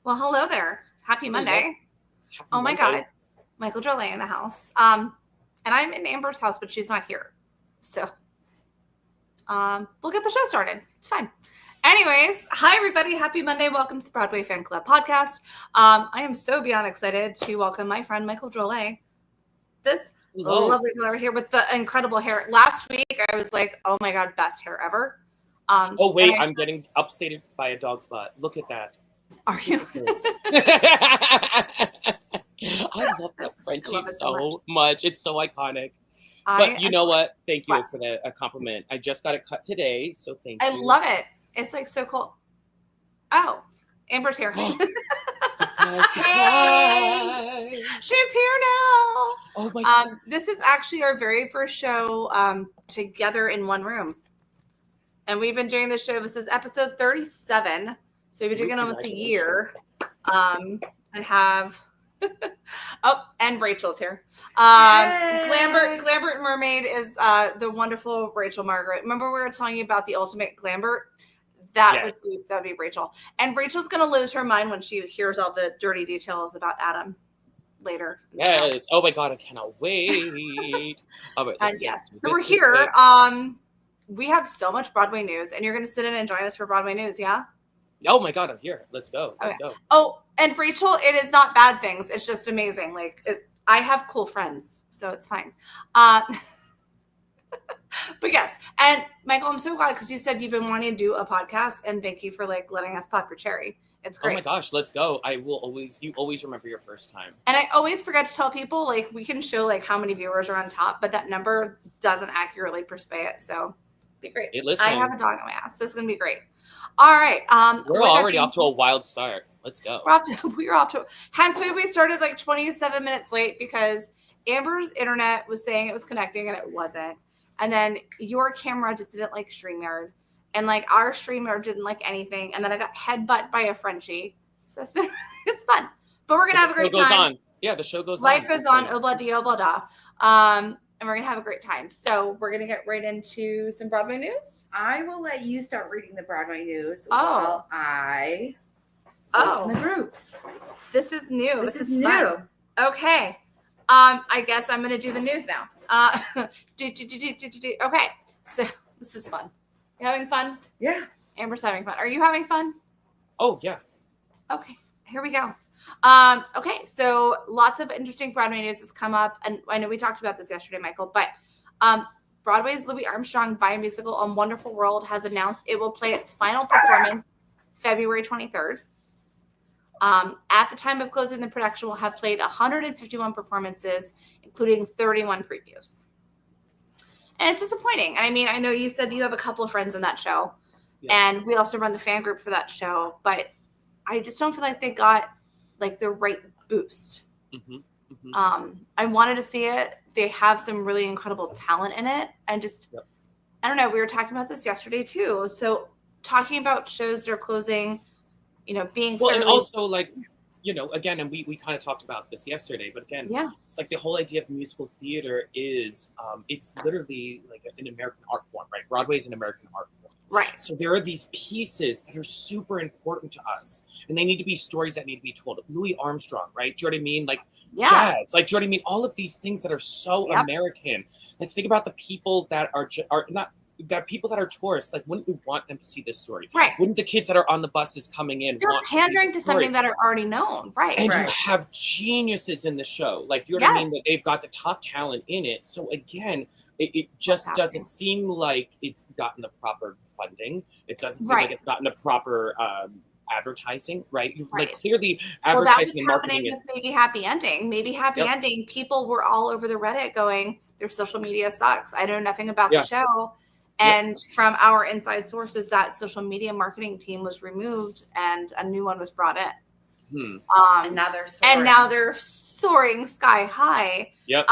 Well, hello there. Happy Monday. Happy Oh my Monday. God. Michael Drolet in the house. And I'm in Amber's house, but she's not here. So we'll get the show started. It's fine. Anyways, hi everybody. Happy Monday. Welcome to the Broadway Fan Club podcast. I am so beyond excited to welcome my friend Michael Drolet. This lovely color here with the incredible hair. Last week I was like, oh my God, best hair ever. Oh wait, I'm getting upstated by a dog's butt. Look at that. Are you? I love that Frenchie so much. It's so iconic. But you know what? Thank you for the compliment. I just got it cut today, so thank you. I love it. It's like so cool. Oh, Amber's here. Hey! She's here now. Oh my God. This is actually our very first show together in one room. And we've been doing this show. This is episode 37. So we've been doing it almost a year. And have and Rachel's here. Glambert Mermaid is the wonderful Rachel Margaret. Remember we were telling you about the ultimate Glambert? That would be Rachel. And Rachel's gonna lose her mind when she hears all the dirty details about Adam later. Yes. Oh my God, I cannot wait. All right, and yes. So we're here. We have so much Broadway news, and you're gonna sit in and join us for Broadway news, yeah? Oh my God, I'm here. Let's go. Let's go. Oh, and Rachel, it is not bad things. It's just amazing. I have cool friends, so it's fine. But yes, and Michael, I'm so glad because you said you've been wanting to do a podcast, and thank you for letting us pop your cherry. It's great. Oh my gosh, let's go. You always remember your first time. And I always forget to tell people, we can show how many viewers are on top, but that number doesn't accurately portray it. So be great. Hey, listen. I have a dog in my ass. This is going to be great. All right. We're already off to a wild start. Let's go. We're off to. Hence, we started 27 minutes late because Amber's internet was saying it was connecting and it wasn't. And then your camera just didn't like StreamYard. And our StreamYard didn't like anything. And then I got headbutt by a Frenchie. So it's fun. But we're going to have a great time. Goes on. Yeah, the show goes Life on. Goes on. Oh, blah, de, oh, blah, da. And we're going to have a great time. So we're going to get right into some Broadway news. I will let you start reading the Broadway news while I listen to groups. This is new. This is fun. new. Okay. I guess I'm going to do the news now. Okay. So this is fun. You having fun? Yeah. Amber's having fun. Are you having fun? Oh, yeah. Okay. Here we go. Okay. So lots of interesting Broadway news has come up. And I know we talked about this yesterday, Michael, but Broadway's Louis Armstrong biomusical on Wonderful World has announced it will play its final performance February 23rd. At the time of closing, the production will have played 151 performances, including 31 previews. And it's disappointing. And I mean, I know you said you have a couple of friends in that show, and we also run the fan group for that show, but I just don't feel like they got the right boost. Mm-hmm. Mm-hmm. I wanted to see it. They have some really incredible talent in it. And just, I don't know, we were talking about this yesterday too. So talking about shows that are closing, being and also again, and we kind of talked about this yesterday, but again, it's the whole idea of musical theater is it's literally an American art form, right? Broadway is an American art form. Right. So there are these pieces that are super important to us, and they need to be stories that need to be told. Louis Armstrong, right? Do you know what I mean? Jazz, do you know what I mean? All of these things that are so American. Think about the people that are not. That people that are tourists, wouldn't we want them to see this story? Right. Wouldn't the kids that are on the buses coming in They're pandering to something that are already known, right? And you have geniuses in the show. Do you know what I mean? That they've got the top talent in it. So again, it just doesn't seem like it's gotten the proper funding. It doesn't seem like it's gotten the proper advertising, right? Clearly advertising and marketing is Maybe Happy Ending. Maybe Happy Ending. People were all over the Reddit going, their social media sucks. I know nothing about the show. And from our inside sources, that social media marketing team was removed and a new one was brought in. And now they're soaring sky high. Yep.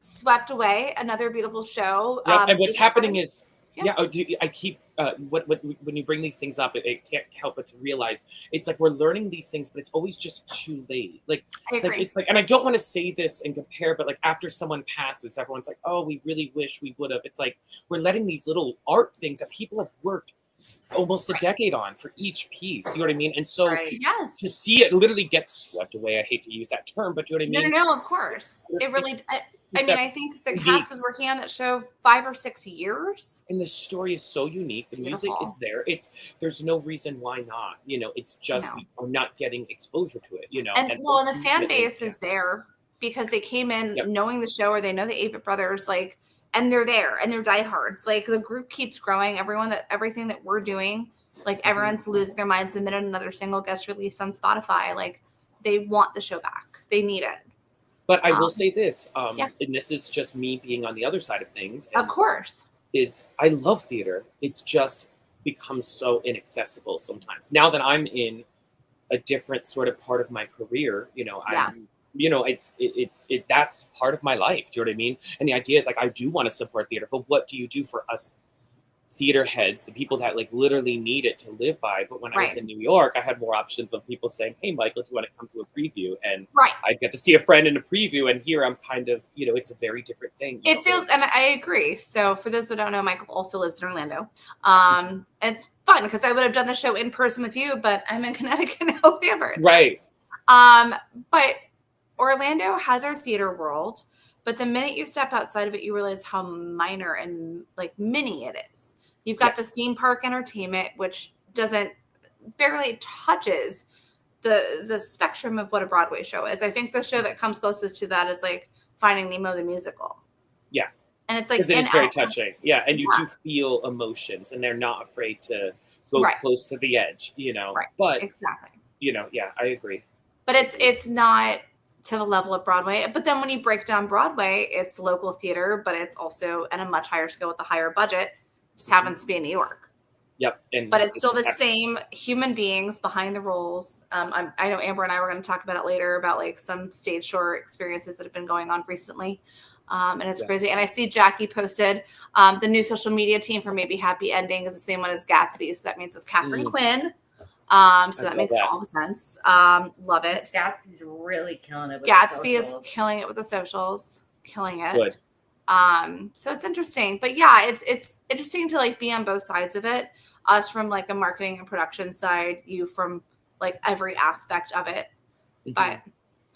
Swept Away, another beautiful show. And what's happening is, I keep when you bring these things up, it can't help but to realize it's we're learning these things, but it's always just too late. I agree. It's and I don't want to say this and compare, but after someone passes, everyone's oh, we really wish we would have. It's we're letting these little art things that people have worked almost a decade on for each piece. You know what I mean? And so yes, to see it literally get swept away, I hate to use that term, but you know what I mean? No, of course. It really, I mean, I think the cast was working on that show 5 or 6 years. And the story is so unique. The music is there. There's no reason why not. You know, it's just we are not getting exposure to it, you know. And the fan base is there because they came in knowing the show, or they know the Avett brothers, like, and they're there and they're diehards. Like, the group keeps growing. Everything that we're doing, like, everyone's losing their minds the minute another single gets released on Spotify. Like, they want the show back. They need it. But I will say this, and this is just me being on the other side of things. Of course. Is I love theater. It's just become so inaccessible sometimes. Now that I'm in a different sort of part of my career, you know, that's part of my life. Do you know what I mean? And the idea is, like, I do want to support theater, but what do you do for us theater heads, the people that, like, literally need it to live by? But when I was in New York, I had more options of people saying, hey, Michael, do you want to come to a preview? And I get to see a friend in a preview, and here I'm kind of, you know, it's a very different thing. It feels, and I agree. So for those who don't know, Michael also lives in Orlando. It's fun because I would have done the show in person with you, but I'm in Connecticut now. Right. But Orlando has our theater world, but the minute you step outside of it, you realize how minor and, like, mini it is. You've got the theme park entertainment, which barely touches the spectrum of what a Broadway show is. I think the show that comes closest to that is, like, Finding Nemo the musical. Yeah. And it's, like, it's very touching. Yeah. And you do feel emotions, and they're not afraid to go close to the edge, you know. Right. But exactly. You know, I agree. But it's not to the level of Broadway. But then when you break down Broadway, it's local theater, but it's also at a much higher scale with a higher budget. Just happens to be in New York. Yep. But it's still the same human beings behind the roles. I know Amber and I were going to talk about it later about, like, some stage show experiences that have been going on recently. And it's crazy. And I see Jackie posted the new social media team for Maybe Happy Ending is the same one as Gatsby. So that means it's Catherine Quinn. So that makes all the sense. Love it. Gatsby's really killing it with Gatsby the socials. is killing it with the socials. Killing it. Good. So it's interesting, but yeah, it's interesting to, like, be on both sides of it. Us from, like, a marketing and production side, you from, like, every aspect of it. But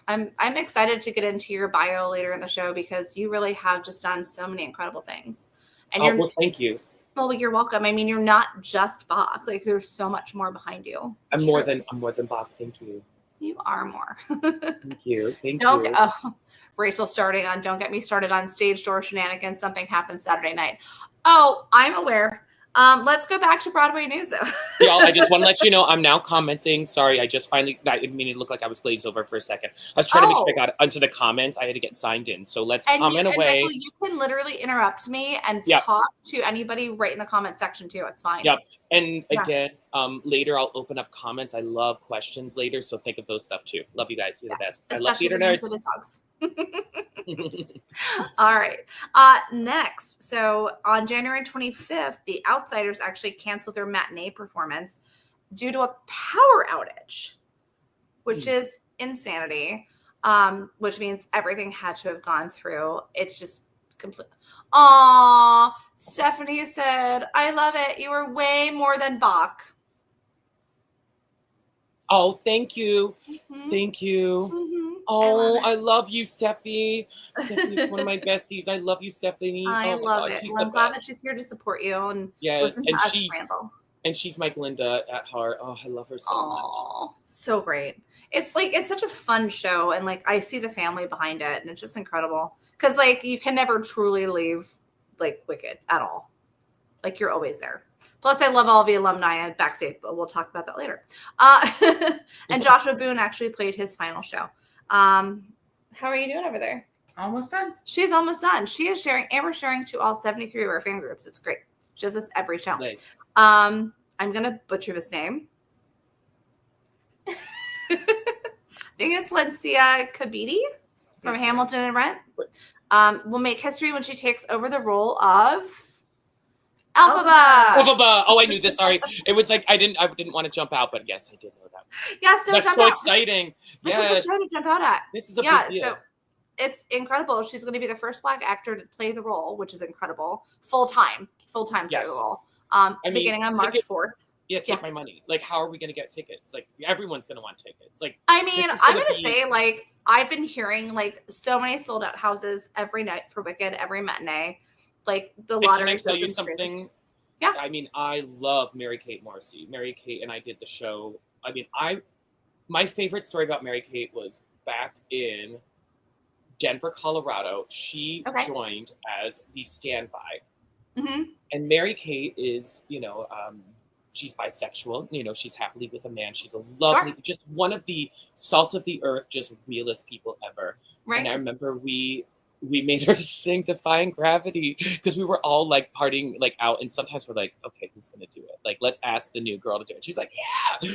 I'm excited to get into your bio later in the show because you really have just done so many incredible things. And well, thank you. Well, you're welcome. I mean, you're not just Bach. Like, there's so much more behind you. I'm more than Bach. Thank you. You are more. Thank you. Thank you. Rachel starting on Don't Get Me Started on Stage Door Shenanigans. Something happened Saturday night. Oh, I'm aware. Let's go back to Broadway news, though. Y'all, I just want to let you know I'm now commenting. Sorry, I didn't mean it looked like I was glazed over for a second. I was trying to make sure I got into the comments. I had to get signed in. So let's comment away. Michael, you can literally interrupt me and talk to anybody right in the comment section, too. It's fine. Yep. And again, later I'll open up comments. I love questions later, so think of those stuff, too. Love you guys. You're the best. I love theater nerds. Dogs. All right. Next, so on January 25th, The Outsiders actually canceled their matinee performance due to a power outage, which is insanity. Which means everything had to have gone through. It's just complete. Aww, Stephanie said, "I love it. You were way more than Bach." Oh, thank you. Thank you. Oh, I love you, Steffi. Stephanie's one of my besties. I love you, Stephanie. I love it. Well, I'm glad that she's here to support you and listen to us ramble. And she's my Glinda at heart. Oh, I love her so much. So great. It's like, it's such a fun show. And, like, I see the family behind it, and it's just incredible. Because, like, you can never truly leave, like, Wicked at all. Like, you're always there. Plus, I love all the alumni backstage, but we'll talk about that later. And Joshua Boone actually played his final show. How are you doing over there? Almost done. She's almost done. She is Amber's sharing to all 73 of our fan groups. It's great. She does this every show. Nice. I'm going to butcher this name. I think it's Lencia Kabiti from Hamilton and Rent. Will make history when she takes over the role of Elphaba. Elphaba. Oh, I knew this. Sorry. It was like I didn't want to jump out, but yes, I did know that. Yes, don't jump out. That's so exciting. This is a show to jump out at. This is a big deal. So it's incredible. She's going to be the first Black actor to play the role, which is incredible. Full time through the role. Beginning on March 4th. Yeah, take my money. Like, how are we going to get tickets? Like, everyone's going to want tickets. Like, I mean, I'm going to say, like, I've been hearing, like, so many sold out houses every night for Wicked, every matinee. Like, the lottery system. Can I tell you something? Crazy. Yeah. I mean, I love Mary-Kate Morrissey. Mary-Kate and I did the show. I mean, my favorite story about Mary-Kate was back in Denver, Colorado. She joined as the standby. Mm-hmm. And Mary-Kate is, she's bisexual. She's happily with a man. She's a lovely, just one of the salt of the earth, just realest people ever. Right. And I remember we made her sing Defying Gravity because we were all like partying like out, and sometimes we're like, okay, who's gonna do it? Like, let's ask the new girl to do it. She's like,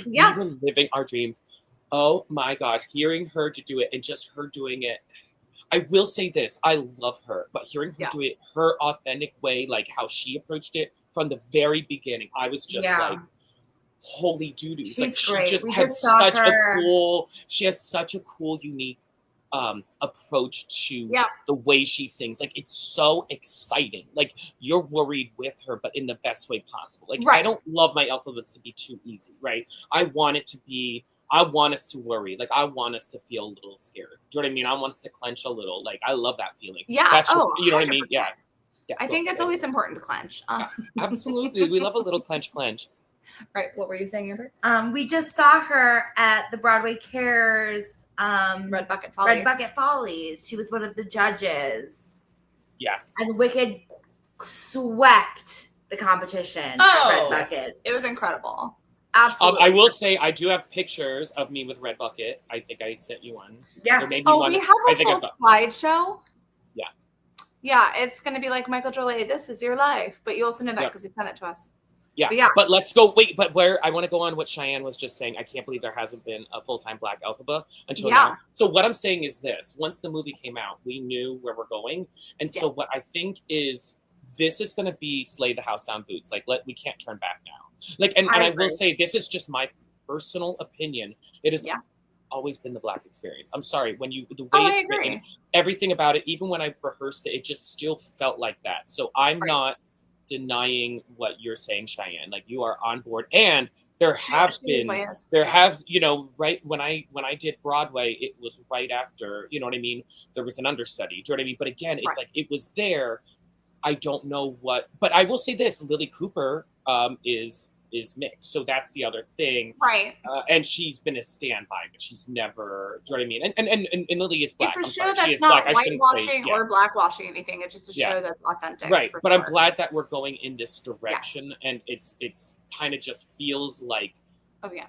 yeah. We were living our dreams. Oh my God, hearing her to do it and just her doing it. I will say this, I love her, but hearing her do it her authentic way, like how she approached it from the very beginning, I was just like, holy doo-doo. Like, she just had such she has such a cool, unique approach to the way she sings. Like, it's so exciting. Like, you're worried with her, but in the best way possible. Like, I don't love my alphabets to be too easy, right? I want us to worry. Like, I want us to feel a little scared. Do you know what I mean? I want us to clench a little. Like, I love that feeling. Yeah. That's just, you know what I mean? Yeah. I think it's always important to clench. Absolutely. We love a little clench. Right. What were you saying, Amber? We just saw her at the Broadway Cares Red Bucket Follies. She was one of the judges. Yeah. And Wicked swept the competition at Red Bucket. It was incredible. Absolutely. I will say I do have pictures of me with Red Bucket. I think I sent you one. Yeah. We have a full slideshow. Yeah. Yeah, it's going to be like Michael Drolet, this is your life. But you also know that because you sent it to us. Yeah. But let's go. Wait, but where I want to go on what Cheyenne was just saying. I can't believe there hasn't been a full-time Black Elphaba until now. So what I'm saying is this. Once the movie came out, we knew where we're going. And so what I think is this is going to be slay the house down boots. Like, we can't turn back now. Like, and I will say, this is just my personal opinion. It has always been the Black experience. I'm sorry. The way it's written, everything about it, even when I rehearsed it, it just still felt like that. So I'm not denying what you're saying, Cheyenne. Like, you are on board. And right when I did Broadway, it was right after, you know what I mean? There was an understudy. Do you know what I mean? But again, it's like, it was there. I don't know what, but I will say this, Lily Cooper is mixed. So that's the other thing. Right. And she's been a standby, but she's never, do you know what I mean? And Lily is Black. It's a show that's not whitewashing or blackwashing anything. It's just a show that's authentic. Right. But I'm glad that we're going in this direction, and it's kind of just feels like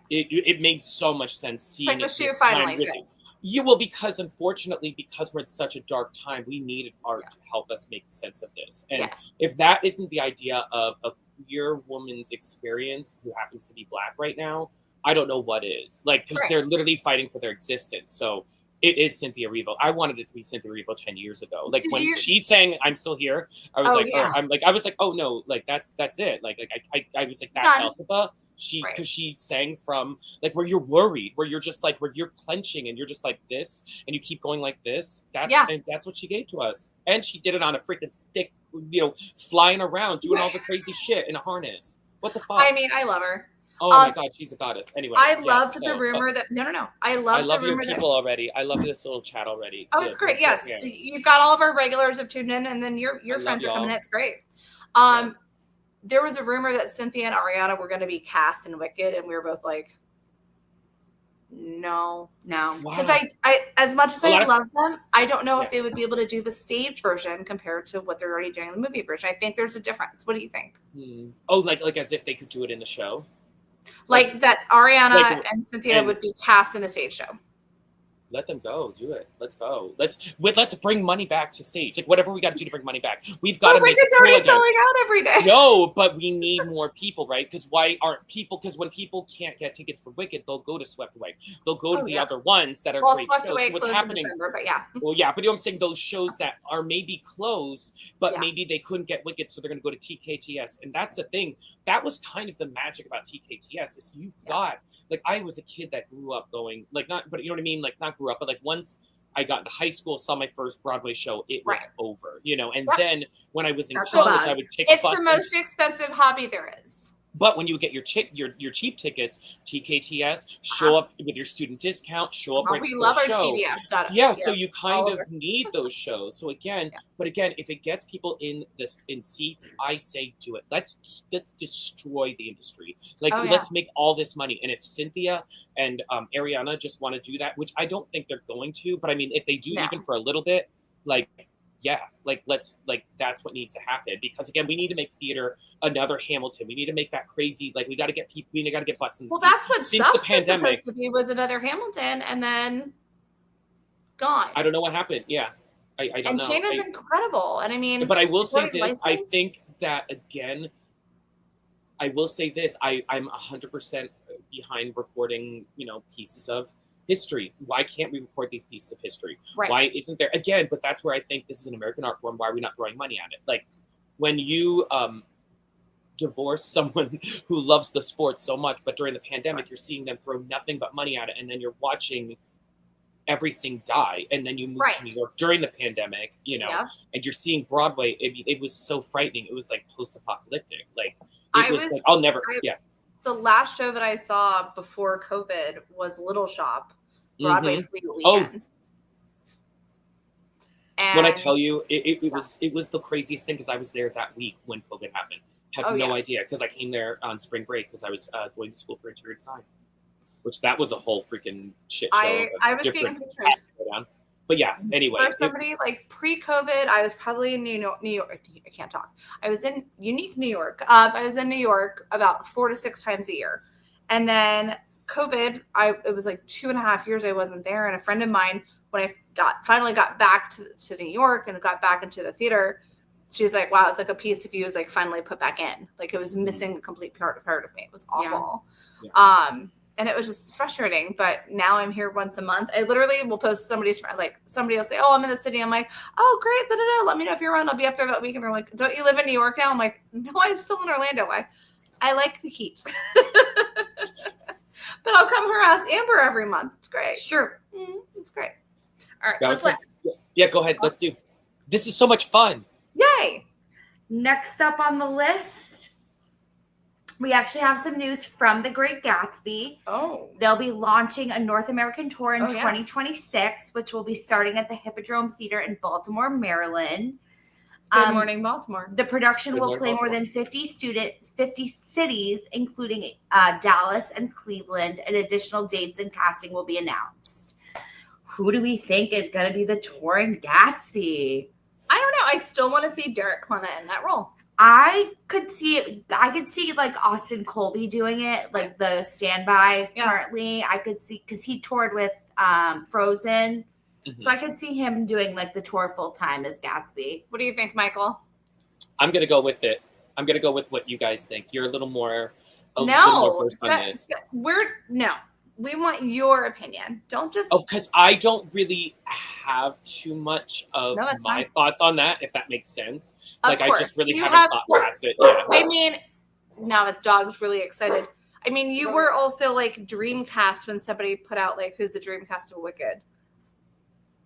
it made so much sense seeing like the shoe finally fits. You will, because unfortunately, because we're in such a dark time, we needed art to help us make sense of this. And if that isn't the idea of a queer woman's experience who happens to be Black right now, I don't know what is. Like, because they're literally fighting for their existence. So it is Cynthia Erivo. I wanted it to be Cynthia Erivo 10 years ago. Like, when she sang "I'm Still Here," I was like, oh no, like that's it. Like I was like, that's Elphaba. Because she sang from like where you're worried, where you're just like where you're clenching and you're just like this, and you keep going like this. And that's what she gave to us, and she did it on a freaking stick, flying around, doing all the crazy shit in a harness. What the fuck? I mean, I love her. Oh my God, she's a goddess. Anyway, I loved the rumor that I love your people already. I love this little chat already. Oh, it's great. Yes, you've got all of our regulars have tuned in, and then your friends are coming in. It's great. There was a rumor that Cynthia and Ariana were going to be cast in Wicked, and we were both like, no. Because I as much as I love them, I don't know if they would be able to do the stage version compared to what they're already doing in the movie version. I think there's a difference. What do you think? Oh, like as if they could do it in the show? Like that Ariana and Cynthia would be cast in the stage show. Let them go. Do it. Let's go. Let's bring money back to stage. Like, whatever we got to do to bring money back. We've got to make Wicked's already selling out every day. No, but we need more people, right? Because why aren't people? Because when people can't get tickets for Wicked, they'll go to Swept Away. They'll go to the other ones that are great Swept shows. Away What's happening? In December, but yeah. Well, yeah, but you know what I'm saying? Those shows that are maybe closed, but maybe they couldn't get Wicked, so they're going to go to TKTS. And that's the thing. That was kind of the magic about TKTS is you got. Like, I was a kid that grew up going, like, not, but you know what I mean? Like, not grew up, but like once I got into high school, saw my first Broadway show, it was over, you know. And then when I was in college, I would take a bus. It's the most expensive hobby there is. But when you get your cheap tickets, TKTS, show up with your student discount, show up right before the show. We love our TDF. Yeah, so you kind of need those shows. So again, but again, if it gets people in seats, I say do it. Let's destroy the industry. Like let's make all this money. And if Cynthia and Ariana just want to do that, which I don't think they're going to, but I mean, if they do even for a little bit, like. Yeah, like that's what needs to happen, because again, we need to make theater another Hamilton. We need to make that crazy. Like we got to get people. We got to get butts in. Well, that's what Subs was supposed to be, was another Hamilton, and then gone. I don't know what happened. Yeah, I don't know. And Shayna's incredible, and I mean, but I will say this. License? I think that again, I will say this. I'm 100% behind recording, pieces of history. Why can't we record these pieces of history? Right. Why isn't there, again, but that's where I think this is an American art form. Why are we not throwing money at it? Like when you divorce someone who loves the sport so much, but during the pandemic, you're seeing them throw nothing but money at it. And then you're watching everything die. And then you move to New York during the pandemic, and you're seeing Broadway. It was so frightening. It was like post-apocalyptic. Like I'll never. The last show that I saw before COVID was Little Shop, Broadway Fleet Weekend. And when I tell you, it was the craziest thing, because I was there that week when COVID happened. Had no idea, because I came there on spring break because I was going to school for interior design, which that was a whole freaking shit show. I was seeing pictures. But yeah, anyway. For somebody like pre-COVID, I was probably in New York. I can't talk. I was in unique New York. I was in New York about 4 to 6 times a year. And then COVID, it was like 2.5 years I wasn't there. And a friend of mine, when I finally got back to New York and got back into the theater, she's like, wow, it's like a piece of you was like finally put back in. Like it was missing a complete part of me. It was awful. Yeah. And it was just frustrating, but now I'm here once a month. I literally will post somebody will say, oh, I'm in the city. I'm like, oh, great. Let me know if you're around. I'll be up there that weekend. They're like, don't you live in New York now? I'm like, no, I'm still in Orlando. I like the heat. But I'll come harass Amber every month. It's great. Sure. It's great. All right. What's next? Yeah, go ahead. Let's do. This is so much fun. Yay. Next up on the list, we actually have some news from The Great Gatsby. Oh. They'll be launching a North American tour in 2026, which will be starting at the Hippodrome Theater in Baltimore, Maryland. Good morning, Baltimore. The production will play more than 50 cities, including Dallas and Cleveland, and additional dates and casting will be announced. Who do we think is going to be the touring Gatsby? I don't know. I still want to see Derek Klena in that role. I could see like Austin Colby doing it, like the standby currently. I could see, because he toured with Frozen. Mm-hmm. So I could see him doing like the tour full time as Gatsby. What do you think, Michael? I'm going to go with it. I'm going to go with what you guys think. You're a little more versed on this. We want your opinion. Don't just... Oh, because I don't really have too much of my thoughts on that, if that makes sense. I just really haven't thought past it. Yeah. I mean, now it's Dog's really excited. I mean, you were also like Dreamcast when somebody put out like, who's the Dreamcast of Wicked?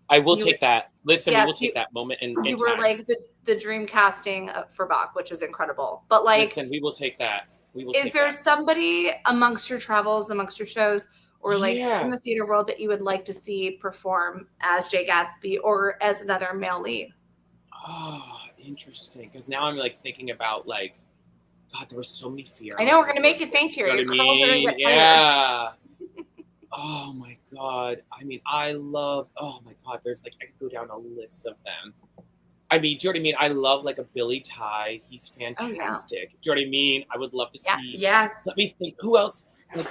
I will take that. Listen, we will take that moment. You were like the Dreamcasting for Bach, which is incredible. But like... Listen, we will take that. Is there somebody amongst your travels, amongst your shows, or like in the theater world that you would like to see perform as Jay Gatsby or as another male lead? Oh, interesting. Because now I'm like thinking about like, God, there were so many fears. I know, we're gonna make you think here. Your curls are gonna get tighter. Yeah. Oh my God. I mean, oh my God, there's like, I could go down a list of them. I mean, do you know what I mean? I love like a Billy Ty. He's fantastic. Do you know what I mean? I would love to see. Yes. Let me think. Who else? Like,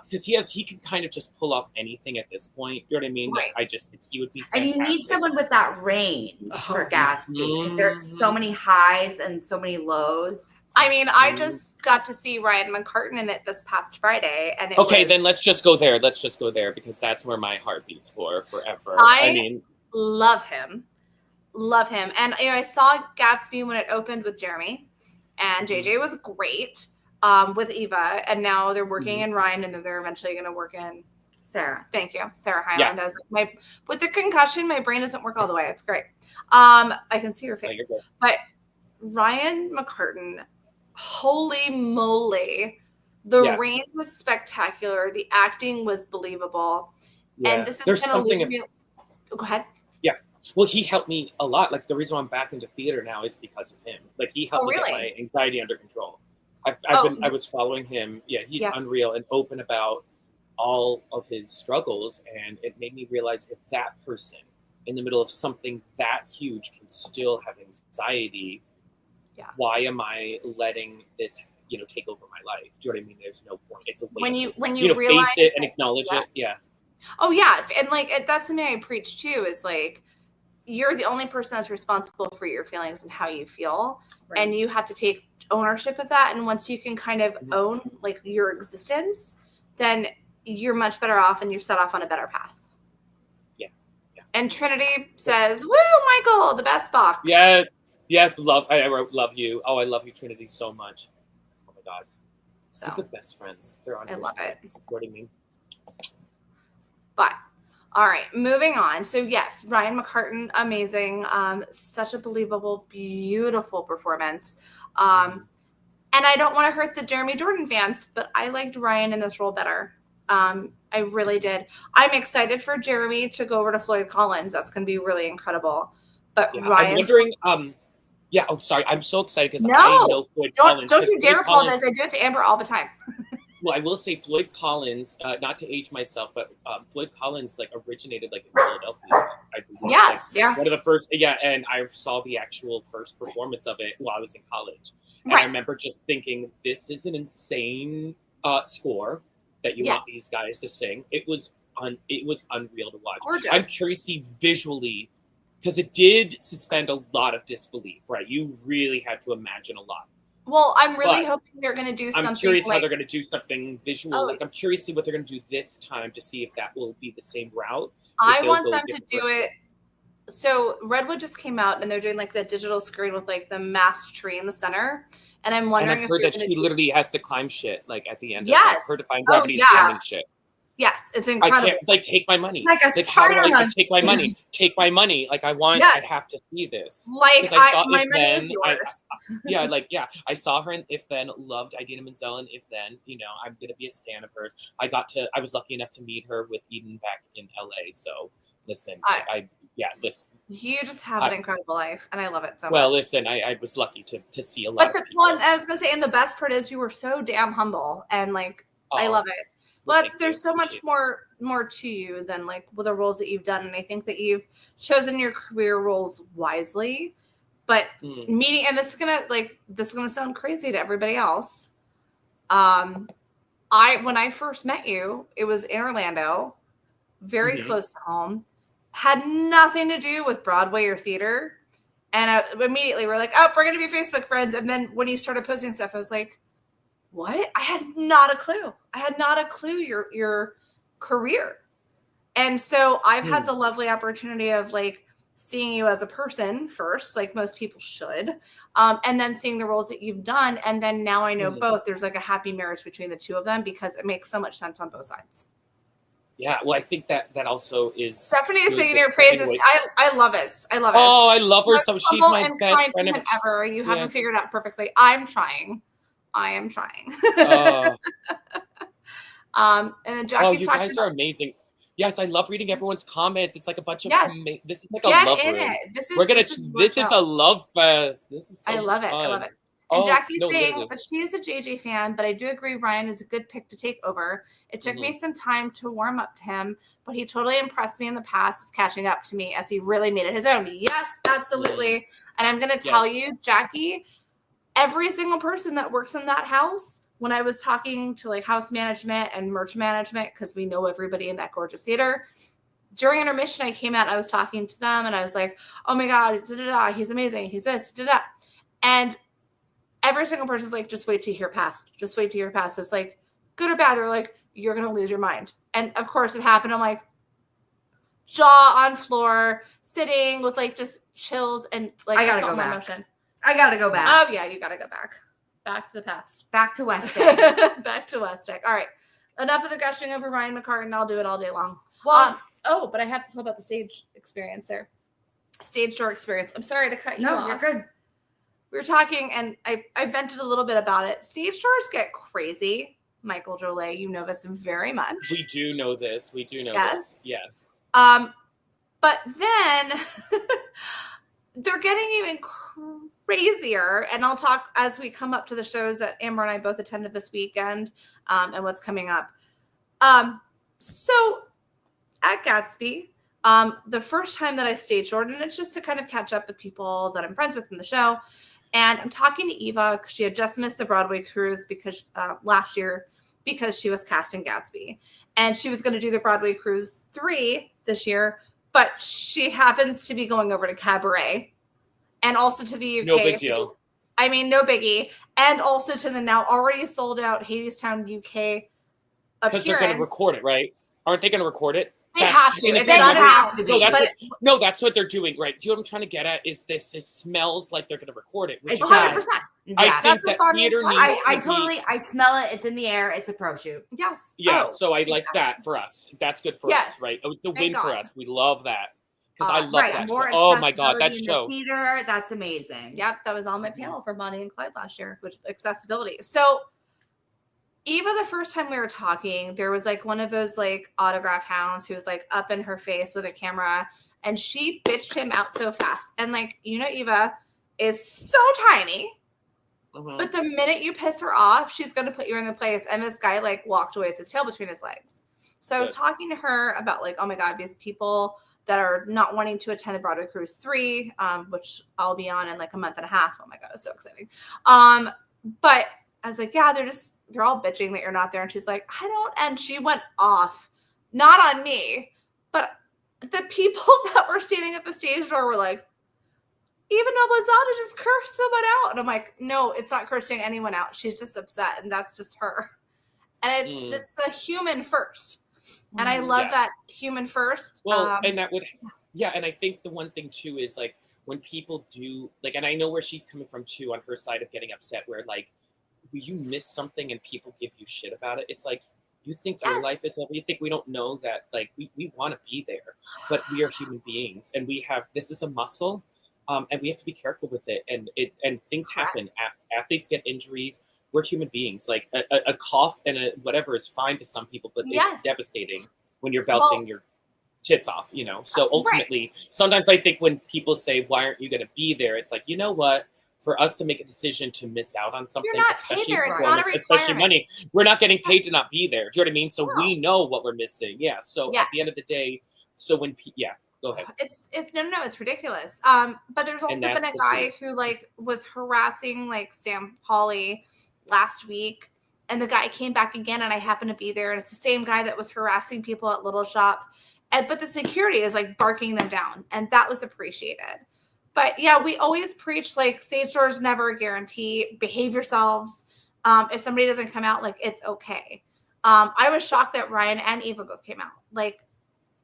because he can kind of just pull off anything at this point. You know what I mean? Right. Like, I just think he would be fantastic. And you need someone with that range for Gatsby, because there's so many highs and so many lows. I mean, I just got to see Ryan McCartan in it this past Friday, and then let's just go there. Let's just go there, because that's where my heart beats for forever. I love him. And I saw Gatsby when it opened with Jeremy, and JJ was great with Eva, and now they're working in Ryan, and then they're eventually going to work in Sarah. Thank you, Sarah Hyland. Yeah. I was like, with the concussion, my brain doesn't work all the way. It's great. I can see your face, but Ryan McCartan, holy moly, the range was spectacular. The acting was believable, and this is going to leave me. Go ahead. Yeah. Well, he helped me a lot. Like the reason why I'm back into theater now is because of him. Like he helped me get my anxiety under control. I was following him. Yeah, he's unreal and open about all of his struggles, and it made me realize if that person in the middle of something that huge can still have anxiety, why am I letting this take over my life? Do you know what I mean? There's no point. It's a waste. When you realize face it and acknowledge it. Yeah. Oh yeah, and like that's something I preach too. Is like you're the only person that's responsible for your feelings and how you feel, and you have to take ownership of that. And once you can kind of own like your existence, then you're much better off and you're set off on a better path. Yeah. And Trinity says, "Woo, Michael, the best Bach." Yes. I wrote "love you." Oh, I love you, Trinity, so much. Oh my God. So they're the best friends. They're on. I love it. Supporting me. But all right, moving on. So yes, Ryan McCartan, amazing. Such a believable, beautiful performance. And I don't want to hurt the Jeremy Jordan fans, but I liked Ryan in this role better. I really did. I'm excited for Jeremy to go over to Floyd Collins. That's going to be really incredible. But I'm wondering. Oh, sorry. I'm so excited because I know Floyd Collins. Don't you dare apologize. I do it to Amber all the time. Well, I will say Floyd Collins, not to age myself, but Floyd Collins originated in Philadelphia. I believe. Yes. One of the first, and I saw the actual first performance of it while I was in college. And I remember just thinking, this is an insane score that you want these guys to sing. It was unreal to watch. Gorgeous. I'm curious to see visually, because it did suspend a lot of disbelief, right? You really had to imagine a lot. Well, I'm really hoping they're going to do something. I'm curious how they're going to do something visual. I'm curious to see what they're going to do this time to see if that will be the same route. I want them to do it. So Redwood just came out and they're doing the digital screen with the mast tree in the center. And I'm wondering I've heard that she literally has to climb shit at the end. Yes. Of her defying gravity's climbing shit. Yes, it's incredible. I can't take my money. How do I take my money? Take my money. I have to see this. My money is yours. I saw her in If Then, loved Idina Menzel in If Then. I'm gonna be a stan of hers. I was lucky enough to meet her with Eden back in LA. So listen, listen. You just have an incredible life, and I love it so much. Well, listen, I was lucky to see a lot of people. I was gonna say, and the best part is you were so damn humble, and I love it. Well, there's so much more to you than the roles that you've done, and I think that you've chosen your career roles wisely. But meeting, and this is gonna sound crazy to everybody else. When I first met you, it was in Orlando, very close to home, had nothing to do with Broadway or theater, and immediately we're like, oh, we're gonna be Facebook friends. And then when you started posting stuff, I was like, what? I had not a clue. Your career. And so I've had the lovely opportunity of seeing you as a person first, like most people should, and then seeing the roles that you've done. And then now I know both. There's a happy marriage between the two of them because it makes so much sense on both sides. Yeah, well, I think that also is. Stephanie is singing your praises. I love it. I love it. Oh, I love her. So she's my best friend ever. You haven't figured out perfectly. I'm trying. I am trying. And then Jackie's you guys are amazing. Yes, I love reading everyone's comments. It's a bunch of this is a love room. This is a love fest. This is so I love it. fun. I love it. And Jackie's saying that she is a JJ fan, but I do agree Ryan is a good pick to take over. It took me some time to warm up to him, but he totally impressed me in the past. He's catching up to me as he really made it his own. Yes, absolutely. And I'm going to tell you, Jackie, every single person that works in that house, when I was talking to house management and merch management, because we know everybody in that gorgeous theater, during intermission, I came out and I was talking to them and I was like, oh my God, he's amazing. He's this, and every single person's like, just wait to hear past. Just wait to hear past. It's good or bad. They're like, you're going to lose your mind. And of course it happened. I'm like, jaw on floor, sitting with just chills and I gotta go back. Emotion. I gotta go back. Oh yeah, you gotta go back. Back to the past. Back to West Egg. Back to West Egg. All right. enough of the gushing over Ryan McCartan. I'll do it all day long. Well, but I have to talk about the stage experience there. Stage door experience. I'm sorry to cut you off. No, you're good. We were talking, and I vented a little bit about it. Stage doors get crazy. Michael Drolet, you know this very much. We do know this. This. Yeah. But then they're getting even crazier, and I'll talk as we come up to the shows that Amber and I both attended this weekend, and what's coming up. So at Gatsby, the first time that I stage doored, and it's just to kind of catch up with people that I'm friends with in the show. And I'm talking to Eva because she had just missed the Broadway cruise because last year because she was cast in Gatsby. And she was going to do the Broadway Cruise 3 this year, but she happens to be going over to Cabaret and also to the UK. No big deal. I mean, no biggie. And also to the now already sold out Hadestown, UK appearance. Because they're going to record it, right? Aren't they going to record it? They have to. They have to. That's what they're doing, right? Do you know what I'm trying to get at? Is this? It smells like they're going to record it. Which 100%. I think that theater needs I smell it. It's in the air. It's a pro shoot. Yes. Yeah. So I like that for us. That's good for us, right? Oh, it's a win for us. We love that because I love that. Oh my God, that show. Theater, that's amazing. Yep, that was on my panel for Bonnie and Clyde last year, which accessibility. So. Eva, the first time we were talking, there was like one of those like autograph hounds who was like up in her face with a camera, and she bitched him out so fast. And like, Eva is so tiny, but the minute you piss her off, she's going to put you in the place. And this guy like walked away with his tail between his legs. So I was talking to her about like, oh my God, these people that are not wanting to attend the Broadway Cruise 3, which I'll be on in like a month and a half. Oh my God, it's so exciting. But I was like, yeah, they're all bitching that you're not there. And she's like, I don't. And she went off, not on me, but the people that were standing at the stage door were like, even Noblezada just cursed someone out. And I'm like, no, it's not cursing anyone out. She's just upset. And that's just her. And it's the human first. And I love that human first. Well, and that would, and I think the one thing too is like when people do like, and I know where she's coming from too on her side of getting upset, where like, you miss something and people give you shit about it. It's like, you think your life is over. You think we don't know that, like, we want to be there, but we are human beings and this is a muscle, and we have to be careful with it. And things happen. Athletes get injuries. We're human beings. Like a cough and a whatever is fine to some people, but it's devastating when you're belching your tits off, So ultimately, sometimes I think when people say, why aren't you going to be there? It's like, you know what? For us to make a decision to miss out on something, especially money, we're not getting paid to not be there. Do you know what I mean? So we know what we're missing. Yeah. So at the end of the day, so when go ahead. It's it's ridiculous. But there's also been a guy who like was harassing like Sam Hawley last week, and the guy came back again, and I happened to be there, and it's the same guy that was harassing people at Little Shop, but the security is like barking them down, and that was appreciated. But yeah, we always preach like stage doors never a guarantee. Behave yourselves. If somebody doesn't come out, like it's okay. I was shocked that Ryan and Eva both came out. Like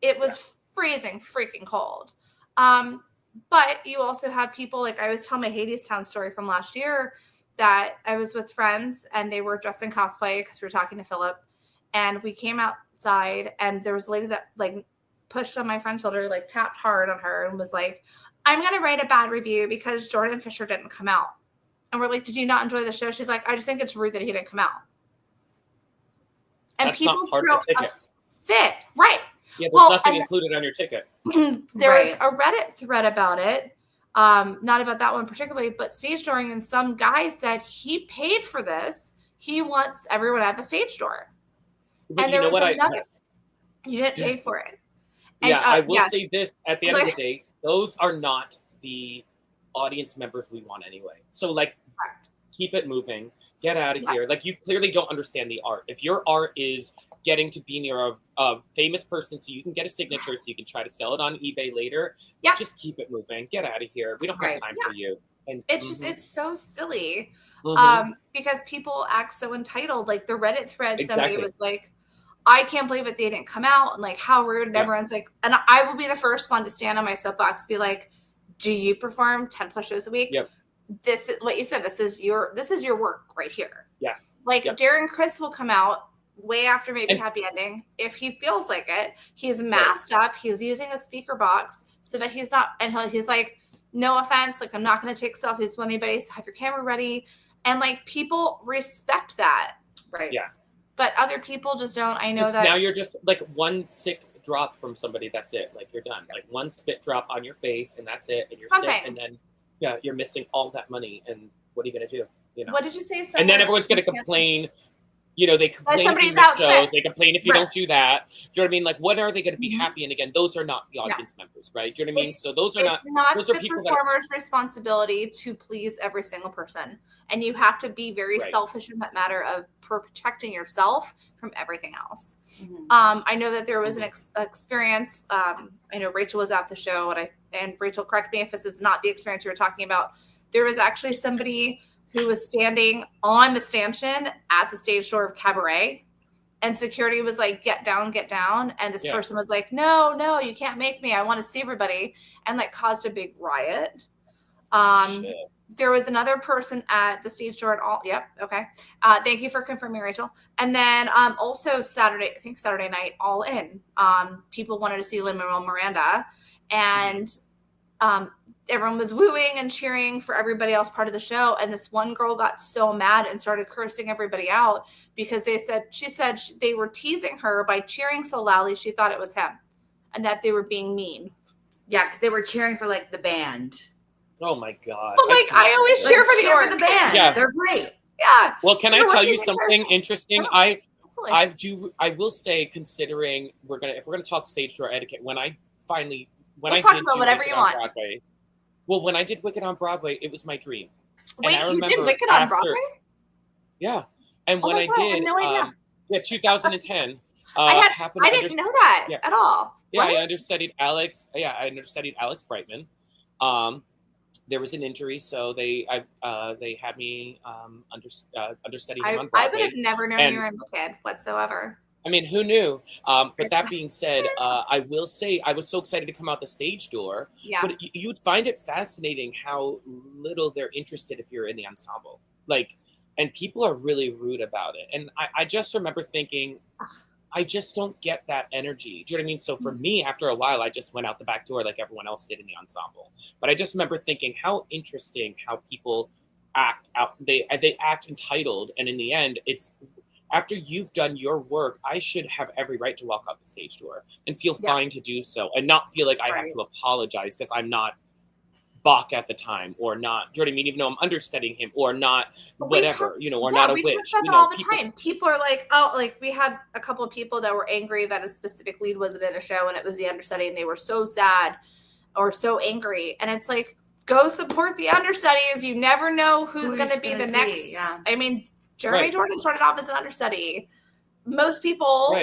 it was freezing, freaking cold. But you also have people like I was telling my Hadestown story from last year that I was with friends and they were dressed in cosplay because we were talking to Philip, and we came outside and there was a lady that like pushed on my friend's shoulder, like tapped hard on her and was like, I'm going to write a bad review because Jordan Fisher didn't come out. And we're like, did you not enjoy the show? She's like, I just think it's rude that he didn't come out. And that's people throw a fit. Right. Yeah, there's nothing included on your ticket. There was a Reddit thread about it. Not about that one particularly, but stage dooring. And some guy said he paid for this. He wants everyone to have a stage door. But and there was another. You didn't pay for it. And, I will say this at the end of the day. Those are not the audience members we want anyway. So, like, keep it moving. Get out of here. Like, you clearly don't understand the art. If your art is getting to be near a famous person so you can get a signature so you can try to sell it on eBay later, just keep it moving. Get out of here. We don't have time for you. And it's just, it's so silly because people act so entitled. Like, the Reddit thread, somebody was like, I can't believe it. They didn't come out, and like how rude. And everyone's like, and I will be the first one to stand on my soapbox, be like, do you perform 10 plus shows a week? Yep. This is what you said. This is your work right here. Yeah. Like Darren Criss will come out way after maybe happy ending, if he feels like it, he's masked up, he's using a speaker box so that he's not, and he's like, no offense, like I'm not going to take selfies with anybody, so have your camera ready. And like people respect that. Right. Yeah. But other people just don't. I know that now you're just like one sick drop from somebody, that's it. Like you're done. Like one spit drop on your face and that's it. And you're sick, and then you're missing all that money. And what are you gonna do? You know. What did you say? And then everyone's gonna complain. You know, they complain if you out miss shows. sick. They complain if you don't do that. Do you know what I mean? Like, when are they going to be happy? And again, those are not the audience members, right? Do you know what I mean? So those are not. Those are the people performer's responsibility to please every single person, and you have to be very selfish in that matter of protecting yourself from everything else. I know that there was an experience. I know Rachel was at the show, and Rachel, correct me if this is not the experience you were talking about. There was actually somebody who was standing on the stanchion at the stage door of Cabaret, and security was like, get down. And this person was like, no, you can't make me. I want to see everybody. And like caused a big riot. There was another person at the stage door at all. Yep. Okay. Thank you for confirming, Rachel. And then also Saturday night, All In. People wanted to see Lin-Manuel Miranda, and everyone was wooing and cheering for everybody else part of the show. And this one girl got so mad and started cursing everybody out because she said they were teasing her by cheering so loudly she thought it was him, and that they were being mean. Yeah, because they were cheering for like the band. Oh my God. But like I always cheer for the band. Yeah. They're great. Yeah. Well, can I tell you something interesting? I will say, considering if we're gonna talk stage door etiquette, when I did whatever you want. Broadway, well, when I did Wicked on Broadway, it was my dream. Wait, you did Wicked on Broadway? Yeah. And when I did, no idea. 2010. I didn't know that at all. Yeah, What? I understudied Alex. Yeah, I understudied Alex Brightman. There was an injury, so they had me understudy him on Broadway. I would have never known you were in Wicked whatsoever. I mean, who knew? But that being said, I will say I was so excited to come out the stage door. Yeah. But you'd find it fascinating how little they're interested if you're in the ensemble. Like, and people are really rude about it. And I just remember thinking, I just don't get that energy. Do you know what I mean? So for me, after a while, I just went out the back door like everyone else did in the ensemble. But I just remember thinking how interesting how people act out. They act entitled. And in the end, it's after you've done your work, I should have every right to walk out the stage door and feel fine to do so and not feel like I have to apologize because I'm not Bach at the time or not. Do you know what I mean? Even though I'm understudying him or not, whatever, or not a witch. We talk about all the time. People are like, oh, like we had a couple of people that were angry that a specific lead wasn't in a show and it was the understudy and they were so sad or so angry. And it's like, go support the understudies. You never know who's going to be the next. Yeah. I mean, Jeremy Jordan started off as an understudy. Most people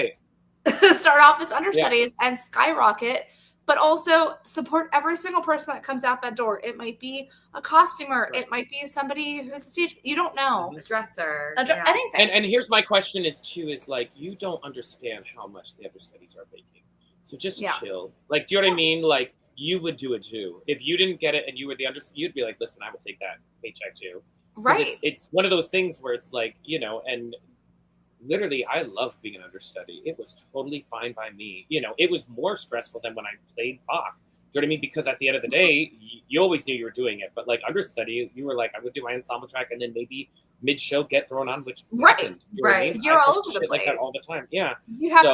start off as understudies and skyrocket, but also support every single person that comes out that door. It might be a costumer. It might be somebody who's a stage. You don't know. A dresser. Anything. And here's my question is like, you don't understand how much the understudies are making. So just chill. Like, do you know what I mean? Like, you would do it too. If you didn't get it and you were the understudy, you'd be like, listen, I would take that paycheck too. Right. It's one of those things where it's like, and literally I loved being an understudy. It was totally fine by me. It was more stressful than when I played Bach. Do you know what I mean? Because at the end of the day, you always knew you were doing it. But like understudy, you were like, I would do my ensemble track and then maybe mid-show get thrown on, which happened. Do you know what I mean? You're all over the place. Like that all the time. Yeah. You have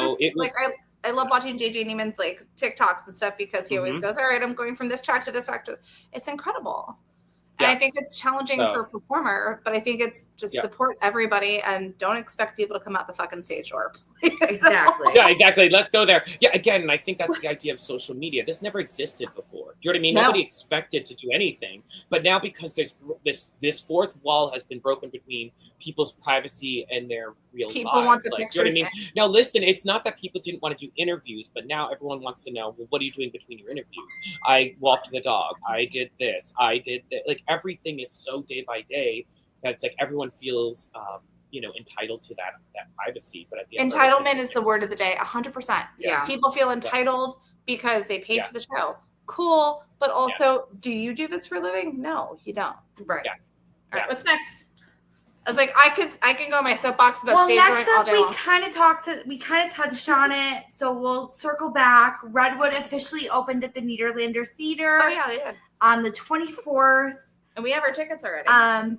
I love watching JJ Neiman's like TikToks and stuff because he always goes, all right, I'm going from this track to this track. It's incredible. And I think it's challenging for a performer, but I think it's just support everybody and don't expect people to come out the fucking stage door. Exactly. Yeah, exactly. Let's go there. Yeah, again, I think that's the idea of social media. This never existed before. Do you know what I mean? No. Nobody expected to do anything. But now because there's this fourth wall has been broken between people's privacy and their real lives. People want the pictures. Do you know what I mean? Now, listen, it's not that people didn't want to do interviews, but now everyone wants to know, well, what are you doing between your interviews? I walked the dog. I did this. I did that. Like, everything is so day by day that it's like everyone feels entitled to that privacy. But at the end entitlement is the word of the day. 100%. Yeah. People feel entitled because they paid for the show. Cool. But also, do you do this for a living? No, you don't. Right. Yeah. All right. What's next? I was like, I can go on my soapbox about Well, stage next drawing all up, day long. we kind of touched on it, so we'll circle back. Redwood officially opened at the Niederlander Theater. Oh yeah, they did. On the 24th. And we have our tickets already.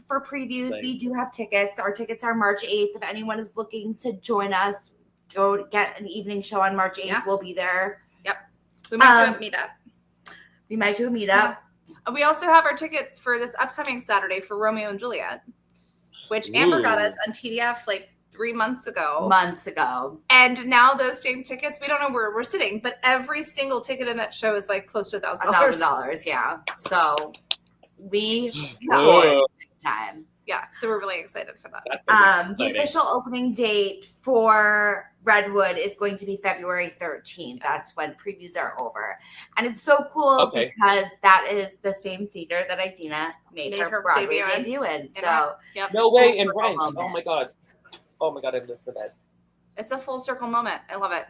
For previews, we do have tickets. Our tickets are March 8th. If anyone is looking to join us, go get an evening show on March 8th. Yeah. We'll be there. Yep. We might do a meetup. We might do a meetup. Yeah. And we also have our tickets for this upcoming Saturday for Romeo and Juliet, which Amber got us on TDF like 3 months ago. And now those same tickets, we don't know where we're sitting, but every single ticket in that show is like close to $1,000. $1,000, yeah. So we scored time. Yeah, so we're really excited for that. The official opening date for Redwood is going to be February 13th. That's when previews are over. And it's so cool because that is the same theater that Idina made her Broadway debut in. So no way, in Rent. Oh my God, I live for that. It's a full circle moment. I love it.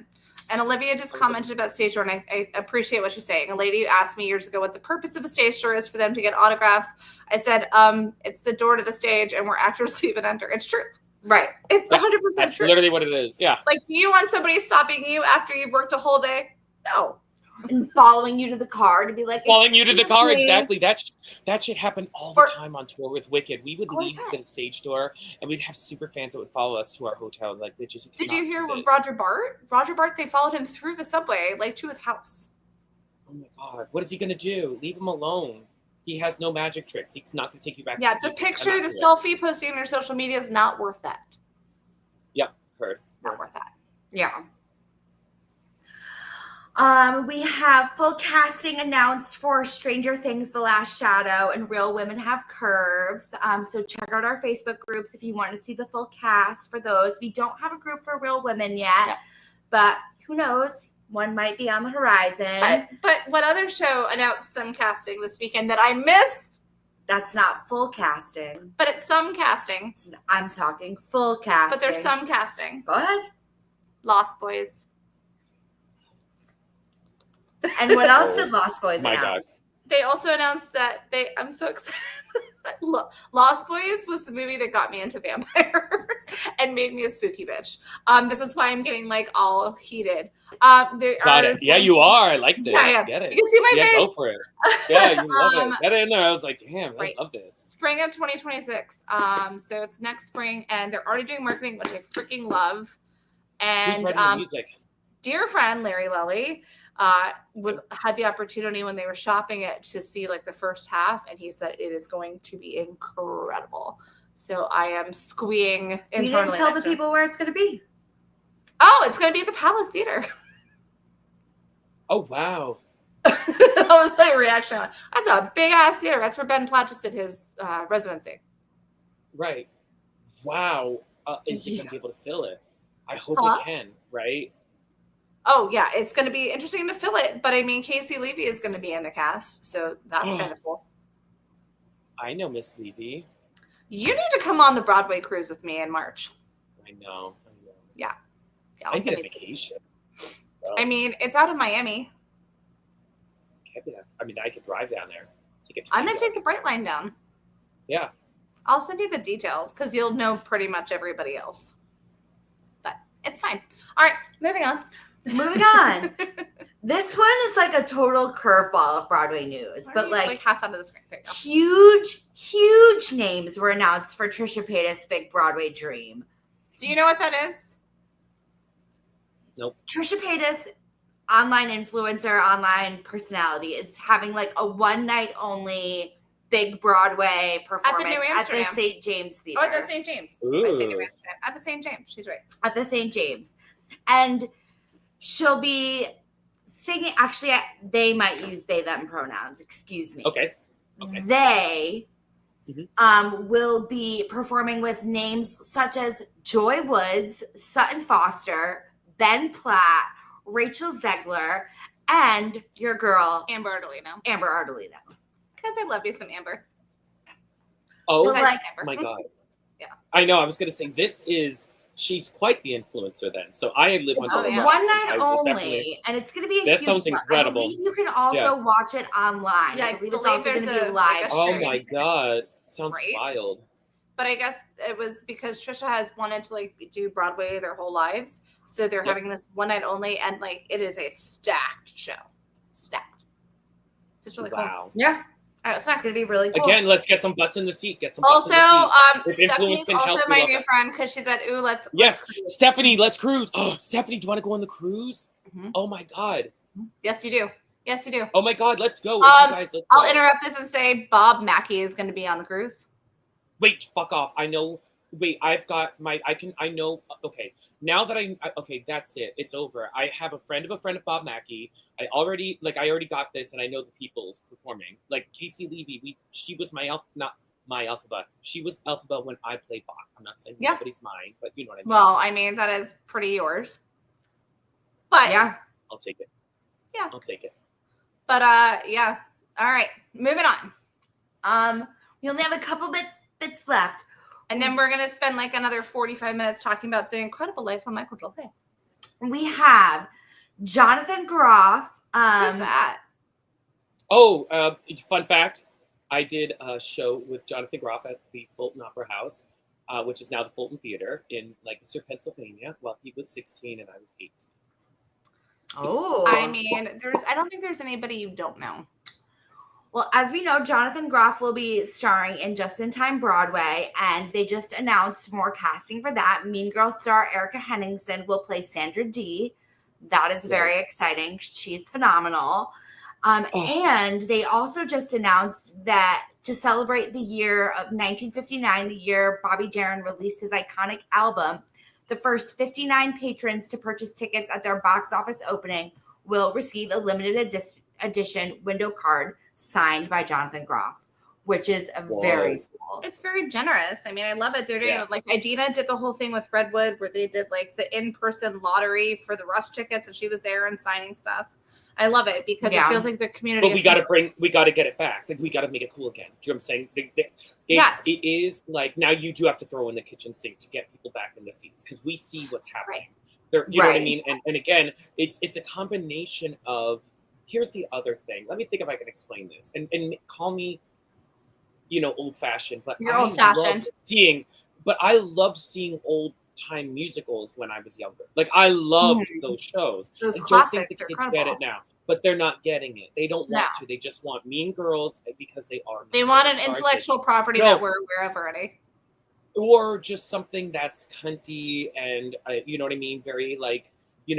And Olivia just commented about stage door, and I appreciate what she's saying. A lady asked me years ago what the purpose of a stage door is for them to get autographs. I said, it's the door to the stage, and where actors leave and enter. It's true. Right. It's 100% That's true. Literally what it is. Yeah. Like, do you want somebody stopping you after you've worked a whole day? No. And following you to the car to be like, following you to the car, exactly. That shit happened all the time on tour with Wicked. We would leave at a stage door, and we'd have super fans that would follow us to our hotel. Like, bitches. Did you hear with Roger Bart? Roger Bart, they followed him through the subway, like to his house. Oh my God, what is he gonna do? Leave him alone. He has no magic tricks. He's not gonna take you back. Yeah, the picture, the selfie posting on your social media is not worth that. Yep, heard. Not worth that. Yeah. We have full casting announced for Stranger Things, The Last Shadow, and Real Women Have Curves. So check out our Facebook groups if you want to see the full cast for those. We don't have a group for Real Women yet, but who knows? One might be on the horizon. But what other show announced some casting this weekend that I missed? That's not full casting. But it's some casting. I'm talking full casting. But there's some casting. Go ahead. Lost Boys. And what else did Lost Boys announce? God. They also announced that I'm so excited. Lost Boys was the movie that got me into vampires and made me a spooky bitch. This is why I'm getting like all heated. Got it. Yeah, you are. I like this. Yeah. Get it. You can see my face. Go for it. Yeah, you love it. Get it in there. I was like, damn, I love this. Spring of 2026. So it's next spring, and they're already doing marketing, which I freaking love. And who's writing the music? Dear friend Larry Lelly had the opportunity when they were shopping it to see like the first half, and he said it is going to be incredible. So I am squeeing internally. You didn't tell the people where it's going to be. Oh, it's going to be at the Palace Theater. Oh wow! That was my reaction. That's a big ass theater. That's where Ben Platt just did his residency. Right. Wow. Is he going to be able to fill it? I hope it can. Right. Oh, yeah, it's going to be interesting to fill it. But, I mean, Casey Levy is going to be in the cast, so that's kind of cool. I know Miss Levy. You need to come on the Broadway cruise with me in March. I know. Yeah. I get a vacation. So. I mean, it's out of Miami. I mean, I could drive down there. I'm going to take the Bright Line down. Yeah. I'll send you the details because you'll know pretty much everybody else. But it's fine. All right, moving on. This one is like a total curveball of Broadway news, but like half out of the screen. There you go. Huge names were announced for Trisha Paytas' big Broadway dream. Do you know what that is? Nope. Trisha Paytas, online influencer, online personality, is having like a one night only big Broadway performance at the St. James Theater. Oh, at the St. James. At the St. James. She's right. At the St. James. And she'll be singing. Actually, they might use they, them pronouns. Excuse me. Okay. They will be performing with names such as Joy Woods, Sutton Foster, Ben Platt, Rachel Zegler, and your girl, Amber Ardolino. Because I love you some Amber. Oh, Amber. My God. Yeah. I know. I was going to say, she's quite the influencer then. So I had lived one night only, and it's going to be a that huge sounds incredible. I believe you can also watch it online. Yeah, I believe it's also going to be live. Oh my God. Sounds wild. but I guess it was because Trisha has wanted to like do Broadway their whole lives, so they're having this one night only, and like it is a stacked show, stacked. It's really cool. Yeah. All right, what's next? It's gonna be really cool. Again, let's get some butts in the seat. Get some Also, butts in the seat. Stephanie's also my new friend because she said, "Ooh, let's." Yes, Stephanie, let's cruise. Oh, Stephanie, do you want to go on the cruise? Mm-hmm. Oh my God. Yes, you do. Yes, you do. Oh my God, let's go. Let's I'll interrupt this and say Bob Mackey is going to be on the cruise. Wait, fuck off. I know. Wait, I've got my. I know. Okay, now that okay, that's it. It's over. I have a friend of Bob Mackey. I already got this, and I know the people's performing. Like Casey Levy, she was not my Elphaba. She was Elphaba when I played Bach. I'm not saying nobody's mine, but you know what I mean. Well, I mean that is pretty yours. But yeah, I'll take it. Yeah, I'll take it. But yeah. All right, moving on. We only have a couple bits left. And then we're going to spend like another 45 minutes talking about the incredible life of Michael Drolet. We have Jonathan Groff. Who's that? Oh, fun fact. I did a show with Jonathan Groff at the Fulton Opera House, which is now the Fulton Theater in Lancaster, Pennsylvania, while he was 16 and I was 18. Oh. I mean, I don't think there's anybody you don't know. Well, as we know, Jonathan Groff will be starring in Just in Time Broadway, and they just announced more casting for that. Mean Girls star Erica Henningsen will play Sandra Dee. That is very exciting. She's phenomenal. And they also just announced that to celebrate the year of 1959, the year Bobby Darin released his iconic album, the first 59 patrons to purchase tickets at their box office opening will receive a limited edition window card signed by Jonathan Groff, which is very cool. It's very generous. I mean, I love it. They're doing like Idina did the whole thing with Redwood where they did like the in-person lottery for the Rush tickets and she was there and signing stuff. I love it because it feels like the community. But we got to get it back. Like we got to make it cool again. Do you know what I'm saying? It is like now you do have to throw in the kitchen sink to get people back in the seats because we see what's happening. Right. You know what I mean? And again, it's a combination of. Here's the other thing. Let me think if I can explain this. And call me, old-fashioned, but you're old-fashioned. I loved seeing old-time musicals when I was younger. Like I loved those shows. Those I classics don't think the kids incredible. get it now, but they're not getting it. They don't want to. They just want Mean Girls because they are. They want an intellectual property that we're aware of already. Or just something that's cunty and you know what I mean? Very like, I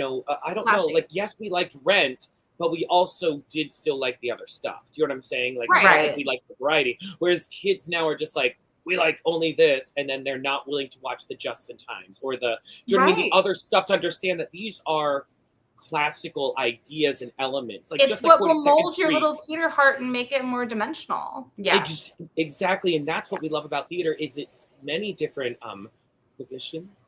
don't know. Like, yes, we liked Rent. But we also did still like the other stuff. Do you know what I'm saying? Like, we like the variety. Whereas kids now are just like, we like only this, and then they're not willing to watch the Just in Times or the, do you know what I mean? The other stuff to understand that these are classical ideas and elements. Like, it's just what like will mold your little theater heart and make it more dimensional. Yeah, exactly. And that's what we love about theater is it's many different positions.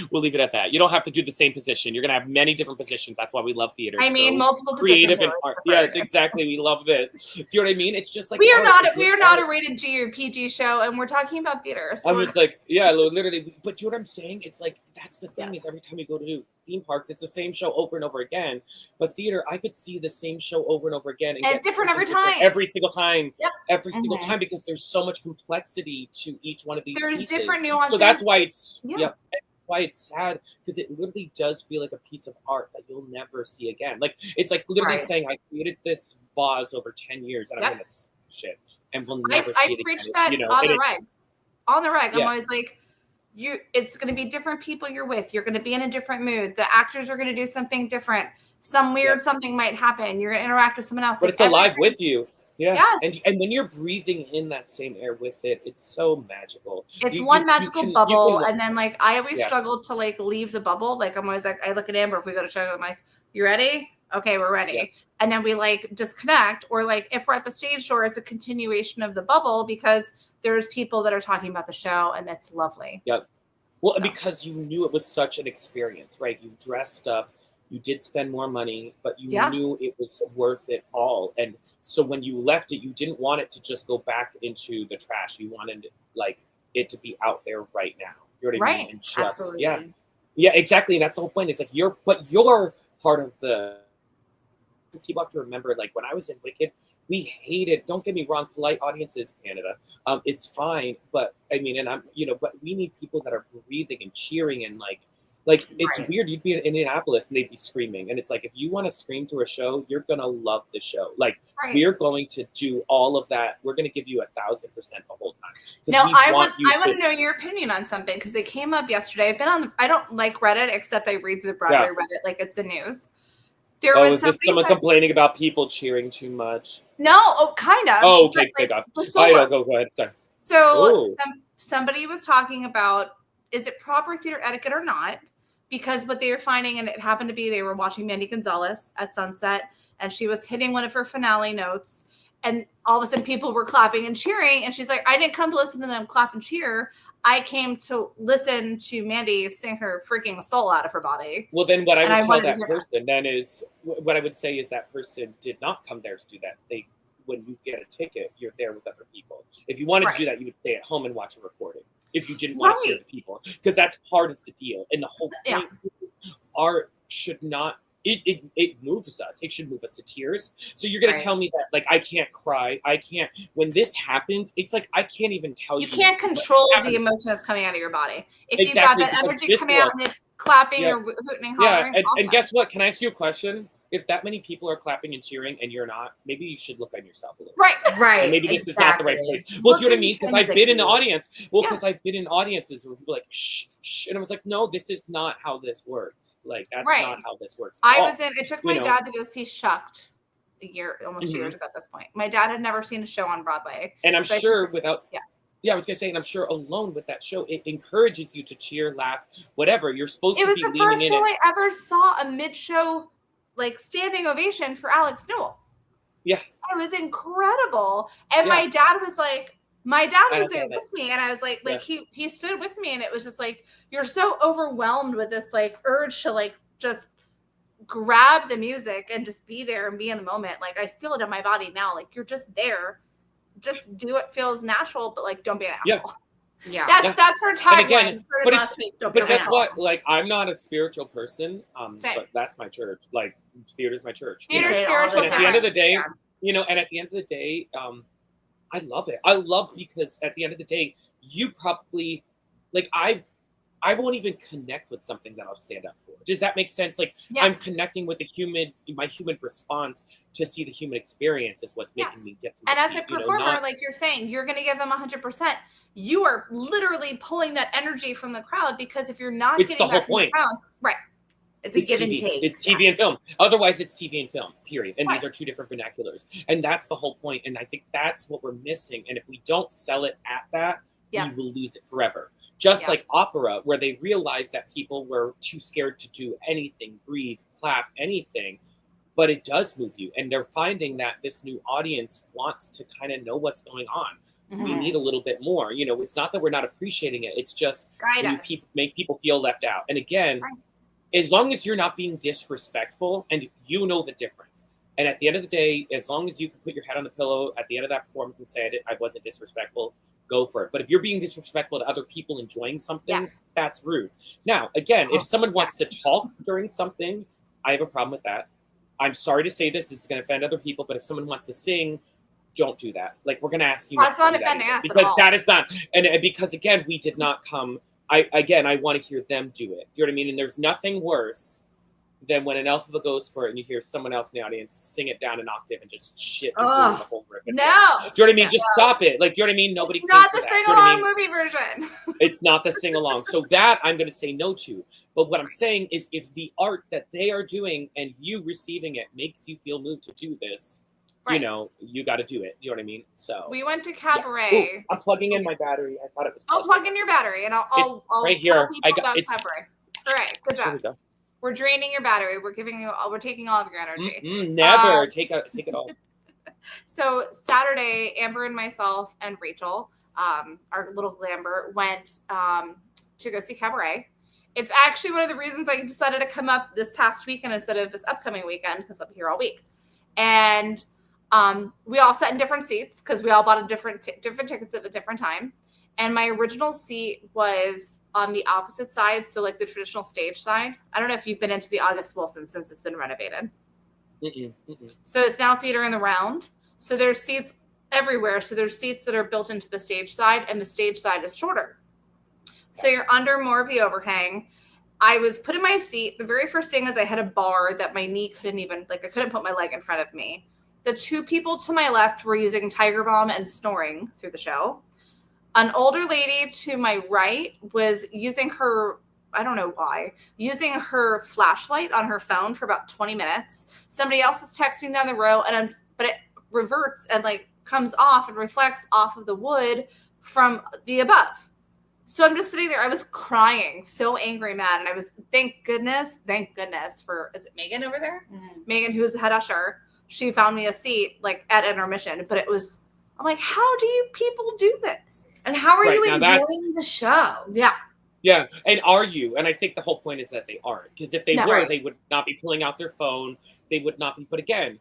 We'll leave it at that. You don't have to do the same position. You're going to have many different positions. That's why we love theater. I mean, multiple creative positions. And art. Yes, exactly. We love this. Do you know what I mean? It's just like we are not a rated G or PG show, and we're talking about theater. So I was like, literally. But do you know what I'm saying? It's like that's the thing is every time you go to do theme parks, it's the same show over and over again. But theater, I could see the same show over and over again, and it's different every time. Every single time. Yep. Every single time because there's so much complexity to each one of these. There's pieces. Different nuances. So that's why it's why it's sad because it literally does feel like a piece of art that you'll never see again. Like it's like literally saying I created this vase over 10 years and I'm gonna smash it and we'll never see it again. I preach that on the reg. On the reg. I'm always like, it's gonna be different people you're with. You're gonna be in a different mood. The actors are gonna do something different. Some weird something might happen. You're gonna interact with someone else. But it's alive with you. Yeah. Yes. And when you're breathing in that same air with it, it's so magical. It's one magical bubble. And then like I always struggle to like leave the bubble. Like I'm always like I look at Amber if we go to show, I'm like, you ready? Okay, we're ready. Yeah. And then we like disconnect. Or like if we're at the stage show, it's a continuation of the bubble because there's people that are talking about the show and that's lovely. Yep. Well, because you knew it was such an experience, right? You dressed up, you did spend more money, but you knew it was worth it all. And so when you left it, you didn't want it to just go back into the trash. You wanted like it to be out there right now. You know what I mean? And just, absolutely. Yeah, exactly. And that's the whole point. It's like you're part of the. People have to remember, like when I was in Wicked, we hate it. Don't get me wrong, polite audiences, Canada. It's fine, but I mean, and I'm, but we need people that are breathing and cheering and like it's weird. You'd be in Indianapolis and they'd be screaming, and it's like if you want to scream through a show, you're gonna love the show. Like we're going to do all of that. We're gonna give you 1,000% the whole time. Now I want to know your opinion on something because it came up yesterday. I don't like Reddit except I read through the Broadway Reddit like it's the news. There was this someone complaining about people cheering too much? No, kind of. Oh, okay, thank God. Go ahead. Sorry. So somebody was talking about, is it proper theater etiquette or not? Because what they were finding, and it happened to be, they were watching Mandy Gonzalez at Sunset, and she was hitting one of her finale notes, and all of a sudden people were clapping and cheering, and she's like, I didn't come to listen to them clap and cheer. I came to listen to Mandy sing her freaking soul out of her body. Well, then what I would tell that person then is, what I would say is that person did not come there to do that. When you get a ticket, you're there with other people. If you wanted to do that, you would stay at home and watch a recording. If you didn't want to hear the people, because that's part of the deal. And the whole point, art should not. It moves us. It should move us to tears. So you're gonna tell me that like I can't cry. I can't. When this happens, it's like I can't even tell you. You can't control the emotion that's coming out of your body. If you've got that energy coming out and it's clapping or hooting and hollering. And guess what? Can I ask you a question? If that many people are clapping and cheering and you're not, maybe you should look on yourself a little. Right. And maybe this is not the right place. Well, do you know what I mean? Because I've been in the audience. Well, because I've been in audiences where people are like, shh, shh. And I was like, no, this is not how this works. Like, that's not how this works. It took my dad to go see Shucked almost 2 years ago at this point. My dad had never seen a show on Broadway. And I'm sure I was going to say, and I'm sure alone with that show, it encourages you to cheer, laugh, whatever. You're supposed to be leaning in. It was the first show I ever saw a mid-show like standing ovation for Alex Newell. Yeah. It was incredible. And my dad was there with me. And I was like he stood with me, and it was just like, you're so overwhelmed with this like urge to like just grab the music and just be there and be in the moment. Like I feel it in my body now. Like you're just there. Just do what feels natural, but like don't be an asshole. Yeah, that's our tagline. But guess what? Like, I'm not a spiritual person, but that's my church. Like, theater's my church. Theater's spiritual. And at the end of the day, and at the end of the day, I love it. I love because at the end of the day, you probably, like, I won't even connect with something that I'll stand up for. Does that make sense? Like, I'm connecting with my human response to see the human experience is what's making me get to. And as a performer, like you're saying, you're going to give them 100%. You are literally pulling that energy from the crowd, because if you're not getting that from the crowd, it's a give and take. It's TV and film. Otherwise, it's TV and film, period. And these are two different vernaculars. And that's the whole point. And I think that's what we're missing. And if we don't sell it at that, we will lose it forever. Just like opera, where they realized that people were too scared to do anything, breathe, clap, anything. But it does move you. And they're finding that this new audience wants to kind of know what's going on. Mm-hmm. We need a little bit more. It's not that we're not appreciating it. It's just make people feel left out. And again, as long as you're not being disrespectful and you know the difference. And at the end of the day, as long as you can put your head on the pillow at the end of that performance and say, I wasn't disrespectful, go for it. But if you're being disrespectful to other people enjoying something, that's rude. Now, again, if someone wants to talk during something, I have a problem with that. I'm sorry to say this is going to offend other people, but if someone wants to sing, don't do that. Like, we're going to ask you. That's not offending us because that is not. And because again, we did not come. I want to hear them do it. Do you know what I mean? And there's nothing worse than when an alpha goes for it and you hear someone else in the audience sing it down an octave and just shit and ruin the whole riff. No. Do you know what I mean? Just stop it. Like, do you know what I mean? Nobody. It's not the sing-along movie version. It's not the sing-along. So that I'm going to say no to. But what I'm saying is, if the art that they are doing and you receiving it makes you feel moved to do this, you got to do it. You know what I mean? So we went to Cabaret. Yeah. Ooh, I'm plugging in my battery. I thought it was. I'll plug in your battery, and I'll right here. I got it. Cabaret. All right, good job. We We're draining your battery. We're taking all of your energy. Never take it all. So Saturday, Amber and myself and Rachel, our little glamber, went to go see Cabaret. It's actually one of the reasons I decided to come up this past weekend instead of this upcoming weekend, because I'm here all week. And we all sat in different seats because we all bought different tickets at a different time. And my original seat was on the opposite side, so like the traditional stage side. I don't know if you've been into the August Wilson since it's been renovated. So it's now Theater in the Round. So there's seats everywhere. So there's seats that are built into the stage side, and the stage side is shorter. So you're under more of the overhang. I was put in my seat. The very first thing is I had a bar that my knee couldn't even, like I couldn't put my leg in front of me. The two people to my left were using Tiger Balm and snoring through the show. An older lady to my right was using her, I don't know why, using her flashlight on her phone for about 20 minutes. Somebody else is texting down the row, but it reverts and like comes off and reflects off of the wood from the above. So I'm just sitting there. I was crying, so angry, mad. And I was, thank goodness for, is it Megan over there? Mm-hmm. Megan, who is the head usher. She found me a seat like at intermission, but I'm like, how do you people do this? And how are you enjoying the show? Yeah. Yeah. And are you? And I think the whole point is that they aren't. Because if they were, they would not be pulling out their phone. They would not be, but again,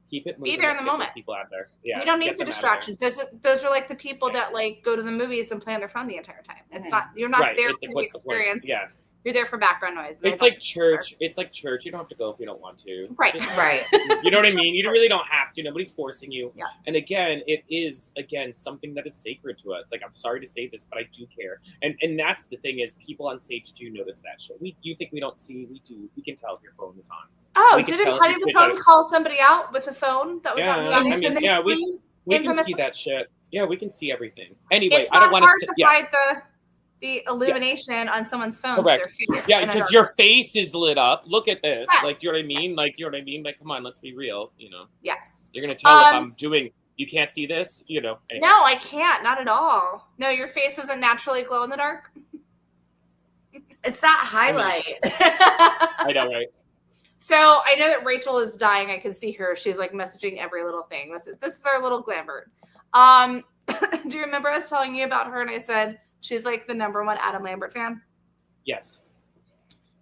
keep it moving. Be there in the moment. People out there. Yeah. You don't need the distractions. Those are like the people that like go to the movies and play on their phone the entire time. It's not, you're not there for the experience. Yeah. You're there for background noise. It's like church. It's like church. You don't have to go if you don't want to. Right. Right. You know what I mean? You really don't have to. Nobody's forcing you. Yeah. And again, it is, something that is sacred to us. Like, I'm sorry to say this, but I do care. And that's the thing is people on stage do notice that shit. You think we don't see? We do. We can tell if your phone is on. Oh, didn't Honey the Phone call somebody out with a phone that was on the other side? We can see that shit. Yeah, we can see everything. Anyway, it's not hard to find the illumination on someone's phone to their face. Yeah, because your face is lit up. Look at this. Yes. Like, you know what I mean? Like, come on, let's be real, Yes. You're going to tell if I'm doing, you can't see this, Anyway. No, I can't. Not at all. No, your face doesn't naturally glow in the dark. It's that highlight. I know, right? So I know that Rachel is dying. I can see her. She's like messaging every little thing. This is our little Glambert. Do you remember I was telling you about her and I said, she's like the #1 Adam Lambert fan? Yes.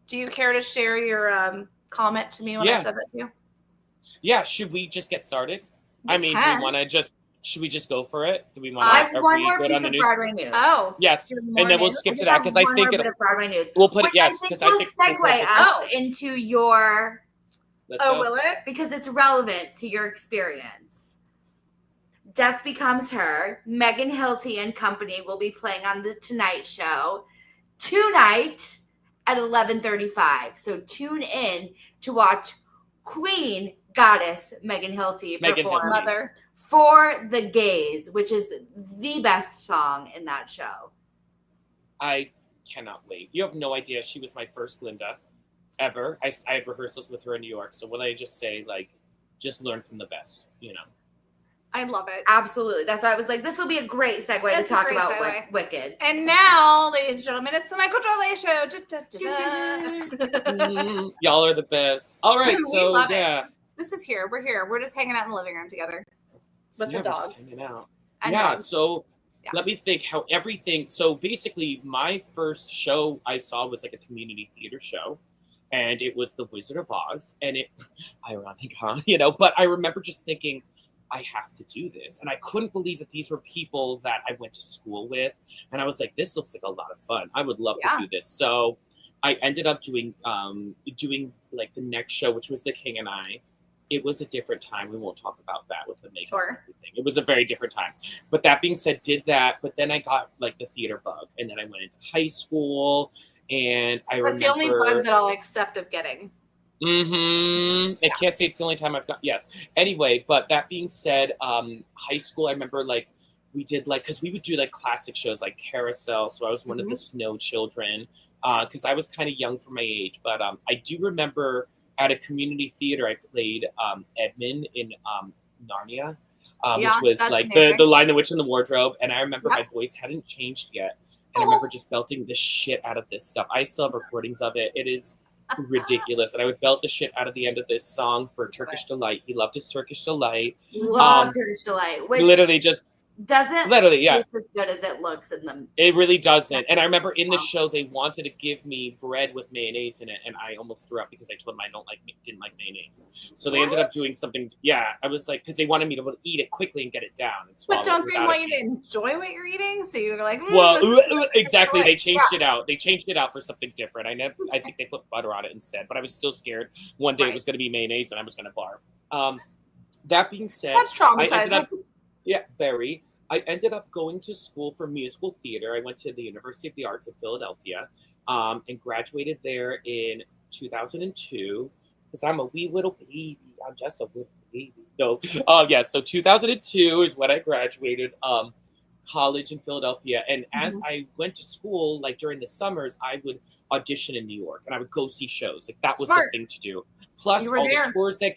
Do you care to share your comment to me when I said that to you? Yeah. Should we just get started? Do we want to should we just go for it? Do we want to? I have one more piece of Broadway news. Oh. Yes. And then we'll skip to that because I think Broadway news. We'll put it, yes. Because I think segue us into your. Will it? Because it's relevant to your experience. Death Becomes Her, Megan Hilty and company will be playing on The Tonight Show tonight at 11:35. So tune in to watch Queen Goddess Megan Hilty perform Mother For the Gays, which is the best song in that show. I cannot wait. You have no idea. She was my first Glinda ever. I had rehearsals with her in New York. So when I just say, just learn from the best, I love it. Absolutely. That's why I was like, this will be a great segue to talk about Wicked. And now, ladies and gentlemen, it's the Michael Drolet Show. Y'all are the best. All right. So, yeah. This is here. We're here. We're just hanging out in the living room together with the dog. We're just hanging out. And so let me think how everything. So basically, my first show I saw was like a community theater show. And it was The Wizard of Oz. And it, ironic, huh? But I remember just thinking, I have to do this. And I couldn't believe that these were people that I went to school with. And I was like, this looks like a lot of fun. I would love to do this. So I ended up doing like the next show, which was The King and I. It was a different time. We won't talk about that with the makeup and everything. It was a very different time. But that being said, did that. But then I got like the theater bug. And then I went into high school. And That's the only bug that I'll accept of getting. I can't say it's the only time I've got. Yes. Anyway, but that being said, high school, I remember we did because we would do classic shows like Carousel. So I was one of the Snow Children because I was kind of young for my age. But I do remember at a community theater, I played Edmund in Narnia, which was the Lion, the Witch, and the Wardrobe. And I remember my voice hadn't changed yet. And I remember just belting the shit out of this stuff. I still have recordings of it. It is ridiculous. And I would belt the shit out of the end of this song for Turkish Delight. He loved his Turkish Delight. Love Turkish Delight. Which literally just doesn't taste as good as it looks in them. It really doesn't. And I remember in the show they wanted to give me bread with mayonnaise in it, and I almost threw up because I told them I didn't like mayonnaise. So they ended up doing something. Yeah, I was like, because they wanted me to eat it quickly and get it down. And but don't they want you to enjoy what you're eating? So you were like, exactly. They changed it out. They changed it out for something different. I think they put butter on it instead. But I was still scared. One day it was going to be mayonnaise and I was going to barf. that being said, That's traumatizing. I ended up going to school for musical theater. I went to the University of the Arts in Philadelphia, and graduated there in 2002. Because I'm a wee little baby. I'm just a little baby. No, yeah. So 2002 is when I graduated college in Philadelphia. And as I went to school, like during the summers, I would audition in New York and I would go see shows. Like that was the thing to do. Plus all the tours that,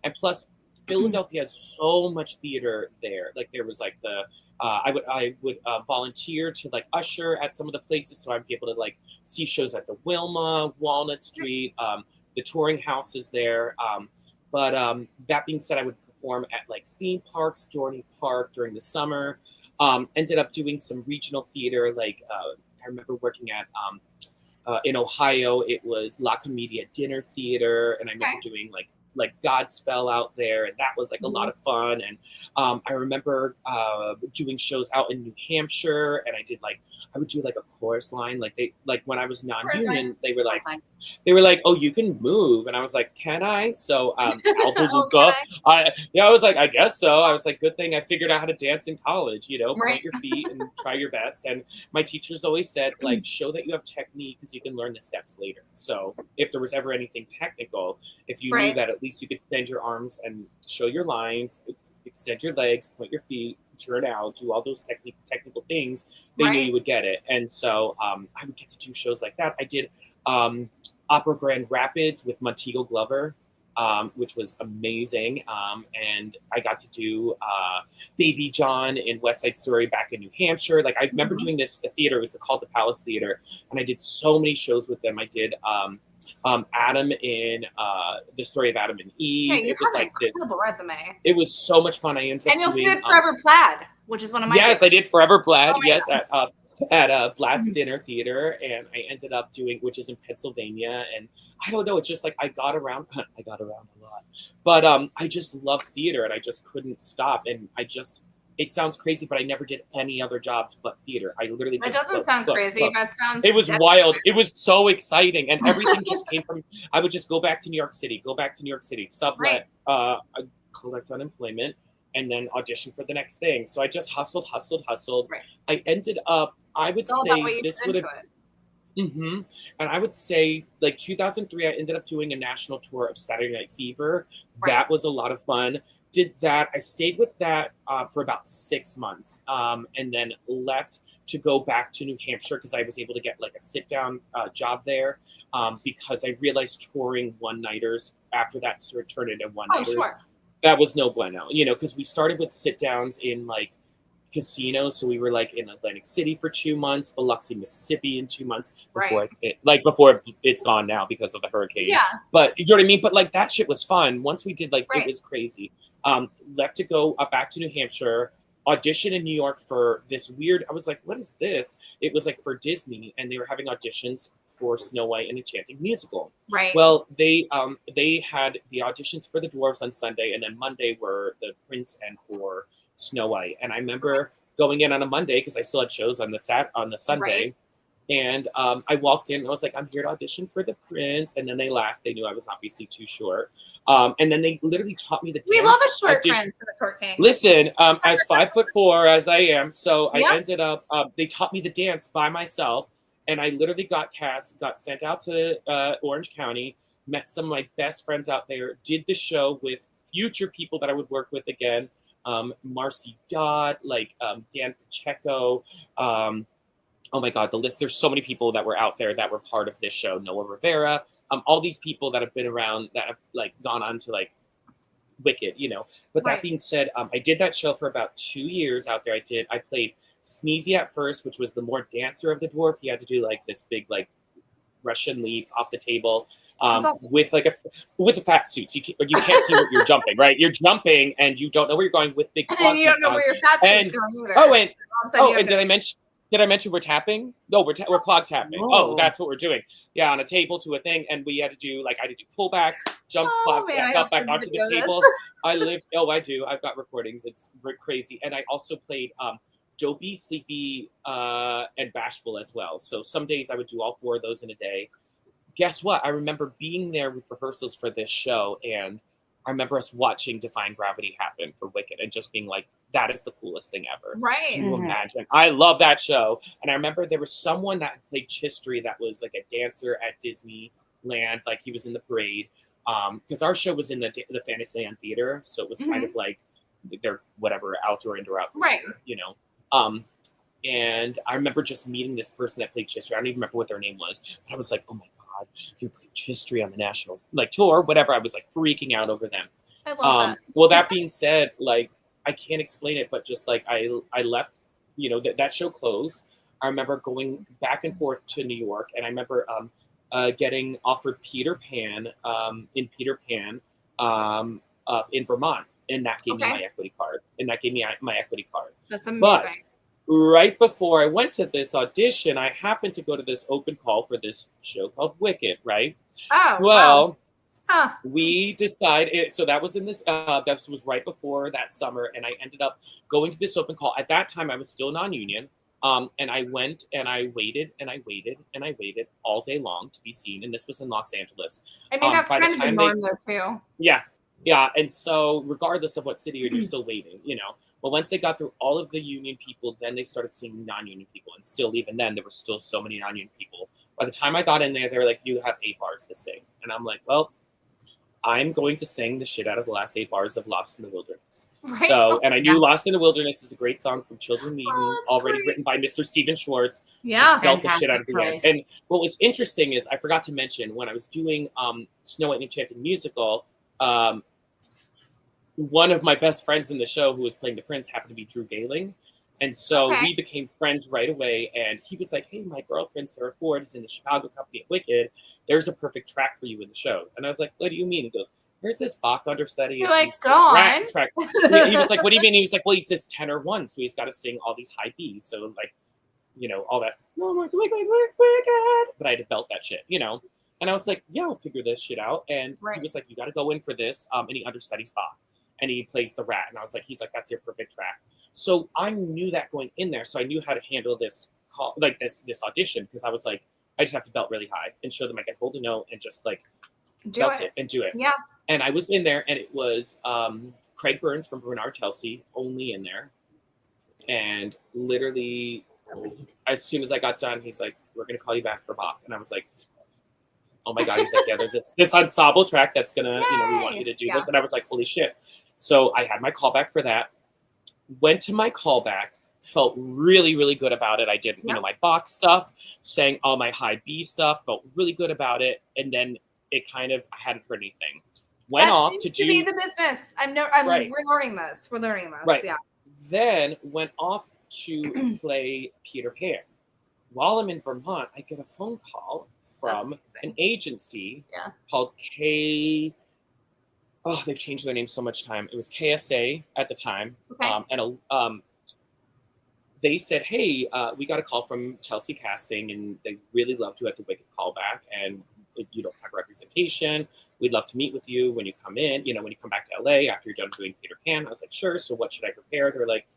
and plus Philadelphia has so much theater there. Like there was like the I would volunteer to like usher at some of the places, so I'd be able to like see shows at the Wilma, Walnut Street, the touring houses there. But that being said, I would perform at like theme parks, Dorney Park during the summer. Ended up doing some regional theater. Like I remember working at in Ohio, it was La Comedia Dinner Theater, and I remember doing like Godspell out there, and that was like a lot of fun. And I remember doing shows out in New Hampshire, and I would do like a chorus line. Like when I was non-union, they were like, oh, you can move, and I was like, can I? So I was like, I guess so. I was like, good thing I figured out how to dance in college. Point your feet and try your best. And my teachers always said, like, show that you have technique because you can learn the steps later. So if there was ever anything technical, if you knew that at least you could extend your arms and show your lines, extend your legs, point your feet, turn out, do all those technical things, they knew you would get it. And so I would get to do shows like that. I did Opera Grand Rapids with Montego Glover, which was amazing. And I got to do Baby John in West Side Story back in New Hampshire. Like I remember doing this theater, it was called the Palace Theater, and I did so many shows with them. I did Adam in The Story of Adam and Eve. Hey, it was like this resume. It was so much fun. I ended up you also did Forever Plaid, which is one of my favorites. I did Forever Plaid. Oh, at Blatt's Dinner Theater, and I ended up doing, which is in Pennsylvania. And I don't know, it's just like I got around a lot, but I just loved theater, and I just couldn't stop. And it sounds crazy, but I never did any other jobs but theater. I literally just it doesn't sound crazy. That sounds. It was wild. It was so exciting, and everything just came from. I would just go back to New York City, sublet, collect unemployment, and then audition for the next thing. So I just hustled. Right. I ended up. I would say this would have. And I would say like 2003, I ended up doing a national tour of Saturday Night Fever. Right. That was a lot of fun. Did that. I stayed with that for about 6 months, and then left to go back to New Hampshire because I was able to get like a sit-down job there because I realized touring one-nighters after that turned into one-nighters. That was no bueno, because we started with sit-downs in like casinos. So we were like in Atlantic City for 2 months, Biloxi, Mississippi in 2 months before it's gone now because of the hurricane. Yeah. But you know what I mean? But like that shit was fun. Once we did it was crazy. Left to go back to New Hampshire, audition in New York for this weird, I was like, what is this? It was like for Disney, and they were having auditions for Snow White and Enchanted Musical. Right. Well, they had the auditions for the Dwarves on Sunday, and then Monday were the Prince and for Snow White. And I remember going in on a Monday because I still had shows on the Sunday. Right. And I walked in and I was like, I'm here to audition for the Prince. And then they laughed. They knew I was obviously too short. And then they literally taught me the dance. We love a short Prince and a short king. Listen, as 5'4" as I am, so I ended up, they taught me the dance by myself. And I literally got sent out to Orange County, met some of my best friends out there, did the show with future people that I would work with again. Marcy Dodd, Dan Pacheco, oh my God, the list. There's so many people that were out there that were part of this show. Noah Rivera, all these people that have been around that have gone on to Wicked, But that being said, I did that show for about 2 years out there. I played Sneezy at first, which was the more dancer of the dwarf. He had to do this big Russian leap off the table. Awesome. with a fat suit. So you can't see what you're jumping, right? You're jumping and you don't know where you're going with big and you don't know where your fat suit's going either. And did I mention we're tapping? No, we're clog tapping. Whoa. Oh, that's what we're doing. Yeah, on a table to a thing, and we had to do I had to do pullbacks, jump, clog back onto the table. I do. I've got recordings. It's crazy. And I also played Dopey, Sleepy, and Bashful as well. So some days I would do all 4 of those in a day. Guess what? I remember being there with rehearsals for this show, and I remember us watching Defying Gravity happen for Wicked and just being like, that is the coolest thing ever. Right. Can you imagine? I love that show. And I remember there was someone that played Chistry that was like a dancer at Disneyland. Like he was in the parade. Because our show was in the Fantasyland Theater. So it was kind of like their whatever outdoor, indoor, outdoor, right. you know. And I remember just meeting this person that played Chistry. I don't even remember what their name was. But I was like, oh my God, you played Chistry on the national like tour, whatever. I was like freaking out over them. I love that. Well, that being said, like, I can't explain it, but just like I left, you know, that show closed. I remember going back and forth to New York, and I remember getting offered Peter Pan in Peter Pan in Vermont, and that gave me my equity card. That's amazing. But right before I went to this audition, I happened to go to this open call for this show called Wicked, right? Oh, well. Wow. Huh. We decided, so that was in this, that was right before that summer, and I ended up going to this open call. At that time, I was still non-union, and I went and I waited and I waited and I waited all day long to be seen, and this was in Los Angeles. I mean, that's kind of the norm there, too. Yeah, and so regardless of what city you're still waiting, you know. Well, once they got through all of the union people, then they started seeing non-union people, and still, even then, there were still so many non-union people. By the time I got in there, they were like, you have 8 bars to sing, and I'm like, well, I'm going to sing the shit out of the last 8 bars of Lost in the Wilderness. Right. So, and I knew Lost in the Wilderness is a great song from Children Meeting, already written by Mr. Stephen Schwartz. Yeah. Just felt the shit out of the end. And what was interesting is, I forgot to mention, when I was doing Snow White and Enchanted Musical, one of my best friends in the show who was playing the prince happened to be Drew Gehling. And so we became friends right away. And he was like, hey, my girlfriend, Sarah Ford, is in the Chicago company at Wicked. There's a perfect track for you in the show. And I was like, what do you mean? He goes, there's this Bach understudy. You're like, go on. Track. He was like, what do you mean? He was like, well, he says tenor 1, so he's got to sing all these high B's. So, like, you know, all that. But I had to belt that shit, you know. And I was like, yeah, I'll figure this shit out. And he was like, you got to go in for this. And he understudies Bach. And he plays the rat. And I was like, he's like, that's your perfect track. So I knew that going in there. So I knew how to handle this call, like this audition, because I was like, I just have to belt really high and show them I can hold a note and just like belt it and do it. Yeah. And I was in there, and it was Craig Burns from Bernard Telsey only in there. And literally, as soon as I got done, he's like, we're going to call you back for Bach. And I was like, oh my God. He's like, yeah, there's this ensemble track that's going to, you know, we want you to do this. And I was like, holy shit. So I had my callback for that. Went to my callback, felt really, really good about it. I did, you know, my Bach stuff, sang all my high B stuff, felt really good about it. And then it kind of, I hadn't heard anything. Went off to do be the business. We're learning this. Right. Yeah. Then went off to play Peter Pan. While I'm in Vermont, I get a phone call from an agency called K. Oh, they've changed their name so much time. It was KSA at the time. And they said, hey, we got a call from Chelsea Casting, and they really loved you at the Wicked callback. And if you don't have representation, we'd love to meet with you when you come in, you know, when you come back to LA after you're done doing Peter Pan. I was like, sure. So what should I prepare? They're like,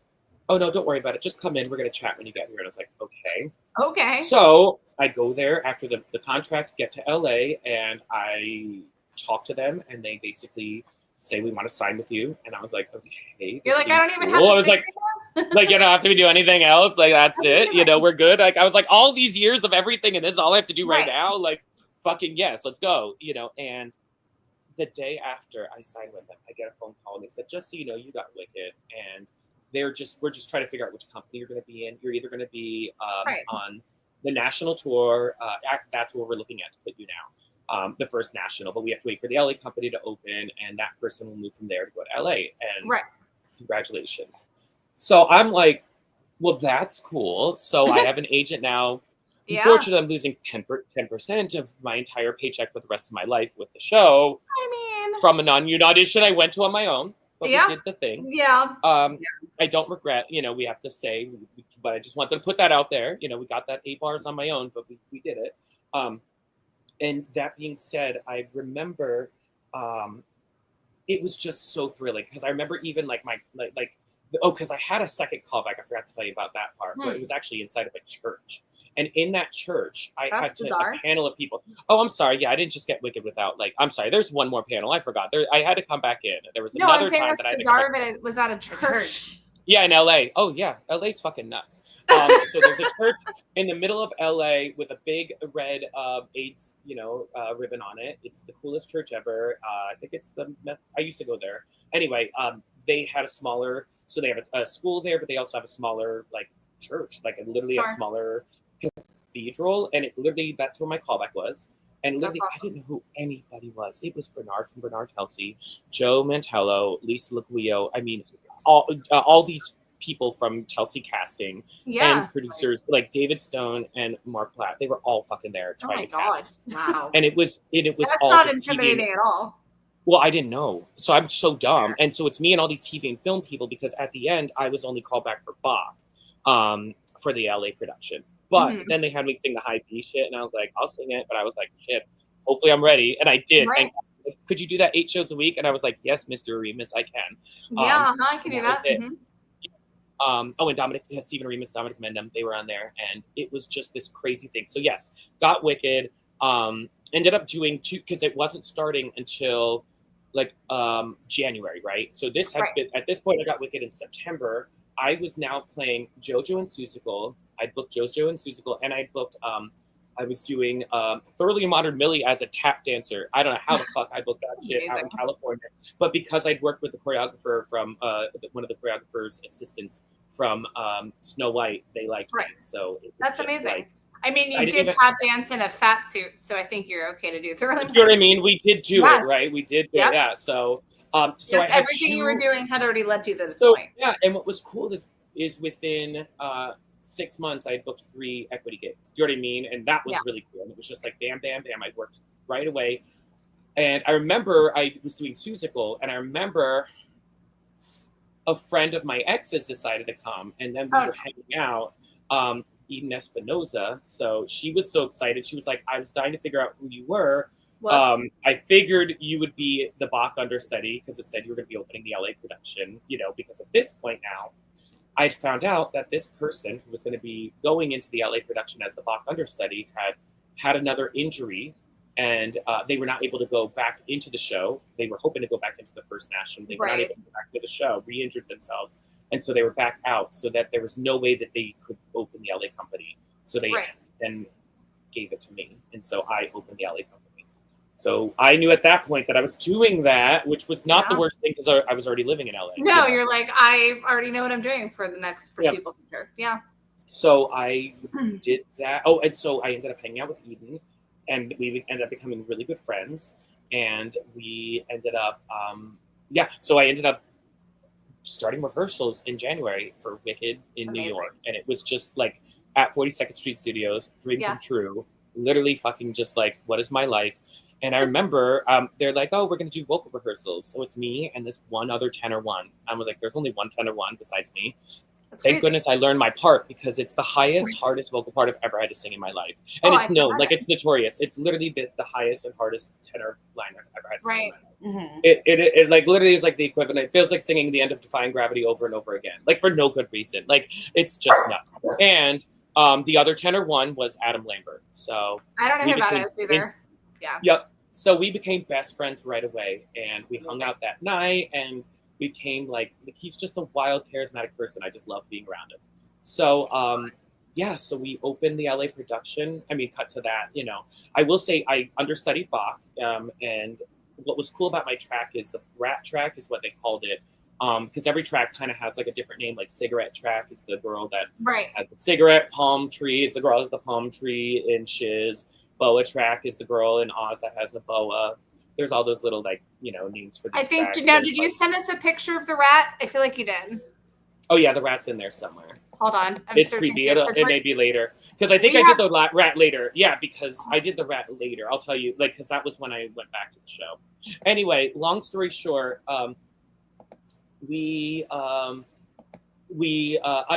oh, no, don't worry about it. Just come in. We're going to chat when you get here. And I was like, okay. Okay. So I go there after the contract, get to LA, and I talk to them, and they basically say, we want to sign with you. And I was like, okay. You're like, I don't even have to I was like, like, you don't have to do anything else. Like, that's it. You know, we're good. Like, I was like, all these years of everything, and this is all I have to do right now. Like, fucking yes, let's go. You know, and the day after I signed with them, I get a phone call, and they said, just so you know, you got Wicked. And we're just trying to figure out which company you're going to be in. You're either going to be on the national tour. That's where we're looking at to put you now. The first national, but we have to wait for the LA company to open, and that person will move from there to go to LA. And congratulations. So I'm like, well, that's cool. So I have an agent now. Unfortunately, I'm losing 10% of my entire paycheck for the rest of my life with the show. I mean, from a non-union audition I went to on my own, but we did the thing. I don't regret, you know, we have to say, but I just wanted to put that out there. You know, we got that 8 bars on my own, but we did it. And that being said, I remember it was just so thrilling, because I remember even like because I had a second callback. I forgot to tell you about that part, but it was actually inside of a church. And in that church, I That's had bizarre. a panel of people. Oh, I'm sorry. Yeah, I didn't just get Wicked without I'm sorry. There's one more panel. I forgot. I had to come back in. There was No, another I'm saying time that's that I had to come bizarre, back. but it was at a church. Yeah, in LA. Oh yeah, LA's fucking nuts. So there's a church in the middle of LA with a big red AIDS, ribbon on it. It's the coolest church ever. I think it's I used to go there. Anyway, they had a smaller, so they have a school there, but they also have a smaller church, literally a smaller cathedral, and it literally that's where my callback was. And literally, I didn't know who anybody was. It was Bernard from Bernard Kelsey, Joe Mantello, Lisa Laguio. I mean, all these people from Chelsea casting and producers like David Stone and Mark Platt. They were all fucking there trying to cast. Wow. And it was That's all not just intimidating TV. at all. Well, I didn't know. So I'm so dumb. And so it's me and all these TV and film people because at the end, I was only called back for Bach for the LA production. But then they had me sing the high B shit, and I was like, I'll sing it. But I was like, shit, hopefully I'm ready. And I did. Right. And could you do that 8 shows a week? And I was like, yes, Mr. Remus, I can. I can do that. And Stephen Remus, Dominic Mendham, they were on there. And it was just this crazy thing. So yes, got Wicked. Ended up doing 2, because it wasn't starting until January, right? So this had been, at this point, I got Wicked in September. I was now playing JoJo and Seussical. I booked JoJo and Seussical, and I booked. I was doing Thoroughly Modern Millie as a tap dancer. I don't know how the fuck I booked that shit out in California, but because I'd worked with the choreographer from one of the choreographer's assistants from Snow White, they liked me. So that's amazing. I mean, you did tap dance in a fat suit, so I think you're okay to do Thoroughly. You know what I mean? We did do it, right? We did, yeah. So, so yes, I had everything you were doing had already led to this point. Yeah, and what was cool is within 6 months, I had booked 3 equity gigs. Do you know what I mean? And that was really cool. And it was just like bam, bam, bam. I worked right away. And I remember I was doing Seussical, and I remember a friend of my ex's decided to come, and then we were hanging out. Eden Espinoza. So she was so excited. She was like, I was dying to figure out who you were. I figured you would be the Bach understudy because it said you were going to be opening the LA production, because at this point now, I'd found out that this person who was going to be going into the LA production as the Bach understudy had another injury, and they were not able to go back into the show. They were hoping to go back into the First National. They were not able to go back to the show, re-injured themselves. And so they were back out, so that there was no way that they could open the LA company. So they then gave it to me. And so I opened the LA company. So I knew at that point that I was doing that, which was not the worst thing because I was already living in LA. No, you're like, I already know what I'm doing for the next foreseeable future. Yeah. So I did that. Oh, and so I ended up hanging out with Eden, and we ended up becoming really good friends. And we ended up, so I ended up starting rehearsals in January for Wicked in New York. And it was just like at 42nd Street Studios, dream come true, literally fucking just like, what is my life? And I remember they're like, oh, we're going to do vocal rehearsals. So it's me and this one other tenor one. I was like, there's only one tenor one besides me. Thank goodness I learned my part because it's the hardest vocal part I've ever had to sing in my life. And it's known, it's notorious. It's literally the highest and hardest tenor line I've ever had to sing in my life. Mm-hmm. It like literally is like the equivalent. It feels like singing the end of Defying Gravity over and over again, like for no good reason. Like it's just nuts. And the other tenor one was Adam Lambert. So I don't know who that is either. Yep. So we became best friends right away, and we hung out that night, and we became like he's just a wild, charismatic person. I just love being around him. So so we opened the LA production. I mean, cut to that. I will say I understudied Bach, and what was cool about my track is the rat track is what they called it. Because every track kind of has like a different name, like cigarette track is the girl that has the cigarette, palm tree is the girl that has the palm tree in Shiz, boa track is the girl in Oz that has a boa. There's all those little names for these tracks. Now, did you send us a picture of the rat? I feel like you did. Oh yeah, the rat's in there somewhere. Hold on. It's creepy. It may be later. Because I think I did the rat later. Yeah, because I did the rat later. I'll tell you, because that was when I went back to the show. Anyway, long story short, I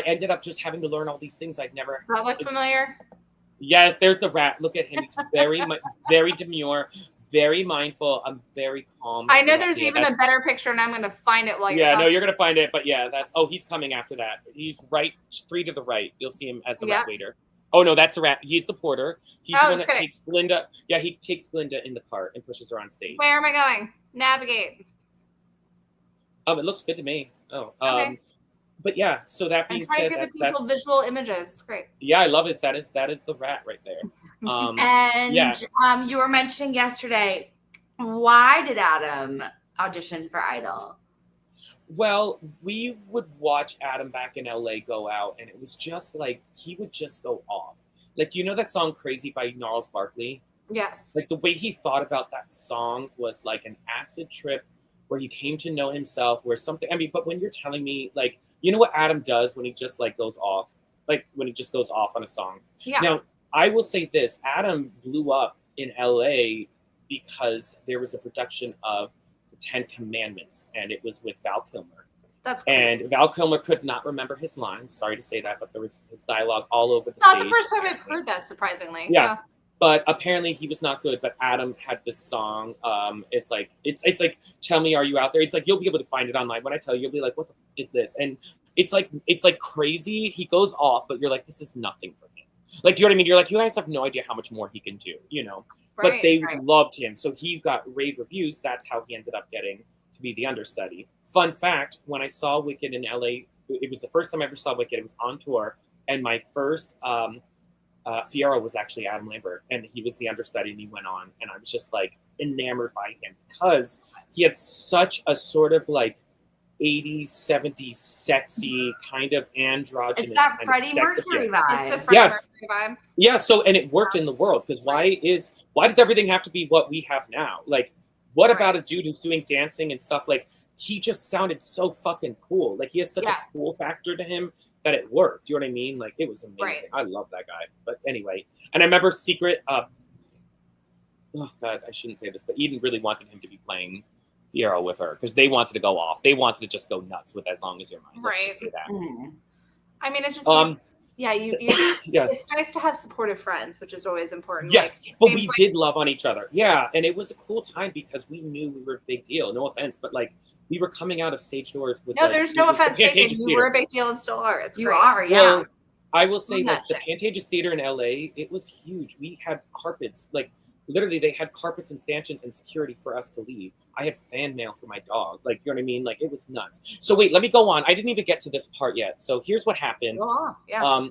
ended up just having to learn all these things I'd never. Does that look familiar? Yes, there's the rat. Look at him. He's very, very demure, very mindful. I'm very calm. I know there's even a better picture, and I'm going to find it while you're talking. Yeah, no, you're going to find it. But yeah, he's coming after that. He's right, 3 to the right. You'll see him as the rat later. Oh no, that's a rat. He's the porter. He's the one that kidding. takes Glinda. Yeah, he takes Glinda in the cart and pushes her on stage. Where am I going? Navigate. It looks good to me. Oh, Okay. but yeah. So that being I'm trying said, to give the people visual images. It's great. Yeah, I love it. That is the rat right there. You were mentioning yesterday, why did Adam audition for Idol? Well, we would watch Adam back in LA go out, and it was just like he would just go off. Like, you know that song "Crazy" by Gnarls Barkley? Yes. Like the way he thought about that song was like an acid trip where he came to know himself, where something. I mean, but when you're telling me, like, you know what Adam does when he just like goes off, like when he just goes off on a song. Yeah. Now, I will say this: Adam blew up in LA because there was a production of the 10 Commandments, and it was with Val Kilmer. That's crazy. And Val Kilmer could not remember his lines. Sorry to say that, but there was his dialogue all over the It's not stage. the first time I've heard that, surprisingly. Yeah. But apparently he was not good. But Adam had this song. It's like "Tell Me, Are You Out There?" It's like you'll be able to find it online. When I tell you, you'll be like, "What the f- is this?" And it's like crazy. He goes off, but you're like, "This is nothing for him." Like, do you know what I mean? You're like, you guys have no idea how much more he can do, you know. But they loved him, so he got rave reviews. That's how he ended up getting to be the understudy. Fun fact: when I saw Wicked in LA, it was the first time I ever saw Wicked. It was on tour, and my first Fiero was actually Adam Lambert, and he was the understudy, and he went on, and I was just like enamored by him because he had such a sort of like 80s, 70s sexy kind of androgynous. It's that Freddie Mercury vibe. It's the Freddie Mercury vibe. Yeah, so and it worked in the world because why does everything have to be what we have now? Like, what about a dude who's doing dancing and stuff? Like, he just sounded so fucking cool. Like, he has such a cool factor to him that it worked. Do you know what I mean? Like, it was amazing. Right. I love that guy. But anyway, and I remember Secret. Oh God, I shouldn't say this, but Eden really wanted him to be playing Fiero with her because they wanted to go off. They wanted to just go nuts with "As Long As You're Mine." Let's just say that. Mm-hmm. I mean, it just yeah. It's nice to have supportive friends, which is always important. Yes, like, but we did love on each other. Yeah, and it was a cool time because we knew we were a big deal. No offense, but like we were coming out of stage doors with. No, there's no offense taken. You were a big deal and still are. It's great. Are, yeah. Well, I will say that the Pantages Theater in LA, it was huge. We had carpets, like literally they had carpets and stanchions and security for us to leave. I had fan mail for my dog. Like, you know what I mean? Like, it was nuts. So wait, let me go on. I didn't even get to this part yet. So here's what happened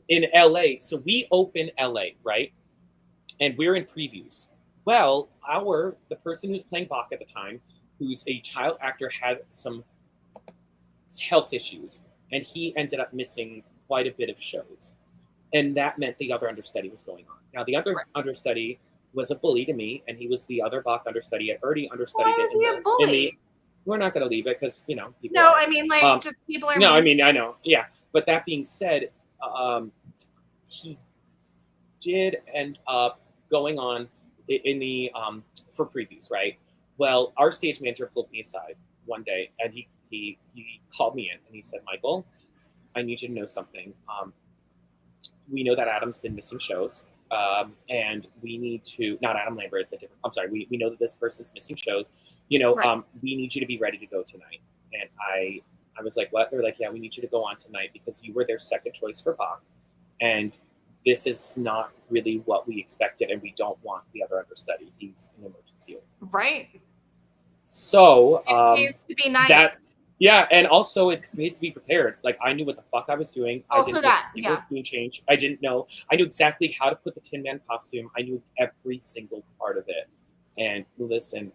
in LA. So we open LA, right? And we're in previews. Well, the person who's playing Bach at the time, who's a child actor, had some health issues, and he ended up missing quite a bit of shows. And that meant the other understudy was going on. Now, the other understudy was a bully to me, and he was the other Bach understudy. I already understudied it. Why was he a bully? We're not going to leave it because, you know. I mean, like, just people are. No, I mean, I know. Yeah. But that being said, he did end up going on in the for previews, right? Well, our stage manager pulled me aside one day, and he called me in, and he said, "Michael, I need you to know something. We know that Adam's been missing shows, and we need to, not Adam Lambert, it's a different, I'm sorry, we know that this person's missing shows. You know, we need you to be ready to go tonight." And I was like, "What?" They're like, "Yeah, we need you to go on tonight because you were their second choice for Bach. And this is not really what we expected, and we don't want the other understudy. He's an emergency." Right. So it pays to be nice. And also it pays to be prepared. Like, I knew what the fuck I was doing. I didn't miss a single scene change. I didn't know. I knew exactly how to put the Tin Man costume. I knew every single part of it. And listen,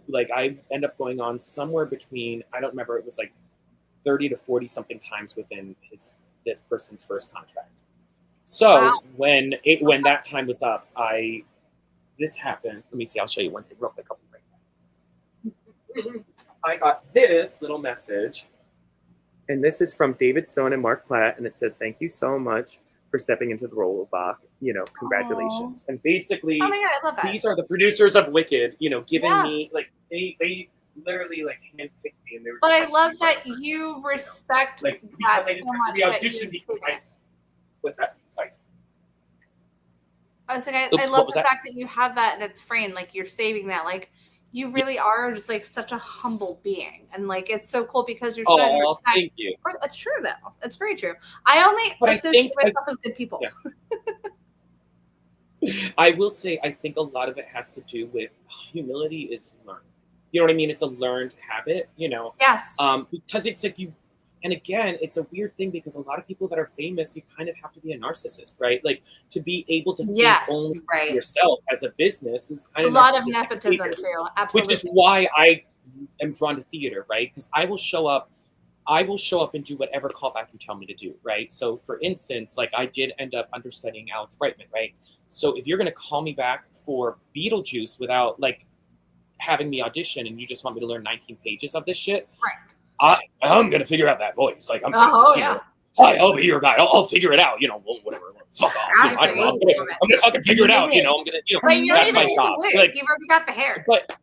like, I end up going on somewhere between, I don't remember, it was like 30 to 40 something times within this person's first contract. So when that time was up, this happened. Let me see. I'll show you one thing real quick. I got this little message, and this is from David Stone and Mark Platt, and it says, "Thank you so much for stepping into the role of Bach. You know, congratulations." Aww. And basically, oh my God, I love that. These are the producers of Wicked. You know, giving me like they literally like handpicked me, and they were. But I love that you respect like that so much. The audition because what's that? Sorry. I was like, I love the fact that you have that and it's framed, like you're saving that. Like, You really are just like such a humble being, and like it's so cool because you're showing Oh, respect. thank you. It's true though. It's very true. I only associate myself with good people. Yeah. I will say, I think a lot of it has to do with humility is learned. You know what I mean? It's a learned habit, you know? Yes. Because it's like you, and again, it's a weird thing because a lot of people that are famous, you kind of have to be a narcissist, right? Like to be able to think only for yourself as a business is kind of a lot of nepotism behavior, too. Absolutely. which is why I am drawn to theater, right? Because I will show up and do whatever callback you tell me to do, right? So for instance, like I did end up understudying Alex Brightman, right? So if you're going to call me back for Beetlejuice without like having me audition and you just want me to learn 19 pages of this shit, right? I'm going to figure out that voice. Like I'm hi, I'll be your guy. I'll figure it out. You know, whatever. Fuck off. You know, I don't know. I'm gonna fucking figure it out. You know, I'm gonna. You know, that's my job. Like, you've already got the hair. But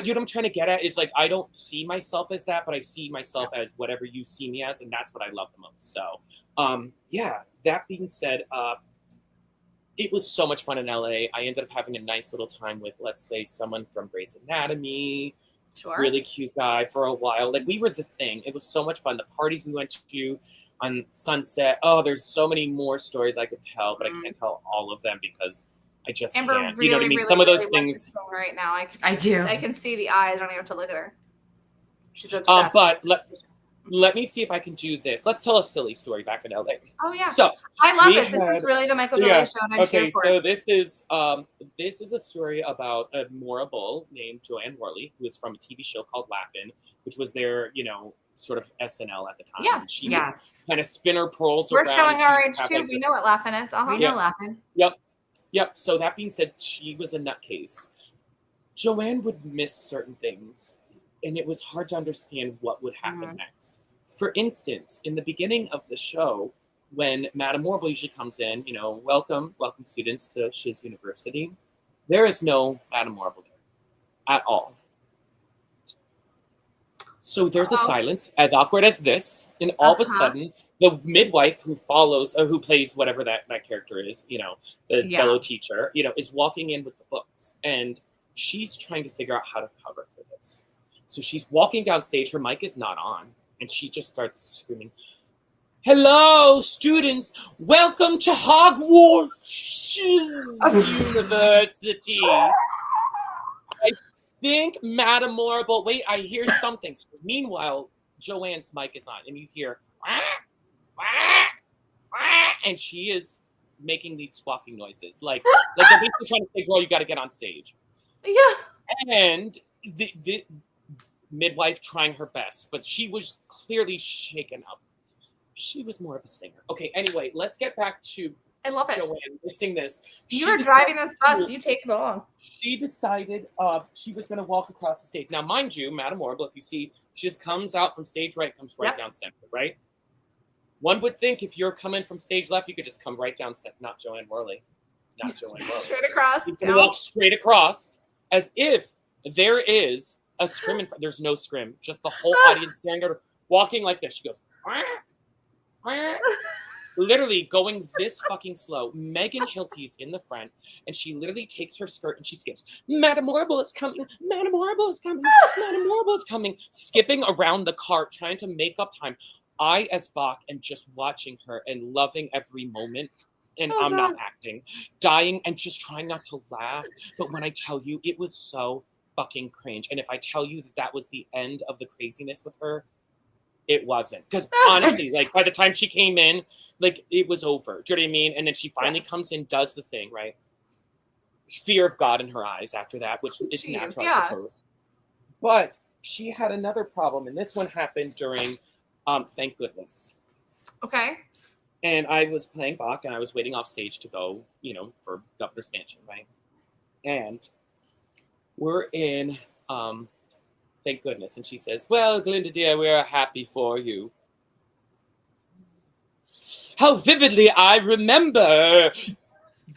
you know what I'm trying to get at is like I don't see myself as that, but I see myself as whatever you see me as, and that's what I love the most. So, yeah. That being said, it was so much fun in LA. I ended up having a nice little time with, let's say, someone from Grey's Anatomy. Sure. Really cute guy for a while. Like we were the thing. It was so much fun. The parties we went to on Sunset. Oh, there's so many more stories I could tell, but I can't tell all of them because I just Amber can't. Really, you know what I mean? Really, Some of those really things. Right now, I do. I can see the eyes. I don't even have to look at her. She's obsessed. But let me see if I can do this. Let's tell a silly story back in LA. Oh yeah. So I love this. This is really the Michael Drolet show, and I'm here for so it. this is a story about a memorable named Joanne Worley, who is from a TV show called Laugh-In, which was their, you know, sort of SNL at the time. Yeah. She kind of spin her pearls We're around. showing our age too. We know what Laugh-In is. We know Laugh-In. Yep. So that being said, she was a nutcase. Joanne would miss certain things, and it was hard to understand what would happen next. For instance, in the beginning of the show, when Madame Morrible usually comes in, you know, welcome students to Shiz University, there is no Madame Morrible there at all. So there's a silence as awkward as this, and all of a sudden, the midwife who follows, who plays whatever that character is, you know, the fellow teacher, you know, is walking in with the books, and she's trying to figure out how to cover for this. So she's walking down stage, her mic is not on, and she just starts screaming, "Hello, students! Welcome to Hogwarts University! I think Madame Morrible..." Wait, I hear something. So meanwhile, Joanne's mic is on, and you hear, "Wah, wah, wah," and she is making these squawking noises, like they're basically trying to say, "Girl, you got to get on stage." Yeah. And the midwife trying her best, but she was clearly shaken up. She was more of a singer. Okay, anyway, let's get back to Joanne missing this. You were driving this bus. You take it along. She decided she was going to walk across the stage. Now, mind you, Madame Morrible, if you see, she just comes out from stage right, comes right down center, right? One would think if you're coming from stage left, you could just come right down center. Not Joanne Worley. Not Joanne Worley. Straight across. You can walk straight across as if there is a scrim in front. There's no scrim. Just the whole audience staring at her, walking like this. She goes, "Wah, wah," literally going this fucking slow. Megan Hilty's in the front, and she literally takes her skirt and she skips. "Madame Morrible is coming. Madame Morrible is coming. Madame Morrible is coming." Skipping around the cart, trying to make up time. I, as Bach, am just watching her and loving every moment. And I'm not acting, dying and just trying not to laugh. But when I tell you, it was so fucking cringe. And if I tell you that was the end of the craziness with her, it wasn't. Because honestly, like by the time she came in, like it was over. Do you know what I mean? And then she finally comes in, does the thing, right? Fear of God in her eyes after that, which is natural, I suppose. But she had another problem, and this one happened during Thank Goodness. Okay. And I was playing Bach, and I was waiting off stage to go, you know, for Governor's Mansion, right? And we're in Thank Goodness. And she says, "Well, Glinda, dear, we're happy for you. How vividly I remember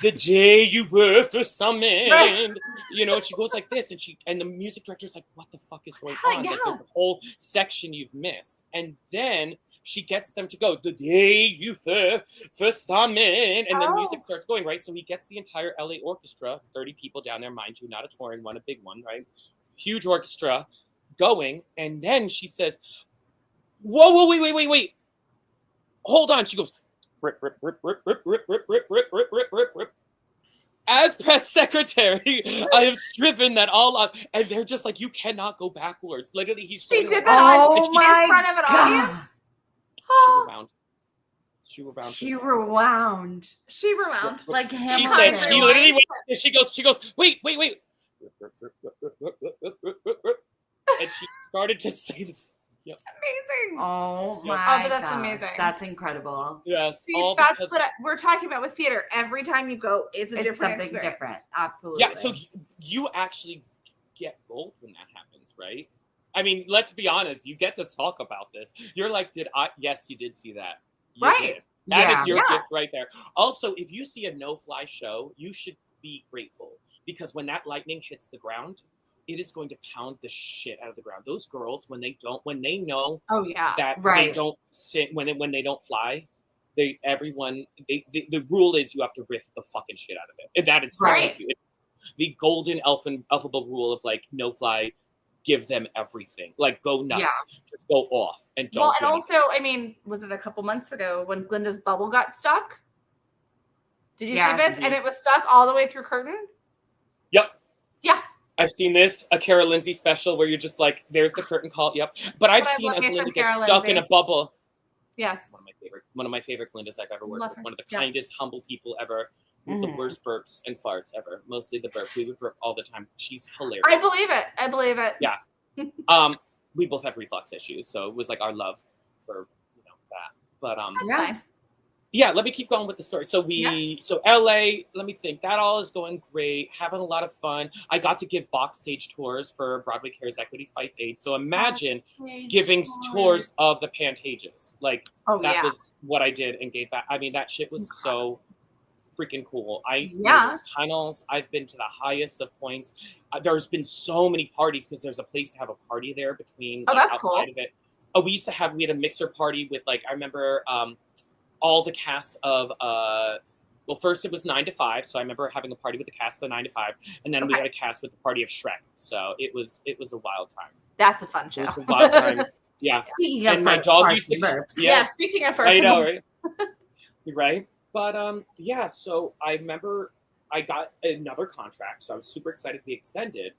the day you were first summoned." You know, and she goes like this, and the music director's like, "What the fuck is going on? Like, there's a whole section you've missed." And then she gets them to go, "The day you first summoned," and the music starts going, right? So he gets the entire LA orchestra, 30 people down there, mind you, not a touring one, a big one, right? huge orchestra going, and then she says, whoa, wait. Hold on. She goes, rip. As press secretary, I have striven that all up, and they're just like, you cannot go backwards. Literally, he's. She did that in front of an audience. She rewound. She rewound. Like him. She said, she literally went, she goes, wait. And she started to say this. Yep. Amazing. Oh my God. But that's amazing. That's incredible. Yes. See, that's what we're talking about with theater. Every time you go, it's different something experience. different. Absolutely. Yeah. So you actually get gold when that happens, right? I mean, let's be honest. You get to talk about this. You're like, yes, you did see that. You right. Did. That is your gift right there. Also, if you see a no-fly show, you should be grateful, because when that lightning hits the ground, it is going to pound the shit out of the ground. Those girls, when they know that they don't sit, when they don't fly, the rule is you have to riff the fucking shit out of it. And that is right. The golden alphabet rule of like no fly. Give them everything. Like, go nuts. Yeah. Just go off and don't. Well, and also, I mean, was it a couple months ago when Glinda's bubble got stuck? Did you see this? And it was stuck all the way through curtain? Yep. Yeah. I've seen this, a Cara Lindsay special where you're just like, there's the curtain call. Yep. But I've seen a Glinda get stuck in a bubble. Yes. One of my favorite Glindas I've ever worked with. One of the kindest, humble people ever. With the worst burps and farts ever. Mostly the burp. We would burp all the time. She's hilarious. I believe it. Yeah. We both have reflux issues, so it was like our love for that. But yeah, let me keep going with the story. So so LA, let me think. That all is going great. Having a lot of fun. I got to give box stage tours for Broadway Cares Equity Fights Aid. So imagine giving tours of the Pantages. Like that was what I did and gave back. I mean, that shit was so freaking cool. Those tunnels. I've been to the highest of points. There's been so many parties because there's a place to have a party there between that's outside cool. of it. We had a mixer party with I remember all the cast of first it was 9 to 5, so I remember having a party with the cast of 9 to 5, and then we had a cast with the party of Shrek. So it was a wild time. That's a fun show. It was a wild time. Yeah. Speaking of my dog used to burps. Yeah, speaking of farts. I know, right? You're right. But so I remember I got another contract, so I was super excited to be extended.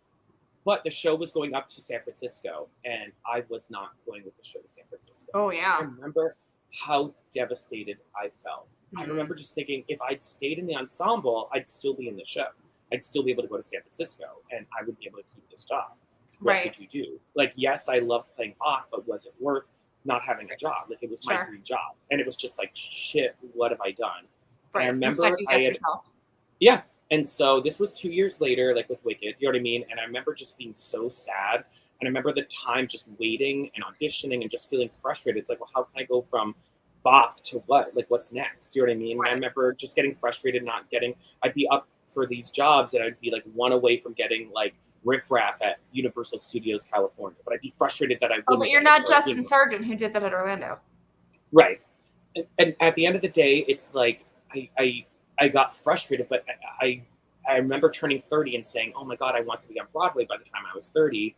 But the show was going up to San Francisco, and I was not going with the show to San Francisco. Oh yeah. I remember how devastated I felt. I remember just thinking, if I'd stayed in the ensemble, I'd still be in the show. I'd still be able to go to San Francisco, and I would be able to keep this job. What would you do? Like, yes, I loved playing Bach, but was it worth not having a job? Like, it was my dream job, and it was just like, shit, what have I done? Right. And I remember and so this was 2 years later, like with Wicked, you know what I mean? And I remember just being so sad, and I remember the time just waiting and auditioning and just feeling frustrated. It's like, well, how can I go from Bach to what? Like, what's next? Do you know what I mean? Right. And I remember just getting frustrated, I'd be up for these jobs, and I'd be like one away from getting like riffraff at Universal Studios California, but I'd be frustrated that I wouldn't. Oh, but you're not Justin Sargent who did that at Orlando. Right. And at the end of the day, it's like I got frustrated, but I remember turning 30 and saying, oh my God, I want to be on Broadway by the time I was 30.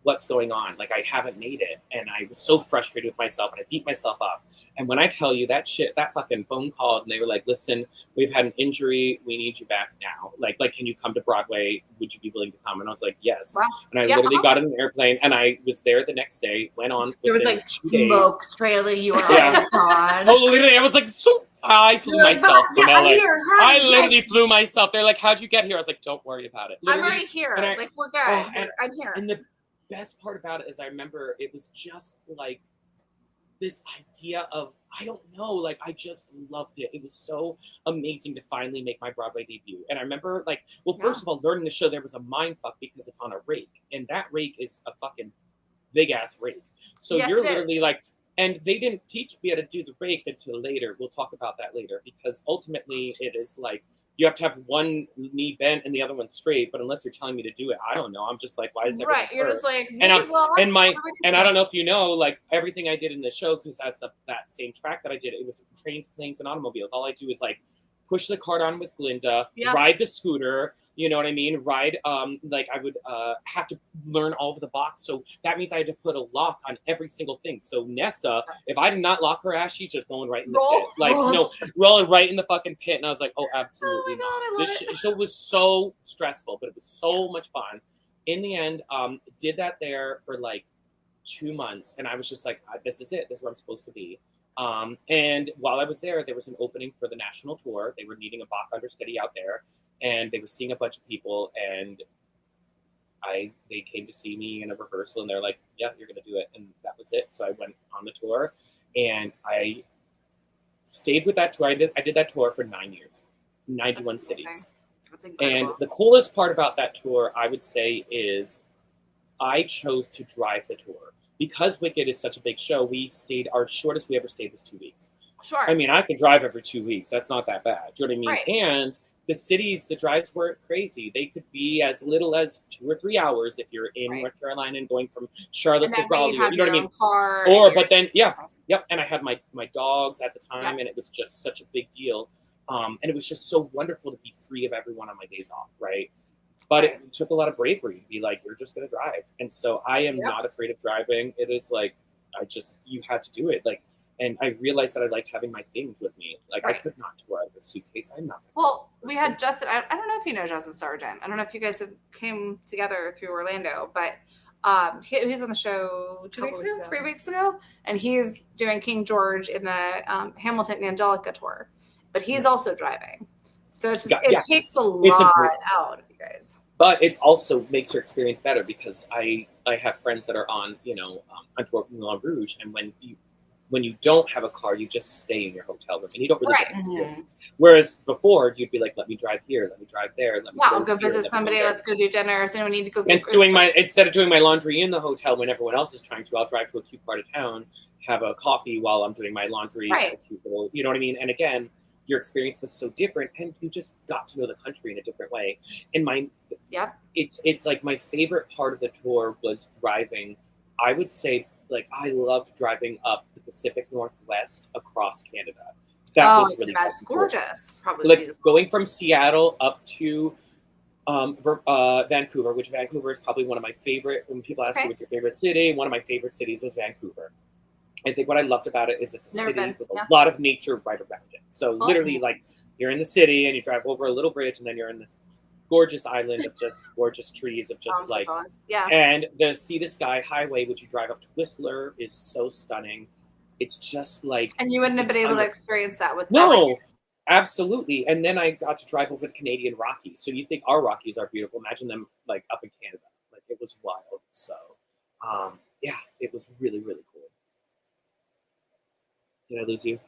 What's going on? Like, I haven't made it. And I was so frustrated with myself, and I beat myself up. And when I tell you that fucking phone called, and they were like, listen, we've had an injury. We need you back now. Like, can you come to Broadway? Would you be willing to come? And I was like, yes. Wow. And I literally got in an airplane, and I was there the next day, went on. There was like smoke trailing you were on. Oh, literally, I was like, I flew myself from LA. I literally flew myself. They're like, how'd you get here? I was like, don't worry about it. Literally, I'm already here. We're good. I'm here. And the best part about it is I remember it was just like this idea of, I don't know, like, I just loved it. It was so amazing to finally make my Broadway debut. And I remember, like, first of all, learning the show, there was a mind fuck because it's on a rake. And that rake is a fucking big-ass rake. So you're literally like, and they didn't teach me how to do the rake until later. We'll talk about that later, because ultimately it is like, you have to have one knee bent and the other one straight, but unless you're telling me to do it, I don't know. I'm just like, why is that? Right, you're just like, and I don't know if you know, like, everything I did in the show, because as that same track that I did, it was trains, planes, and automobiles. All I do is like push the cart on with Glinda, ride the scooter, You know what I mean? Ride, like I would have to learn all of the box. So that means I had to put a lock on every single thing. So Nessa, if I did not lock her ass, she's just going right in the pit. Like, no, rolling right in the fucking pit. And I was like, oh, absolutely not. I love it. So it was so stressful, but it was so much fun. In the end, did that there for like 2 months. And I was just like, this is it. This is where I'm supposed to be. And while I was there was an opening for the national tour. They were needing a Bach understudy out there. And they were seeing a bunch of people, and they came to see me in a rehearsal, and they're like, yeah, you're going to do it. And that was it. So I went on the tour, and I stayed with that tour. I did that tour for 9 years, 91 cities. That's incredible. And the coolest part about that tour, I would say, is I chose to drive the tour. Because Wicked is such a big show, our shortest we ever stayed was 2 weeks. Sure. I mean, I could drive every 2 weeks. That's not that bad. Do you know what I mean? Right. And the cities, the drives weren't crazy. They could be as little as 2 or 3 hours if you're in North Carolina and going from Charlotte to Raleigh. You know what I mean? Car but then, yep. And I had my dogs at the time, and it was just such a big deal. And it was just so wonderful to be free of everyone on my days off, right? But it took a lot of bravery to be like, you're just going to drive. And so I am not afraid of driving. It is like, you had to do it. Like, and I realized that I liked having my things with me. Like, I could not tour out of a suitcase. I'm not. Well, we had Justin. I don't know if you know Justin Sargent. I don't know if you guys have came together through Orlando, but he's on the show 3 weeks ago, and he's doing King George in the Hamilton Angelica tour. But he's also driving. So it takes a lot out of you guys. But it also makes your experience better because I have friends that are on, on tour from Moulin Rouge, and when you don't have a car, you just stay in your hotel room and you don't really get experience. Whereas before, you'd be like, let me drive here, let me drive there, let me I'll go visit somebody, let's go do dinner, so we need to go get instead of doing my laundry in the hotel when everyone else is trying to, I'll drive to a cute part of town, have a coffee while I'm doing my laundry. Right. Cute little, you know what I mean? And again, your experience was so different, and you just got to know the country in a different way. And it's like my favorite part of the tour was driving. I would say, like, I loved driving up the Pacific Northwest across Canada. That was really gorgeous. Probably like beautiful. Going from Seattle up to Vancouver, which Vancouver is probably one of my favorite. When people ask me what's your favorite city, one of my favorite cities was Vancouver. I think what I loved about it is it's a city with a lot of nature right around it. So literally, like, you're in the city and you drive over a little bridge, and then you're in this gorgeous island of just gorgeous trees of just and the Sea to Sky Highway, which you drive up to Whistler, is so stunning. It's just like, and you wouldn't have been able to experience that with absolutely. And then I got to drive over the Canadian Rockies. So you think our Rockies are beautiful? Imagine them like up in Canada. Like, it was wild. So it was really, really cool. Did I lose you?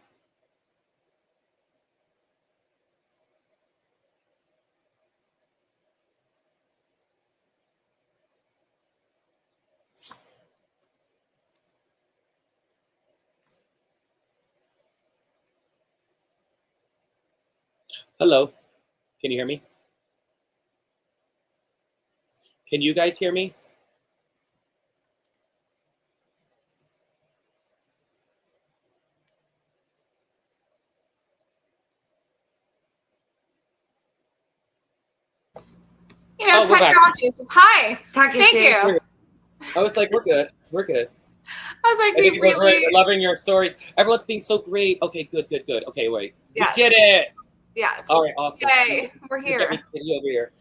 Hello, can you hear me? Can you guys hear me? Technology. Hi. Thank you. I was like, we're good. I was like, we really loving your stories. Everyone's being so great. Okay, good. Okay, wait. Yes. We did it. Yes. All right, awesome. Yay, we're here. Get me over here.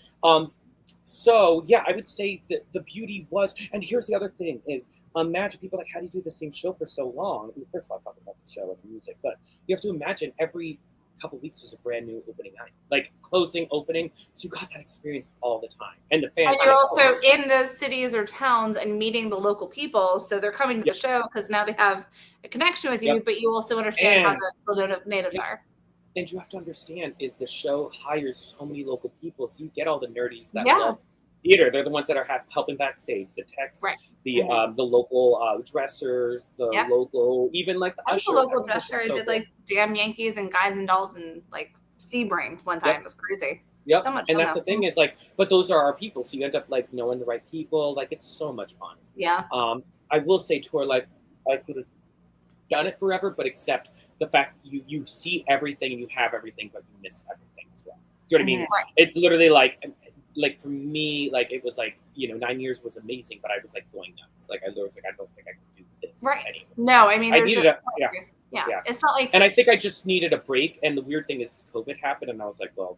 So yeah, I would say that the beauty was, and here's the other thing is, imagine people like, how do you do the same show for so long? I mean, first of all, talk about the show and the music, but you have to imagine every couple of weeks was a brand new opening night, like closing, opening. So you got that experience all the time, and the fans. And you're also in those cities or towns and meeting the local people, so they're coming to the show because now they have a connection with you. But you also understand how the natives are. And you have to understand is the show hires so many local people, so you get all the nerdies that love theater. They're the ones that are helping backstage, the techs, the local dressers, the local, even like the ushers. The local dresser did like Damn Yankees and Guys and Dolls and like Sebring one time. It was crazy. Yep. So much fun. And that's the thing is like, but those are our people, so you end up like knowing the right people. Like, it's so much fun. Yeah. I will say tour life, I could have done it forever, but except the fact you see everything and you have everything, but you miss everything as well. Do you know what I mean? Right. It's literally like like for me, like it was like, 9 years was amazing, but I was like going nuts. Like I was like, I don't think I can do this anymore. No, I mean, I needed yeah. It's not like, and I think I just needed a break. And the weird thing is, COVID happened, and I was like, well,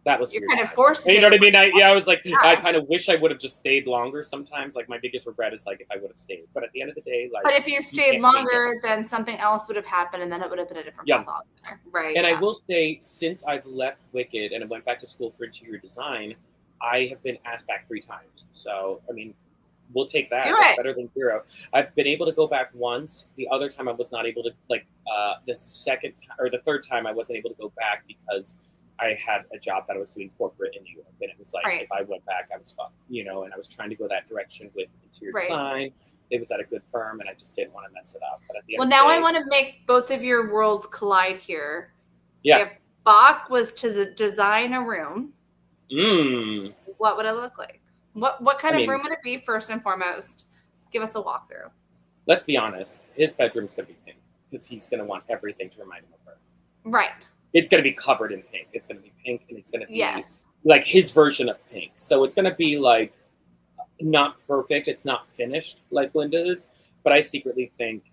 that was you're weird kind of forced. You know what I mean? I was like, I kind of wish I would have just stayed longer. Sometimes, like my biggest regret is like if I would have stayed. But at the end of the day, like, but if you stayed longer, then something else would have happened, and then it would have been a different path. Right. And I will say, since I've left Wicked and I went back to school for interior design, I have been asked back 3 times. So I mean, we'll take that. It's better than 0. I've been able to go back once. The other time I was not able to. Like the third time I wasn't able to go back because I had a job that I was doing corporate in New York, and it was like if I went back, I was fucked, and I was trying to go that direction with interior design. It was at a good firm, and I just didn't want to mess it up. But at the end of the day, I want to make both of your worlds collide here. Yeah. If Bach was to design a room, what would it look like? What kind of room would it be, first and foremost? Give us a walkthrough. Let's be honest. His bedroom's going to be pink because he's going to want everything to remind him of her. Right. It's going to be covered in pink. It's going to be pink, and it's going to be like his version of pink. So it's going to be like not perfect. It's not finished like Linda's, but I secretly think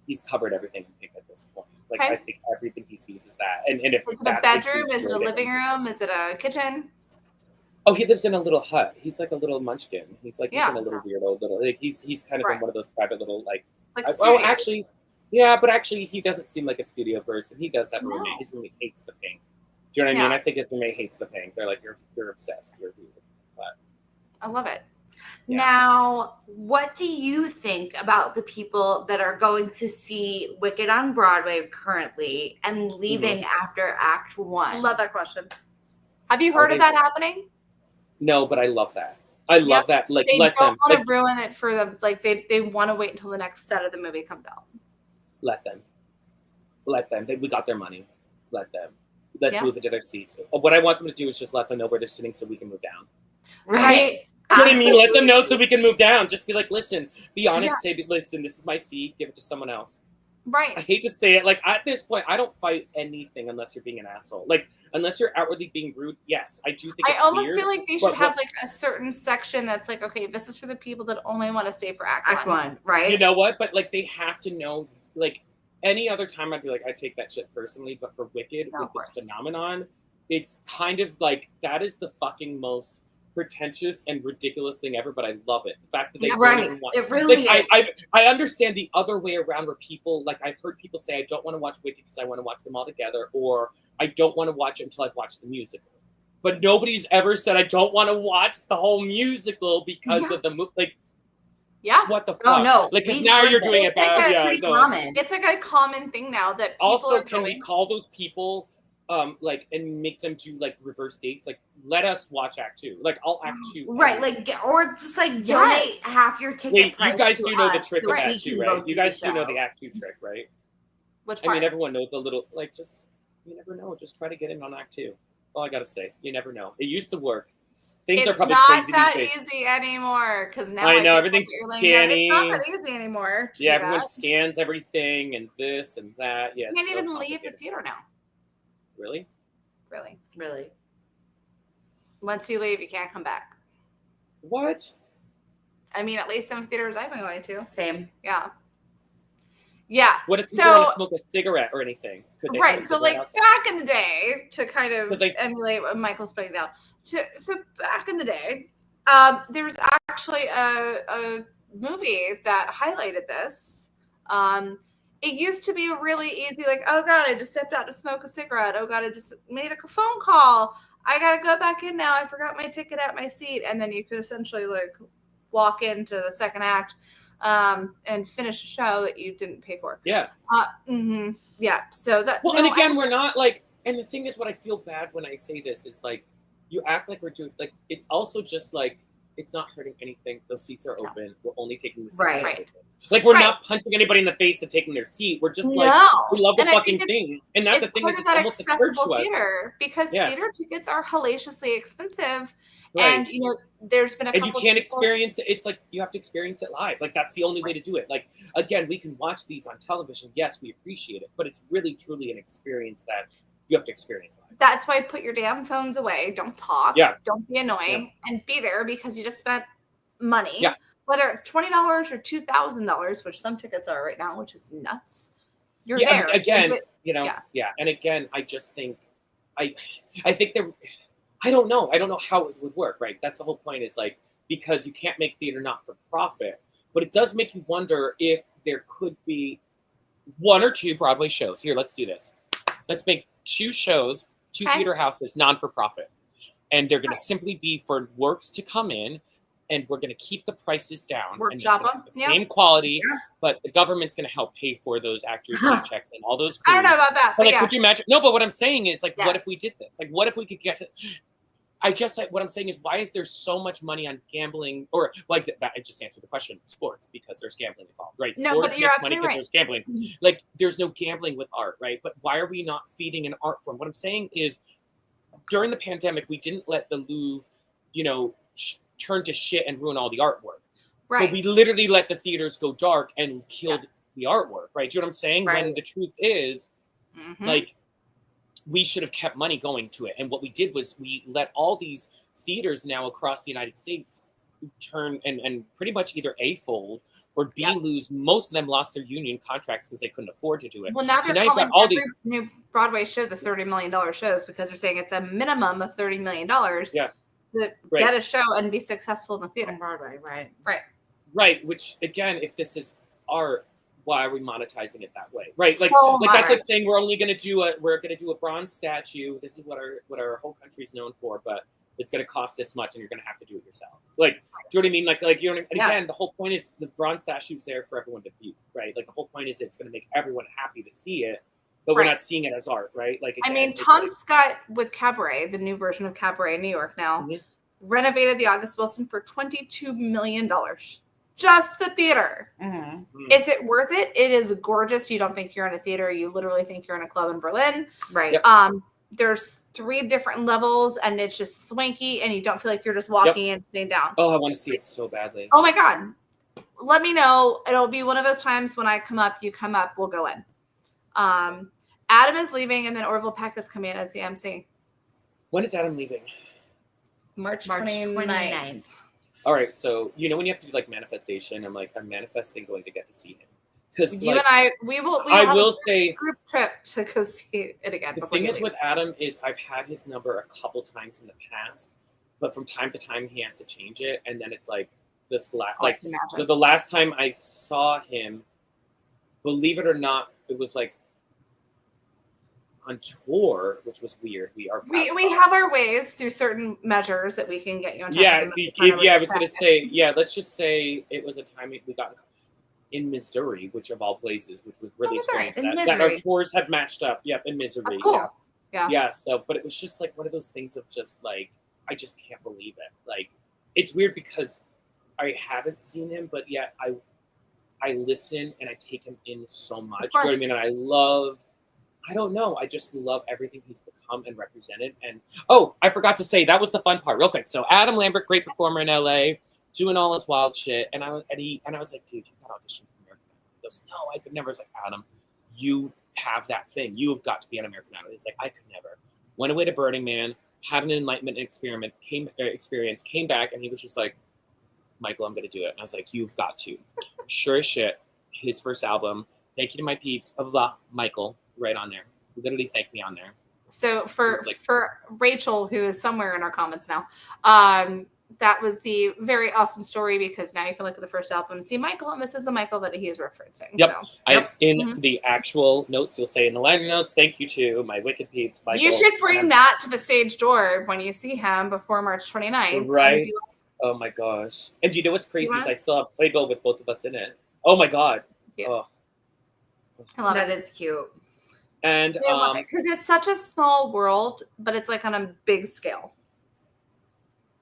he's covered everything in pink at this point. Like I think everything he sees is that. And if is it a bedroom? Is it a living room? Is it a kitchen? Oh, he lives in a little hut. He's like a little munchkin. He's like he's in a little weirdo little. Like he's kind of in one of those private little like. Actually. Yeah, but actually, he doesn't seem like a studio person. He does have a roommate. His roommate hates the pink. Do you know what I mean? I think his roommate hates the pink. They're like, you're obsessed. You're weird. But I love it. Yeah. Now, what do you think about the people that are going to see Wicked on Broadway currently and leaving after Act 1? Love that question. Have you heard of that happening? No, but I love that. I love that. Like, they don't want to ruin it for them. Like, they want to wait until the next set of the movie comes out. Let them. We got their money. Let them. Let's move into their seats. What I want them to do is just let them know where they're sitting so we can move down. Right. You know what I mean? Let them know so we can move down. Just be like, listen, be honest. Say, listen, this is my seat. Give it to someone else. Right. I hate to say it. Like, at this point, I don't fight anything unless you're being an asshole. Like, unless you're outwardly being rude, yes, I do think it's almost weird, feel like they should have, like, a certain section that's like, okay, this is for the people that only want to stay for Act 1. Right? You know what? But, like, they have to know, like, any other time I'd be like, I take that shit personally. But for Wicked, with this phenomenon, it's kind of like, that is the fucking most pretentious and ridiculous thing ever, but I love it. The fact that they don't even want it really like, I understand the other way around where people, like, I've heard people say, I don't want to watch Wicked because I want to watch them all together, or I don't want to watch it until I've watched the musical. But nobody's ever said I don't want to watch the whole musical because of the movie. Like, what the fuck? Oh no! Like, because now you're doing it bad. Common. It's like a common thing now that people also can we call those people like, and make them do like reverse dates? Like, let us watch Act 2. Like, I'll Act 2. Right, like, or just like donate half your ticket price. You guys do know the trick of so Act 2, right? You guys do know the Act 2 trick, right? Which part? I mean, everyone knows a little. Like, just you never know. Just try to get in on Act 2. That's all I gotta say. You never know. It used to work. Things are probably crazy these days. It's not that easy anymore because now I know everything's scanning. It's not that easy anymore. Yeah, everyone scans everything and this and that. Yeah, you can't even leave the theater now. Really? Really. Once you leave, you can't come back. What? I mean, at least some theaters I've been going to. Same. Yeah. What if people want to smoke a cigarette or anything? Right. So, like, back in the day, to kind of emulate what Michael's putting down. So back in the day, there was actually a movie that highlighted this. It used to be really easy, like, oh God, I just stepped out to smoke a cigarette. Oh God, I just made a phone call. I got to go back in now. I forgot my ticket at my seat. And then you could essentially, like, walk into the second act and finish a show that you didn't pay for. Yeah. Yeah. So that. Well, and again, we're not like, and the thing is, what I feel bad when I say this is like, you act like we're doing, like, it's also just like, it's not hurting anything. Those seats are open. We're only taking the seats. Right. Like, we're not punching anybody in the face and taking their seat. We're just like, we love the fucking thing. And that's the thing, is it's almost accessible theater because theater tickets are hellaciously expensive. Right. And, you know, there's been a couple. And you can't experience it. It's like, you have to experience it live. Like, that's the only way to do it. Like, again, we can watch these on television. Yes, we appreciate it. But it's really, truly an experience that You have to experience live. That's why put your damn phones away. Don't talk. Yeah. Don't be annoying and be there because you just spent money. Yeah. Whether it's $20 or $2,000, which some tickets are right now, which is nuts. You're Yeah, there. again, and again, I just think I think I don't know how it would work, right? That's the whole point, is like, because you can't make theater not for profit, but it does make you wonder if there could be 1 or 2 Broadway shows. Here, let's do this. Let's make 2 shows, 2 theater houses, non-for-profit. And they're going to simply be for works to come in, and we're going to keep the prices down. Workshop them. The same quality, but the government's going to help pay for those actors' paychecks and all those crews. I don't know about that. But like, could you imagine? No, but what I'm saying is, like, Yes. what if we did this? Like, what if we could get to... what I'm saying is, why is there so much money on gambling, or like that? I just answered the question. Sports, because there's gambling involved, right? No, Sports but you're makes money absolutely because right. there's gambling. Like, there's no gambling with art, right? But why are we not feeding an art form? What I'm saying is, during the pandemic, we didn't let the Louvre, turn to shit and ruin all the artwork. Right. But we literally let the theaters go dark and killed the artwork, right? Do you know what I'm saying? Right. When the truth is, Mhm. like, we should have kept money going to it. And what we did was we let all these theaters now across the United States turn and pretty much either A, fold, or B, lose. Most of them lost their union contracts because they couldn't afford to do it. Well, now So they're you've calling got all every these. new Broadway show the $30 million shows because they're saying it's a minimum of $30 million Yeah. to Right. get a show and be successful in the theater. On Broadway, right? Right, which again, if this is art, why are we monetizing it that way? Right, like, So that's like much. saying we're gonna do a bronze statue. This is what our whole country's known for, but it's gonna cost this much, and you're gonna have to do it yourself. Like, do you know what I mean? Like you know. And Yes. again, the whole point is the bronze statue's there for everyone to view, right? Like, the whole point is it's gonna make everyone happy to see it, but we're Right. not seeing it as art, right? Like, I again, mean, it's Tom like, Scott with Cabaret, the new version of Cabaret in New York now, Mhm. renovated the August Wilson for $22 million. Just the theater. Mm-hmm. Is it worth it? It is gorgeous. You don't think you're in a theater. You literally think you're in a club in Berlin. Right. Yep. There's 3 different levels, and it's just swanky, and you don't feel like you're just walking in and sitting down. Oh, I want to see it so badly. Oh my God. Let me know. It'll be one of those times when I come up, you come up, we'll go in. Adam is leaving, and then Orville Peck is coming in as the MC. When is Adam leaving? March 29th. 29th. All right, so when you have to do like manifestation, I'm manifesting going to get to see him, because You and I, we will. I have will a say group trip to go see it again. the before thing you is leave. with Adam is I've had his number a couple times in the past, but from time to time he has to change it, and then it's like this I like can imagine. so the last time I saw him, believe it or not, it was like on tour, which was weird. We have our ways through certain measures that we can get you on top Yeah, of I was gonna say, let's just say it was a time we got in Missouri, which of all places, which was really Missouri. strange In that our Missouri. tours had matched up. Yep, in Missouri. That's cool. Yeah. Yeah. So, but it was just like one of those things of just like I just can't believe it. Like, it's weird because I haven't seen him, but yet I listen and I take him in so much. Do you know what I mean? And I don't know. I just love everything he's become and represented. And I forgot to say that was the fun part. Real quick. So Adam Lambert, great performer in LA, doing all this wild shit. And I was like, dude, you got audition for American Idol. He goes, no, I could never. I was like, Adam, you have that thing. You have got to be on American Idol. He's like, I could never. Went away to Burning Man, had an enlightenment experience, came back, and he was just like, Michael, I'm gonna do it. And I was like, you've got to. Sure as shit. His first album, Thank You to My Peeps, blah, blah, blah, Michael, right on there. Literally thanked me on there. So for Rachel, who is somewhere in our comments now, that was the very awesome story because now you can look at the first album and see Michael, and this is the Michael that he is referencing. Yep. So. In the actual notes, you'll say in the liner notes, thank you to my wicked peeps, Michael. You should bring that to the stage door when you see him before March 29th. Right. Oh my gosh. And do you know what's crazy is I still have Playbill with both of us in it. Oh my God. Yeah. Oh. I love That it. is cute. And I love it because it's such a small world, but it's like on a big scale.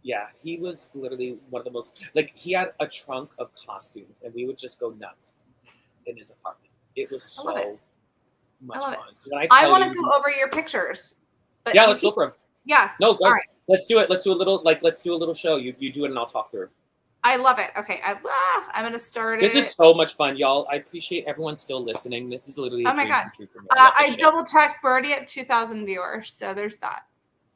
yeah, he was literally one of the most, like, he had a trunk of costumes and we would just go nuts in his apartment. It was so much fun. I want to go over your pictures. But yeah, let's go for him. Yeah. No, go. All right. Let's do it. Let's do a little show. You do it and I'll talk through. I love it. Okay, I'm gonna start This it. is so much fun, y'all. I appreciate everyone still listening. This is literally a dream come true for me. I double checked. We're already at 2,000 viewers, so there's that.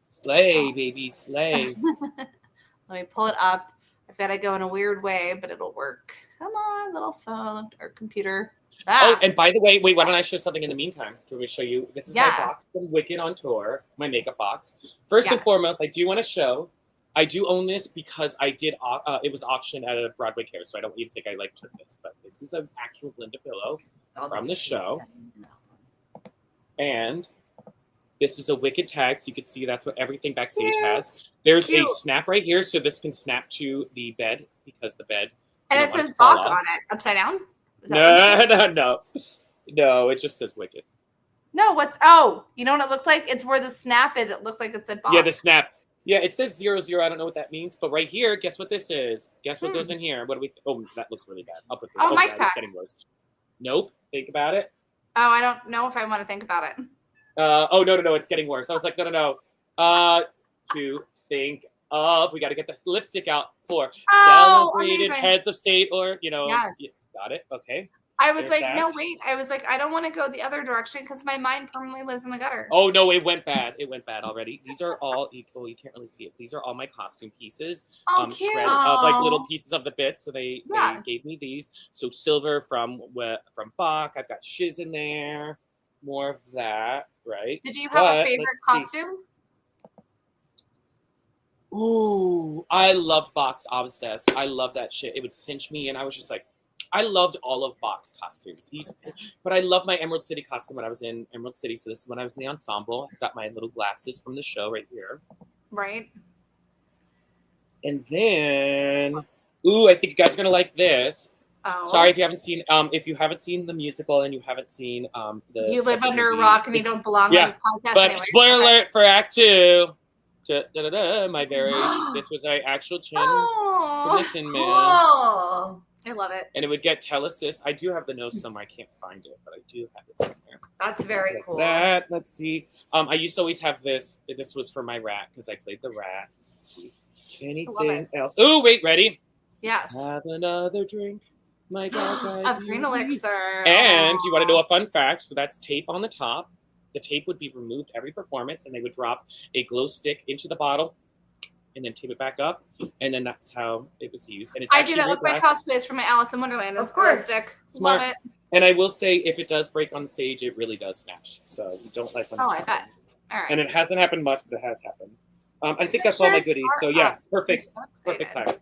Slay, baby, slay. Let me pull it up. I've got to go in a weird way, but it'll work. Come on, little phone or computer. Oh, and by the way, wait, why don't I show something in the meantime? Do we show you? This is my box from Wicked on Tour, my makeup box. First and foremost, I do want to show, I do own this because I did, it was auctioned at a Broadway Care, so I don't even think I took this, but this is an actual Glinda pillow from the show. And this is a Wicked tag, so you can see that's what everything backstage has. There's a snap right here, so this can snap to the bed because the bed. And it says Bach on it, upside down? No, it just says Wicked. No, you know what it looked like? It's where the snap is. It looked like it said Bach. Yeah, the snap. Yeah, it says 00. I don't know what that means, but right here, guess what this is? Guess what goes in here? What do we? Oh, that looks really bad. I'll put this. Mic pack. It's getting worse. Nope. Think about it. Oh, I don't know if I want to think about it. No, it's getting worse. I was like, no. To think of, we got to get the lipstick out for celebrated amazing. Heads of state, or Yes. Got it. Okay. I was like, no, wait. I was like, I don't want to go the other direction because my mind permanently lives in the gutter. Oh no, it went bad. It went bad already. These are all. Oh, you can't really see it. These are all my costume pieces. Cute. Shreds of like little pieces of the bits. So they gave me these. So silver from Bach. I've got shiz in there. More of that, right? Did you have a favorite costume? Ooh, I loved Bach's Obsessed. I love that shit. It would cinch me, and I was just like, I loved all of Bach's costumes. But I love my Emerald City costume when I was in Emerald City. So this is when I was in the ensemble. I've got my little glasses from the show right here. Right. And then, I think you guys are gonna like this. Oh. Sorry if you haven't seen the musical and you haven't seen the. You live under a rock and you don't belong on this podcast. But anyway. spoiler alert for Act 2. My very this was my actual chin from the Tin Man. Cool. I love it. And it would get telesis. I do have the nose somewhere. I can't find it, but I do have it somewhere. That's very cool. Let's see. I used to always have this. This was for my rat because I played the rat. Let's see. Anything else? Oh, wait, ready? Yes. Have another drink. My God, of green elixir. And you want to know a fun fact? So that's tape on the top. The tape would be removed every performance, and they would drop a glow stick into the bottle and then tape it back up. And then that's how it was used. And it's I do that with my cosplays from my Alice in Wonderland. Of course. Stick. Smart. Love it. And I will say, if it does break on the stage, it really does smash. So you don't like when I bet. All right. And it hasn't happened much, but it has happened. I think that's all my goodies. So yeah, perfect. So perfect time.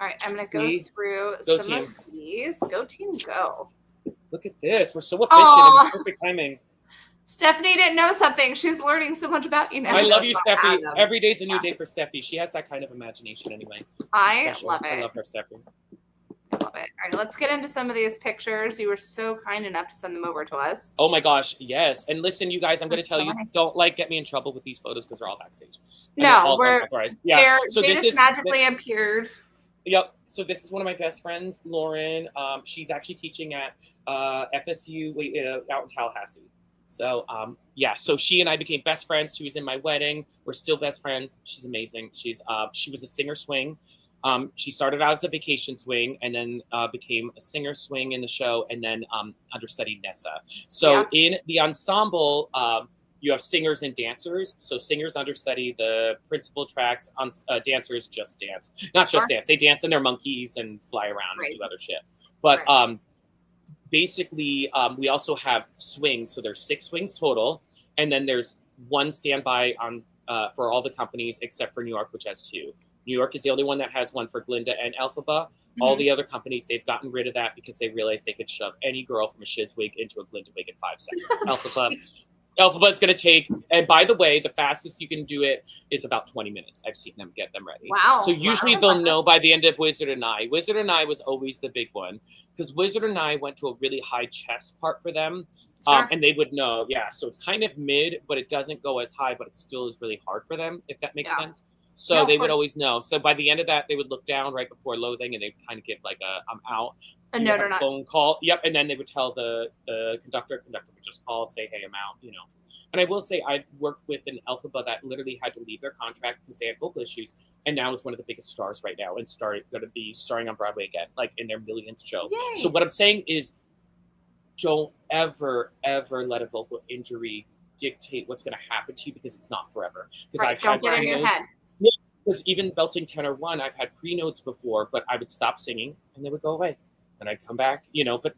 All right, I'm going to go through some of these. Go team, go. Look at this. We're so efficient. It's perfect timing. Stephanie didn't know something. She's learning so much about you now. I love you, Stephanie. Every day's a new day for Stephanie. She has that kind of imagination anyway. I love it. I love her, Stephanie. I love it. All right, let's get into some of these pictures. You were so kind enough to send them over to us. Oh my gosh, yes. And listen, you guys, I'm going to tell you, don't get me in trouble with these photos because they're all backstage. No, so this magically appeared. Yep. So this is one of my best friends, Lauren. She's actually teaching at FSU out in Tallahassee. So so she and I became best friends. She was in my wedding. We're still best friends. She's amazing. She was a singer swing. She started out as a vacation swing and then became a singer swing in the show and then understudied Nessa. So in the ensemble, you have singers and dancers. So singers understudy the principal tracks. Dancers just dance. Not just dance. They dance in their monkeys and fly around and do other shit. But basically, we also have swings. So there's 6 swings total. And then there's one standby on for all the companies except for New York, which has 2. New York is the only one that has one for Glinda and Elphaba. Mm-hmm. All the other companies, they've gotten rid of that because they realized they could shove any girl from a shiz wig into a Glinda wig in 5 seconds. Elphaba is going to take, and by the way, the fastest you can do it is about 20 minutes. I've seen them get them ready. Wow. So usually they'll know by the end of Wizard and I. Wizard and I was always the big one because Wizard and I went to a really high chest part for them. Sure. And they would know. Yeah. So it's kind of mid, but it doesn't go as high, but it still is really hard for them, if that makes sense. So they would always know. So by the end of that, they would look down right before loading and they'd kind of give like I'm out. A note or not. Phone call. Yep. And then they would tell the conductor. Conductor would just call and say, hey, I'm out, And I will say I've worked with an Elphaba that literally had to leave their contract because they had vocal issues, and now is one of the biggest stars right now and going to be starring on Broadway again, like in their millionth show. Yay. So what I'm saying is, don't ever let a vocal injury dictate what's going to happen to you, because it's not forever. Because Right. Don't get in your head. Because even belting tenor 1, I've had pre-notes before, but I would stop singing and they would go away, and I'd come back. But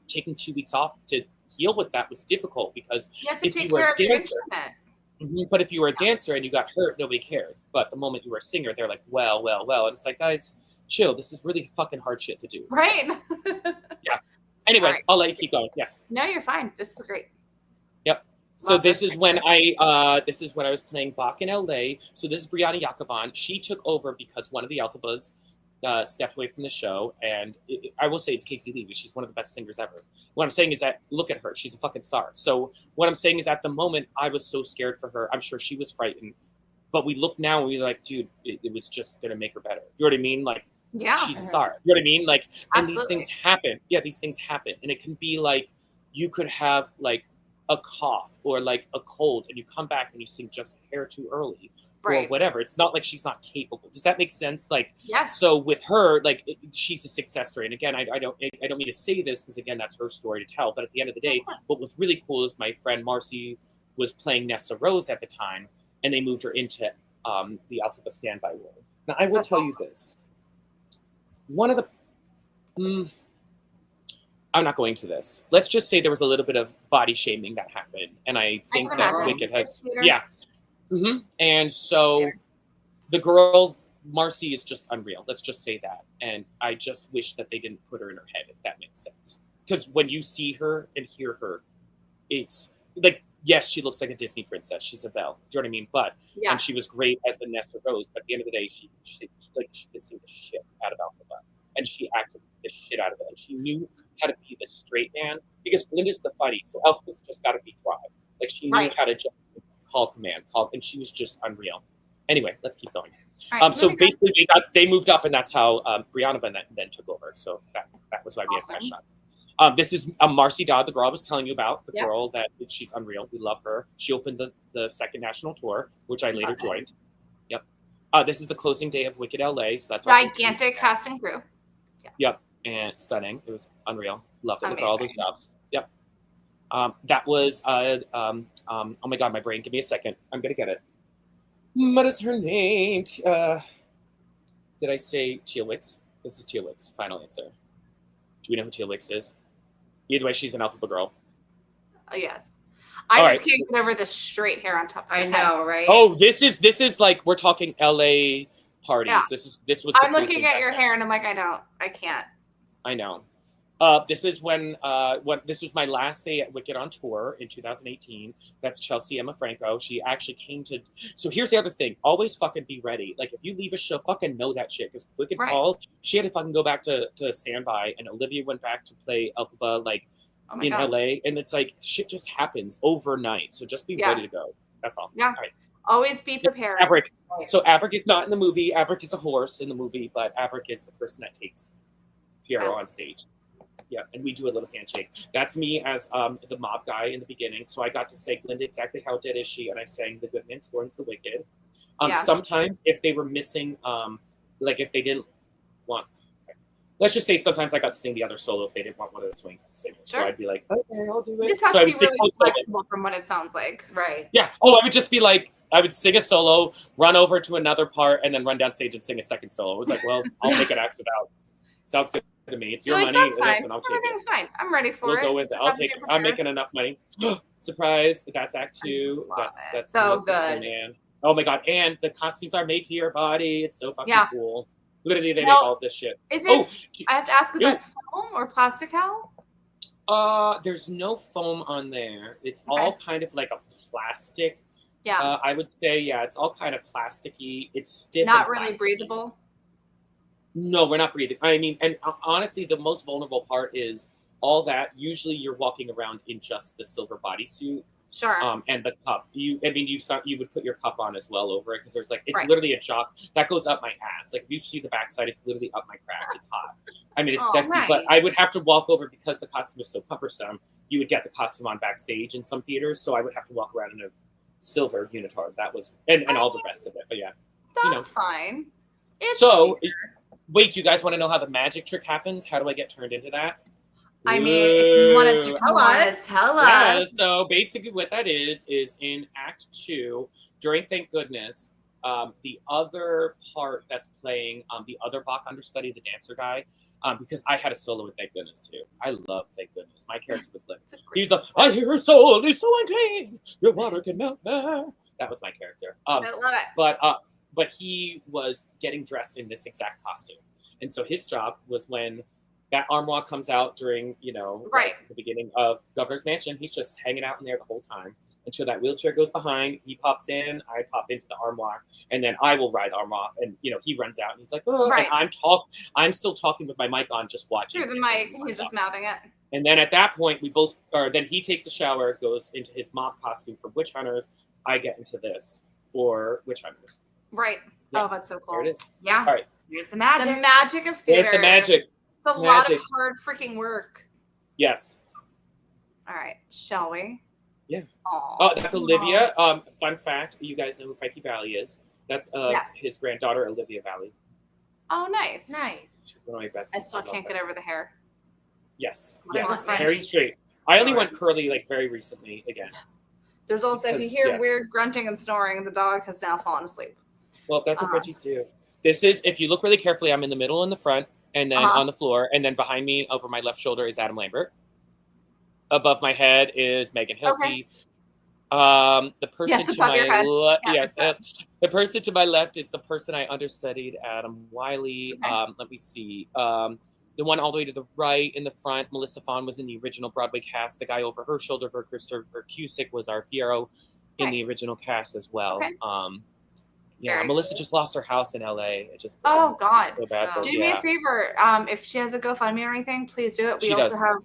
taking 2 weeks off to heal with that was difficult, because you have to take care of your instrument. But if you were a dancer and you got hurt, nobody cared. But the moment you were a singer, they're like, well, and it's like, guys, chill. This is really fucking hard shit to do. Right. Yeah. Anyway, right. I'll let you keep going. Yes. No, you're fine. This is great. Yep. So this is when I was playing Bach in LA. So this is Brianna Yakovan. She took over because one of the Elphabas stepped away from the show, and I will say it's Casey Levy. She's one of the best singers ever. What I'm saying is that look at her; she's a fucking star. So what I'm saying is, at the moment, I was so scared for her. I'm sure she was frightened, but we look now and we're like, dude, it was just gonna make her better. You know what I mean? Like, yeah, she's a star. You know what I mean? Like, and Absolutely. these things happen. Yeah, these things happen, and it can be like you could have like a cough or like a cold, and you come back and you sing just a hair too early. Or whatever. It's not like she's not capable. Does that make sense? Like, yes. So with her, like, she's a success story. And again, I don't mean to say this because again, that's her story to tell. But at the end of the day, what was really cool is my friend Marcy was playing Nessa Rose at the time, and they moved her into the Elphaba standby role. Now, I will tell you this. One of the I'm not going to this. Let's just say there was a little bit of body shaming that happened, and I think that Wicked has And so the girl, Marcy, is just unreal. Let's just say that. And I just wish that they didn't put her in her head, if that makes sense. Because when you see her and hear her, it's like, yes, she looks like a Disney princess. She's a Belle. Do you know what I mean? But and she was great as Vanessa Rose. But at the end of the day, she could sing the shit out of Elphaba. And she acted the shit out of it. And she knew how to be the straight man. Because Glinda's the funny. So Elphaba's just got to be dry. Like, she knew how to just call, and she was just unreal. Anyway, let's keep going. Right, so basically, they moved up, and that's how Brianna then took over. So that was why we had 5 shots. This is Marcy Dodd, the girl I was telling you about, the girl that she's unreal. We love her. She opened the second national tour, which I later joined. Yep. This is the closing day of Wicked LA. So that's gigantic cast and crew. Yep, and stunning. It was unreal. Loved it. Look at all those jobs. Yep. That was oh my god, my brain. Give me a second. I'm gonna get it. What is her name? Did I say Teal Wicks? This is Teal Wicks. Final answer. Do we know who Teal Wicks is? Either way, she's an Elphaba girl. Oh yes. I just can't get over the straight hair on top of my head. I know, right? Oh, this is like we're talking LA parties. Yeah. This was. I'm looking at your hair and I'm like, I can't. I know. This is when this was my last day at Wicked on tour in 2018. That's Chelsea Emma Franco. She actually came to. So here's the other thing: always fucking be ready. Like if you leave a show, fucking know that shit. Because Wicked called, she had to fucking go back to standby, and Olivia went back to play Elphaba like in LA, and it's like shit just happens overnight. So just be ready to go. That's all. Yeah. All right. Always be prepared. Averick. So Averick is not in the movie. Averick is a horse in the movie, but Averick is the person that takes Piero on stage. Yeah, and we do a little handshake. That's me as the mob guy in the beginning. So I got to say, Glinda, exactly how dead is she? And I sang The Good Man Scorns the Wicked. Sometimes if they were missing, like if they didn't want, let's just say sometimes I got to sing the other solo if they didn't want one of the swings to sing it. Sure. So I'd be like, okay, I'll do it. This has to be really flexible from what it sounds like. Right. Yeah. Oh, I would just be like, I would sing a solo, run over to another part, and then run down stage and sing a second solo. It was like, well, I'll make it act it out. Sounds good to me. It's your money. Listen, I'll take Everything's fine. I'm ready for it. We'll go with it. I'll take it. I'm making enough money. Surprise. That's Act 2. That's so good. Man. Oh my god. And the costumes are made to your body. It's so fucking cool. Literally, they make all this shit. Is it? I have to ask, is that foam or plastic cowl? There's no foam on there. It's all kind of like a plastic. Yeah. I would say, it's all kind of plasticky. It's stiff. Not really breathable. No, we're not breathing. I mean, and honestly, the most vulnerable part is all that. Usually, you're walking around in just the silver bodysuit. Sure. And the cup. You would put your cup on as well over it because there's it's literally a jock that goes up my ass. Like if you see the backside, it's literally up my crack. It's hot. I mean, it's sexy, but I would have to walk over because the costume is so cumbersome. you would get the costume on backstage in some theaters. So I would have to walk around in a silver unitard. That was, and all the rest of it. But yeah. That's fine. Wait, do you guys want to know how the magic trick happens? How do I get turned into that? I mean, if you want to tell us. Yeah, so basically what that is in Act 2, during Thank Goodness, the other part that's playing the other Bach understudy, the dancer guy, because I had a solo with Thank Goodness too. I love Thank Goodness. My character was lit. He's like, I hear her soul is so unclean, your water can melt there. That was my character. I love it. But he was getting dressed in this exact costume. And so his job was when that armoire comes out during, the beginning of Governor's Mansion, he's just hanging out in there the whole time until that wheelchair goes behind. He pops in, I pop into the armoire, and then I will ride the arm off. And, he runs out and he's like, oh, and I'm still talking with my mic on, just watching. Through the mic, he's just mouthing it. And then at that point, then he takes a shower, goes into his mob costume for Witch Hunters. I get into this for Witch Hunters. Right. Yeah. Oh, that's so cool. There it is. Yeah. All right. Here's the magic. The magic of theater. Here's the magic. It's a lot of hard freaking work. Yes. All right. Shall we? Yeah. Aww. Oh, that's Olivia. Fun fact, you guys know who Frankie Valli is. That's his granddaughter, Olivia Valli. Oh, nice. Nice. She's one of my best. I still can't get over the hair. Yes. Yes. Very straight. I only went curly very recently again. There's also, if you hear weird grunting and snoring, the dog has now fallen asleep. Well, that's what Frenchies do. This is, if you look really carefully, I'm in the middle and the front, and then on the floor, and then behind me, over my left shoulder, is Adam Lambert. Above my head is Megan Hilty. Okay. The person to my left, the person to my left is the person I understudied, Adam Wiley. Okay. Let me see. The one all the way to the right in the front, Melissa Fawn, was in the original Broadway cast. The guy over her shoulder for Christopher Cusick was our Fiero in the original cast as well. Okay. Melissa just lost her house in LA. It just God. So bad, do me a favor. If she has a GoFundMe or anything, please do it. We also have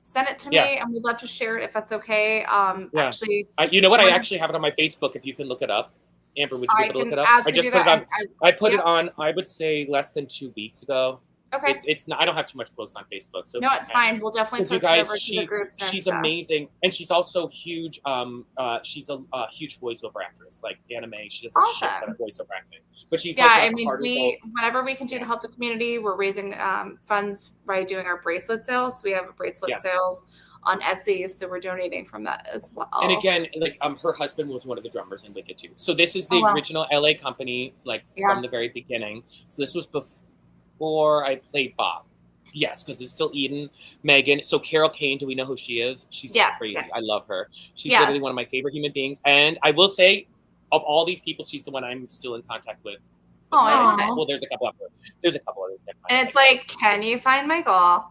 send it to me, and we'd love to share it if that's okay. Actually, you know what? I actually have it on my Facebook. If you can look it up, Amber, would you be able to look it up? I just put it on. I put it on. I would say less than 2 weeks ago. Okay. It's not. I don't have too much posts on Facebook, so no, it's fine. We'll definitely post it over to the groups. She's amazing, and she's also huge. She's a huge voiceover actress, like anime. She does a shit ton of voiceover acting. But she's whatever we can do to help the community, we're raising funds by doing our bracelet sales. We have a bracelet sales on Etsy, so we're donating from that as well. And again, her husband was one of the drummers in Wicked too. So this is the original LA company, from the very beginning. So this was before I played Bob. Yes, because it's still Eden, Megan. So Carol Kane, do we know who she is? She's crazy. Yeah. I love her. She's literally one of my favorite human beings. And I will say, of all these people, she's the one I'm still in contact with. Well, there's a couple others. And it's like, can you find Michael?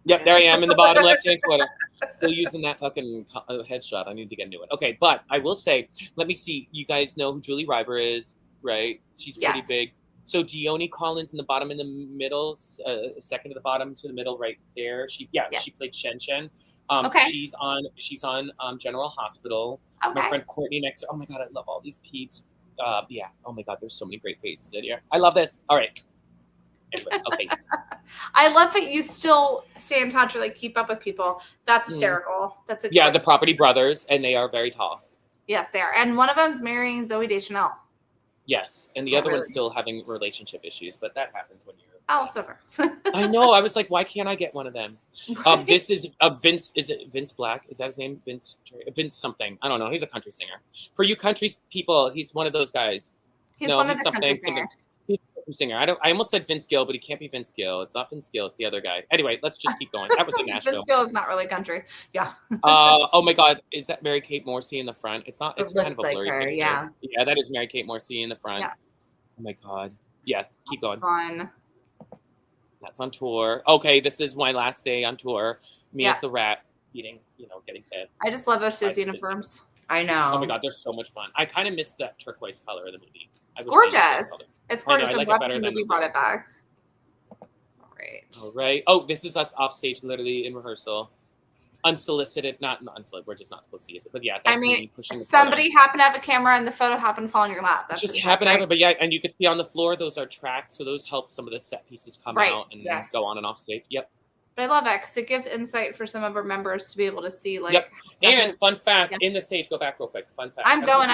Yep, there I am in the bottom left-hand corner. Still using that fucking headshot. I need to get a new one. Okay, but I will say, let me see. You guys know who Julie Riber is, right? She's pretty big. So Dione Collins in the bottom, in the middle, second to the bottom to the middle, right there. She played Shen Shen. She's on General Hospital. Okay. My friend Courtney next. Oh my God, I love all these peeps. Oh my God, there's so many great faces in here. I love this. All right. Anyway, okay. I love that you still stay in touch or keep up with people. That's hysterical. That's the Property Brothers, and they are very tall. Yes, they are, and one of them's marrying Zooey Deschanel. Yes, and the other one's still having relationship issues, but that happens when you're. Silver. I know. I was like, why can't I get one of them? This is Vince. Is it Vince Black? Is that his name? Vince something. I don't know. He's a country singer. For you country people, he's one of those guys. He's one of the country singers. He's a country singer. I almost said Vince Gill, but he can't be Vince Gill. It's not Vince Gill. It's the other guy. Anyway, let's just keep going. That was in Nashville. Vince Gill is not really country. Yeah. Oh my God, is that Mary Kate Morsey in the front? It's not. It's kind of a blurry picture. Yeah. Yeah, that is Mary Kate Morsey in the front. Yeah. Oh my God. Yeah, keep going. Fun. That's on tour. Okay, this is my last day on tour. Me as the rat, getting fed. I just love those uniforms. I know. Oh my God, they're so much fun. I kind of missed that turquoise color of the movie. It's gorgeous. It's gorgeous. I'm glad the movie brought it back. All right. Oh, this is us off stage, literally in rehearsal. Unsolicited, not unsolicited. We're just not supposed to use it. But yeah, that's me pushing the somebody happened to have a camera and the photo happened to fall in your lap. That's just happened to have it. But yeah, and you can see on the floor, those are tracked. So those help some of the set pieces come out and go on and off stage. Yep. But I love it because it gives insight for some of our members to be able to see, like. Yep. And is, fun fact, in the stage, go back real quick. Fun fact. I'm going.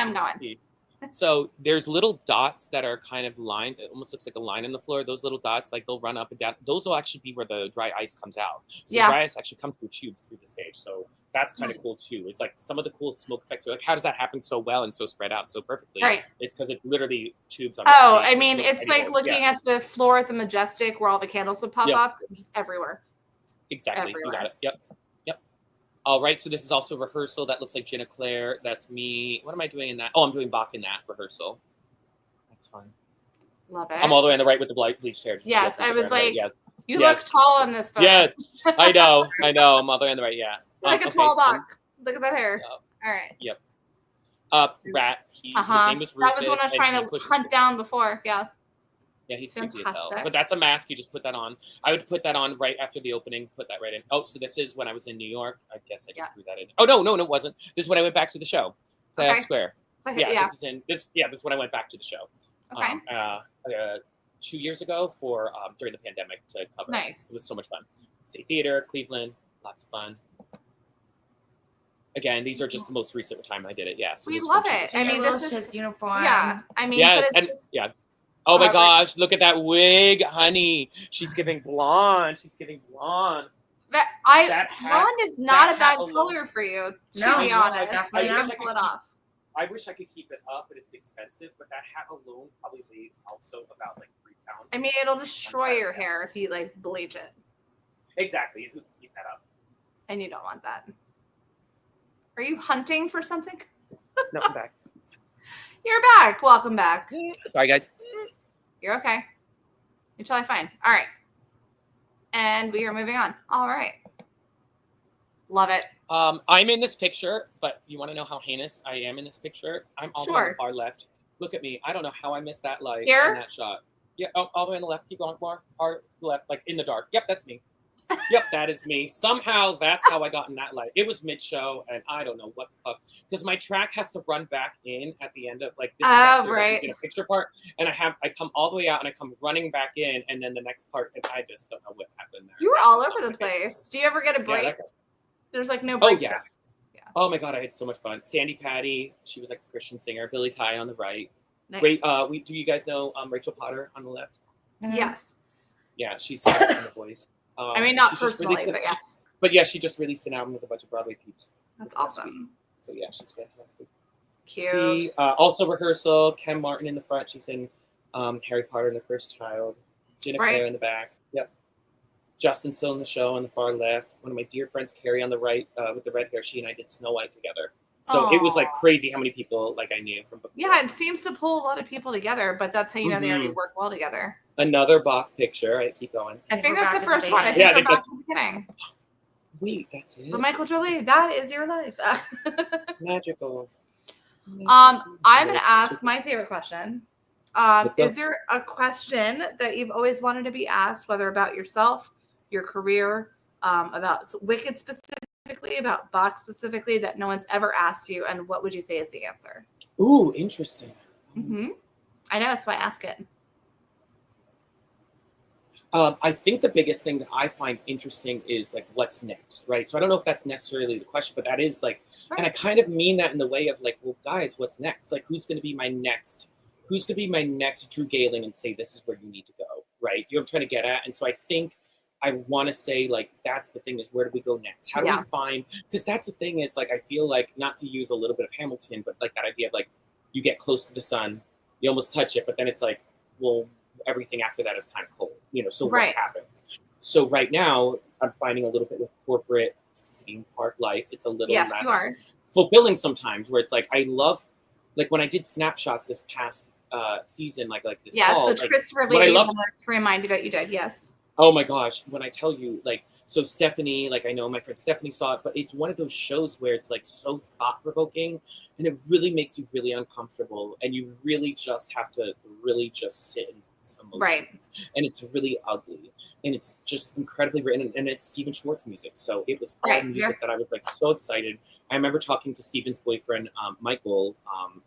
So there's little dots that are kind of lines. It almost looks like a line in the floor. Those little dots, like they'll run up and down. Those will actually be where the dry ice comes out. So the dry ice actually comes through tubes through the stage. So that's kind of cool too. It's like some of the cool smoke effects are like, how does that happen so well and so spread out so perfectly? Right. It's because it's literally tubes on Oh, the stage. I mean, it's like looking at the floor at the Majestic where all the candles would pop up, just everywhere. Exactly. Everywhere. You got it. Yep. All right, so this is also rehearsal. That looks like Jenna Claire. That's me. What am I doing in that? Oh, I'm doing Bach in that rehearsal. That's fun. Love it. I'm all the way on the right with the bleached hair. Yes, I was like, you look tall in this photo. Yes, I know. I'm all the way on the right, yeah. Like a tall Bach. Look at that hair. All right. Yep. Rat. His name was Rufus. That was what I was trying to hunt down before, yeah. Yeah, he's creepy as hell. But that's a mask. You just put that on. I would put that on right after the opening. Put that right in. Oh, so this is when I was in New York. I guess I just threw that in. Oh no, it wasn't. This is when I went back to the show. Plaid Square. This is when I went back to the show. Okay. 2 years ago for during the pandemic to cover. Nice. It was so much fun. State Theater, Cleveland, lots of fun. Again, these are just the most recent time I did it. Yeah. So we love it. I mean, this is uniform. Yeah. I mean, yes, and yeah. Oh my gosh, look at that wig, honey. She's giving blonde. Blonde is not a bad color for you, to be honest. I pull it off. I wish I could keep it up, but it's expensive. But that hat alone probably weighed also about like 3 pounds. I mean, it'll destroy your hair if you like bleach it. Exactly. You can keep that up. And you don't want that. Are you hunting for something? No, I'm back. You're back. Welcome back. Sorry, guys. You're okay. You're totally fine. All right. And we are moving on. All right. Love it. I'm in this picture, but you want to know how heinous I am in this picture? I'm all the way on the far left. Look at me. I don't know how I missed that light in that shot. Yeah, all the way on the left. Keep going more. Far left, like in the dark. Yep, that's me. Yep, that is me. Somehow that's how I got in that light. It was mid-show, and I don't know what the fuck. Because my track has to run back in at the end of like this. Right. A picture part, and I come all the way out, and I come running back in, and then the next part, and I just don't know what happened there. You were all over the place. Do you ever get a break? Yeah, there's like no break. Oh yeah. Oh my god, I had so much fun. Sandy Patty, she was like a Christian singer. Billy Ty on the right. Nice. Wait, do you guys know Rachel Potter on the left? Yes. Yeah, she's in the voice. I mean, not personally, but yes. But yeah, she just released an album with a bunch of Broadway peeps. That's awesome. So yeah, she's fantastic. Cute. Also rehearsal, Ken Martin in the front. She's in Harry Potter and the Cursed Child. Jenna Claire in the back. Yep. Justin's still in the show on the far left. One of my dear friends, Carrie, on the right with the red hair. She and I did Snow White together. So it was like crazy how many people like I knew from before. Yeah, it seems to pull a lot of people together, but that's how you know they already work well together. Another Bach picture. I keep going. I think that's the first one. I think we're back to the beginning. Wait, that's it. But Michael Drolet, that is your life. Magical. I'm going to ask my favorite question. Is there a question that you've always wanted to be asked, whether about yourself, your career, about Wicked specifically, about Bach specifically, that no one's ever asked you, and what would you say is the answer? Ooh, interesting. Mm-hmm. I know, that's why I ask it. I think the biggest thing that I find interesting is like what's next, right? So I don't know if that's necessarily the question, but that is like, and I kind of mean that in the way of like, well, guys, what's next? Like, who's going to be my next Drew Galen and say, this is where you need to go, right? You know what I'm trying to get at? And so I think I want to say like, that's the thing is, where do we go next? How do we find, because that's the thing is like, I feel like, not to use a little bit of Hamilton, but like that idea of like, you get close to the sun, you almost touch it, but then it's like, well, everything after that is kind of cold, you know, so what happens? So right now I'm finding a little bit with corporate theme park life, it's a little less fulfilling sometimes, where it's like, I love, like when I did snapshots this past season, like this fall, which like, Christopher Lee reminded that you did, yes. Oh my gosh, when I tell you, like, so Stephanie, like I know my friend Stephanie saw it, but it's one of those shows where it's like so thought-provoking, and it really makes you really uncomfortable, and you really just have to really just sit in emotions. Right. And it's really ugly, and it's just incredibly written, and it's Stephen Schwartz music, so it was all music that I was like so excited. I remember talking to Stephen's boyfriend Michael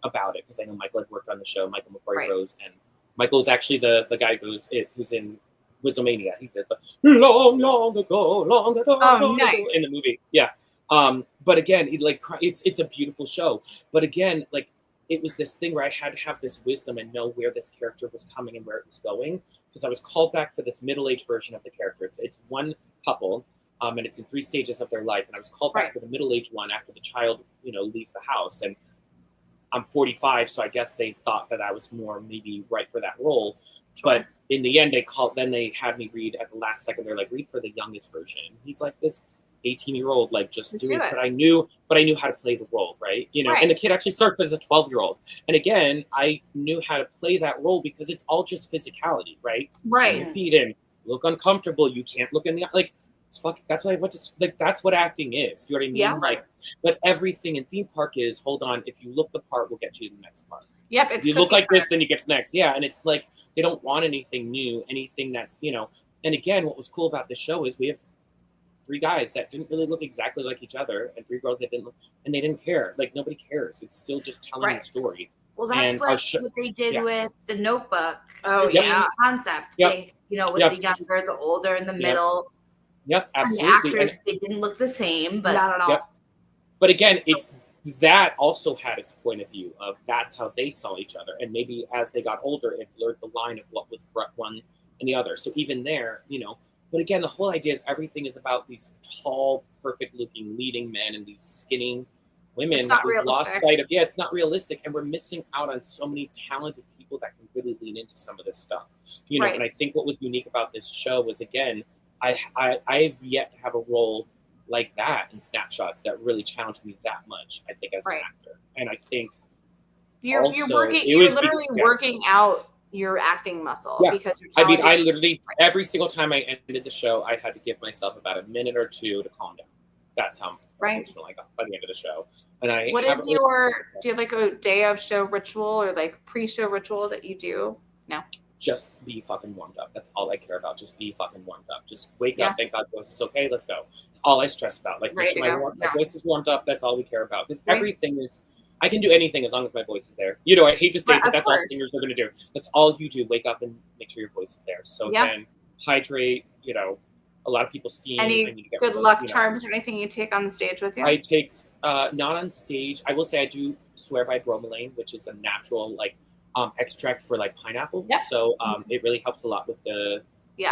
about it, because I know Michael had worked on the show, Michael McCoy Rose, and Michael is actually the guy who's in Wizomania. He did the long ago, long ago, long nice. ago in the movie. Yeah. But again, it's a beautiful show. But again, like it was this thing where I had to have this wisdom and know where this character was coming and where it was going, because I was called back for this middle-aged version of the character. It's one couple, and it's in 3 stages of their life, and I was called back for the middle-aged one after the child, leaves the house, and I'm 45, so I guess they thought that I was more maybe right for that role. But in the end, they had me read at the last second. They're like, read for the youngest version. He's like this 18-year-old, like just do it. But I knew how to play the role, right? And the kid actually starts as a 12-year-old. And again, I knew how to play that role because it's all just physicality, right? Right. Your feet in, look uncomfortable. You can't look in the like. That's what I went to like. That's what acting is. Do you know what I mean? Yeah. Like, but everything in theme park is hold on. If you look the part, we'll get you to the next part. Yep. If you look like this, then you get to next. Yeah, and it's like they don't want anything new, anything that's And again, what was cool about this show is we have 3 guys that didn't really look exactly like each other, and 3 girls that didn't look, and they didn't care. Like nobody cares. It's still just telling the story. Well, that's what they did with The Notebook. Oh, the same concept. Yep. They, with the younger, the older, and the middle. Yep, absolutely. And the actors, they didn't look the same, but not at all. Yep. But again, it's that also had its point of view of that's how they saw each other, and maybe as they got older, it blurred the line of what was one and the other. So even there, But again, the whole idea is everything is about these tall, perfect-looking leading men and these skinny women who've lost sight of. Yeah, it's not realistic, and we're missing out on so many talented people that can really lean into some of this stuff. And I think what was unique about this show was again, I've yet to have a role like that in Snapshots that really challenged me that much. I think as an actor, and I think you're literally working out your acting muscle because you're talented. I literally every single time I ended the show, I had to give myself about a minute or 2 to calm down. That's how emotional I got by the end of the show. And do you have like a day of show ritual or like pre-show ritual that you do? No. Just be fucking warmed up. That's all I care about. Just be fucking warmed up. Just wake up. Thank God voice is okay. Let's go. It's all I stress about. Like make sure my voice is warmed up. That's all we care about. Because everything is. I can do anything as long as my voice is there. I hate to say it, but that's all singers are going to do. That's all you do. Wake up and make sure your voice is there. So then hydrate. A lot of people steam. Any good luck charms or anything you take on the stage with you? I take not on stage. I will say I do swear by bromelain, which is a natural extract for like pineapple. Yep. So it really helps a lot with the